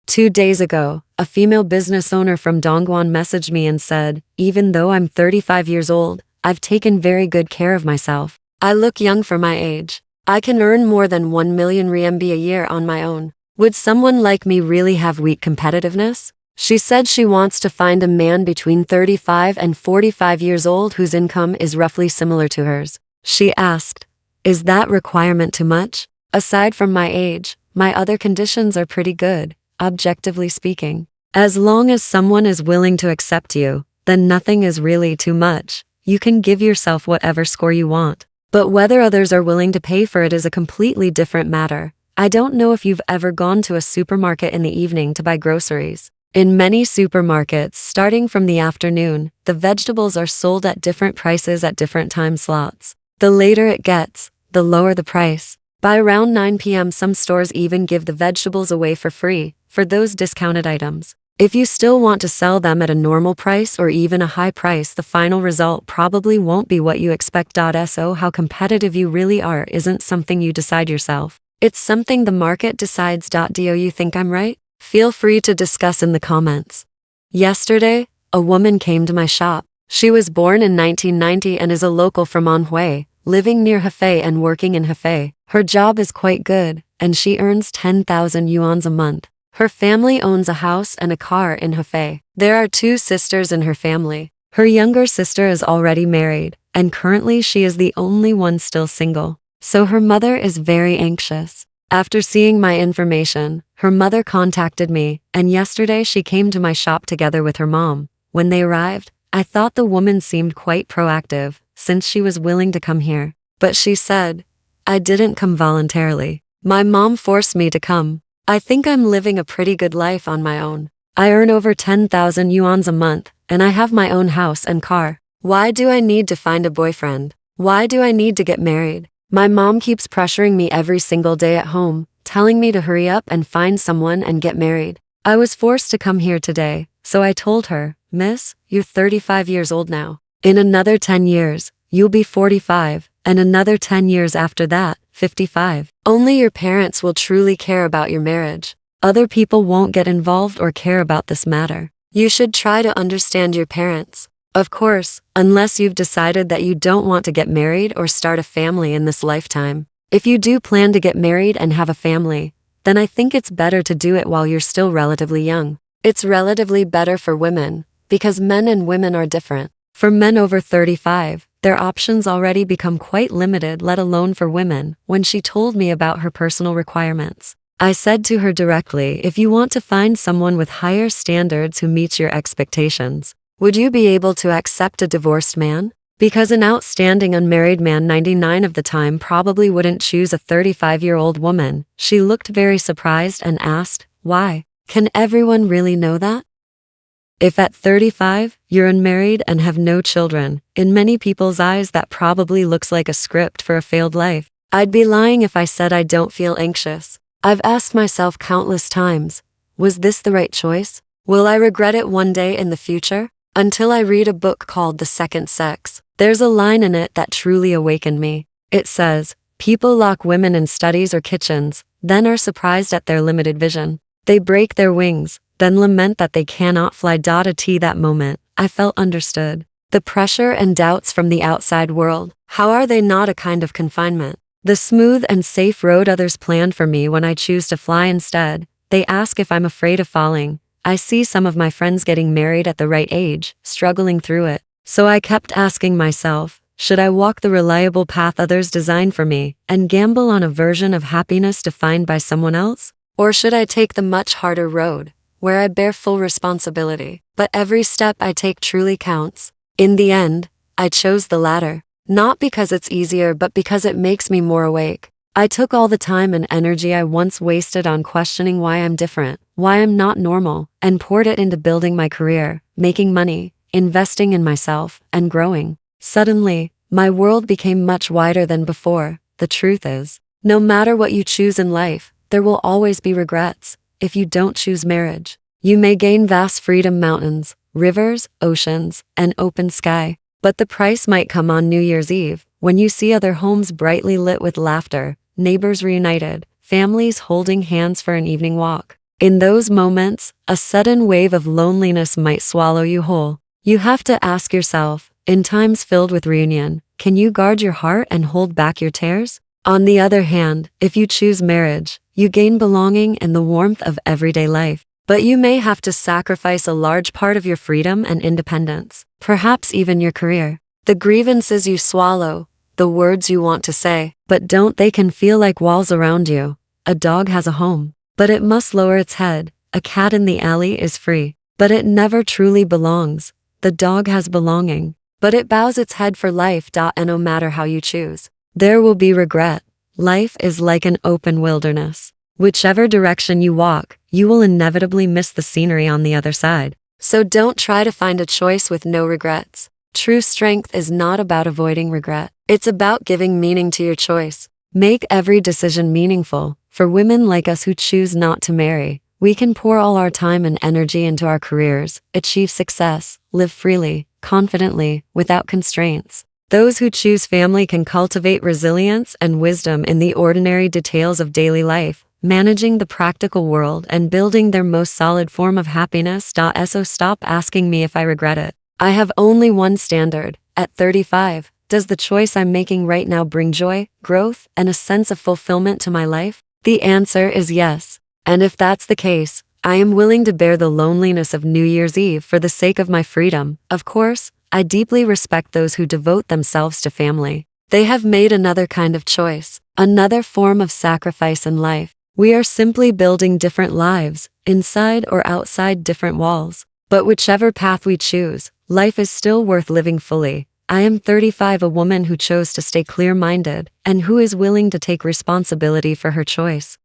2 days ago, a female business owner from Dongguan messaged me and said, even though I'm 35 years old, I've taken very good care of myself. I look young for my age. I can earn more than 1 million RMB a year on my own. Would someone like me really have weak competitiveness? She said she wants to find a man between 35 and 45 years old whose income is roughly similar to hers. She asked, is that requirement too much? Aside from my age, my other conditions are pretty good, objectively speaking. As long as someone is willing to accept you, then nothing is really too much. You can give yourself whatever score you want. But whether others are willing to pay for it is a completely different matter. I don't know if you've ever gone to a supermarket in the evening to buy groceries. In many supermarkets, starting from the afternoon, the vegetables are sold at different prices at different time slots. The later it gets, the lower the price. By around 9 p.m. some stores even give the vegetables away for free, for those discounted items. If you still want to sell them at a normal price or even a high price, the final result probably won't be what you expect. So how competitive you really are isn't something you decide yourself. It's something the market decides. Do you think I'm right? Feel free to discuss in the comments. Yesterday, a woman came to my shop. She was born in 1990 and is a local from Anhui, living near Hefei and working in Hefei. Her job is quite good, and she earns 10,000 yuan a month. Her family owns a house and a car in Hefei. There are 2 sisters in her family. Her younger sister is already married, and currently she is the only one still single. So her mother is very anxious. After seeing my information, her mother contacted me, and yesterday she came to my shop together with her mom. When they arrived, I thought the woman seemed quite proactive, since she was willing to come here. But she said, I didn't come voluntarily. My mom forced me to come. I think I'm living a pretty good life on my own. I earn over 10,000 yuan a month, and I have my own house and car. Why do I need to find a boyfriend? Why do I need to get married? My mom keeps pressuring me every single day at home, telling me to hurry up and find someone and get married. I was forced to come here today, so I told her, Miss, you're 35 years old now. In another 10 years, you'll be 45, and another 10 years after that, 55. Only your parents will truly care about your marriage. Other people won't get involved or care about this matter. You should try to understand your parents. Of course, unless you've decided that you don't want to get married or start a family in this lifetime. If you do plan to get married and have a family, then I think it's better to do it while you're still relatively young. It's relatively better for women, because men and women are different. For men over 35, their options already become quite limited, let alone for women. When she told me about her personal requirements, I said to her directly, if you want to find someone with higher standards who meets your expectations, would you be able to accept a divorced man? Because an outstanding unmarried man 99 of the time probably wouldn't choose a 35-year-old woman. She looked very surprised and asked, "Why? Can everyone really know that?" If at 35, you're unmarried and have no children, in many people's eyes that probably looks like a script for a failed life. I'd be lying if I said I don't feel anxious. I've asked myself countless times, was this the right choice? Will I regret it one day in the future? Until I read a book called The Second Sex. There's a line in it that truly awakened me. It says, people lock women in studies or kitchens, then are surprised at their limited vision. They break their wings, then lament that they cannot fly. That moment, I felt understood. The pressure and doubts from the outside world, how are they not a kind of confinement? The smooth and safe road others planned for me when I choose to fly instead. They ask if I'm afraid of falling. I see some of my friends getting married at the right age, struggling through it. So I kept asking myself, should I walk the reliable path others designed for me and gamble on a version of happiness defined by someone else? Or should I take the much harder road, where I bear full responsibility, but every step I take truly counts? In the end, I chose the latter. Not because it's easier, but because it makes me more awake. I took all the time and energy I once wasted on questioning why I'm different, why I'm not normal, and poured it into building my career, making money, investing in myself, and growing. Suddenly, my world became much wider than before. The truth is, no matter what you choose in life, there will always be regrets. If you don't choose marriage, you may gain vast freedom, mountains, rivers, oceans, and open sky. But the price might come on New Year's Eve, when you see other homes brightly lit with laughter, neighbors reunited, families holding hands for an evening walk. In those moments, a sudden wave of loneliness might swallow you whole. You have to ask yourself, in times filled with reunion, can you guard your heart and hold back your tears? On the other hand, if you choose marriage, you gain belonging and the warmth of everyday life. But you may have to sacrifice a large part of your freedom and independence, perhaps even your career. The grievances you swallow, the words you want to say, but they can feel like walls around you. A dog has a home, but it must lower its head. A cat in the alley is free, but it never truly belongs. The dog has belonging, but it bows its head for life. And no matter how you choose, there will be regret. Life is like an open wilderness. Whichever direction you walk, you will inevitably miss the scenery on the other side. So don't try to find a choice with no regrets. True strength is not about avoiding regret. It's about giving meaning to your choice. Make every decision meaningful. For women like us who choose not to marry, we can pour all our time and energy into our careers, achieve success, live freely, confidently, without constraints. Those who choose family can cultivate resilience and wisdom in the ordinary details of daily life, managing the practical world and building their most solid form of happiness. So stop asking me if I regret it. I have only one standard. At 35, does the choice I'm making right now bring joy, growth, and a sense of fulfillment to my life? The answer is yes. And if that's the case, I am willing to bear the loneliness of New Year's Eve for the sake of my freedom. Of course, I deeply respect those who devote themselves to family. They have made another kind of choice, another form of sacrifice in life. We are simply building different lives, inside or outside different walls. But whichever path we choose, life is still worth living fully. I am 35, a woman who chose to stay clear-minded and who is willing to take responsibility for her choice.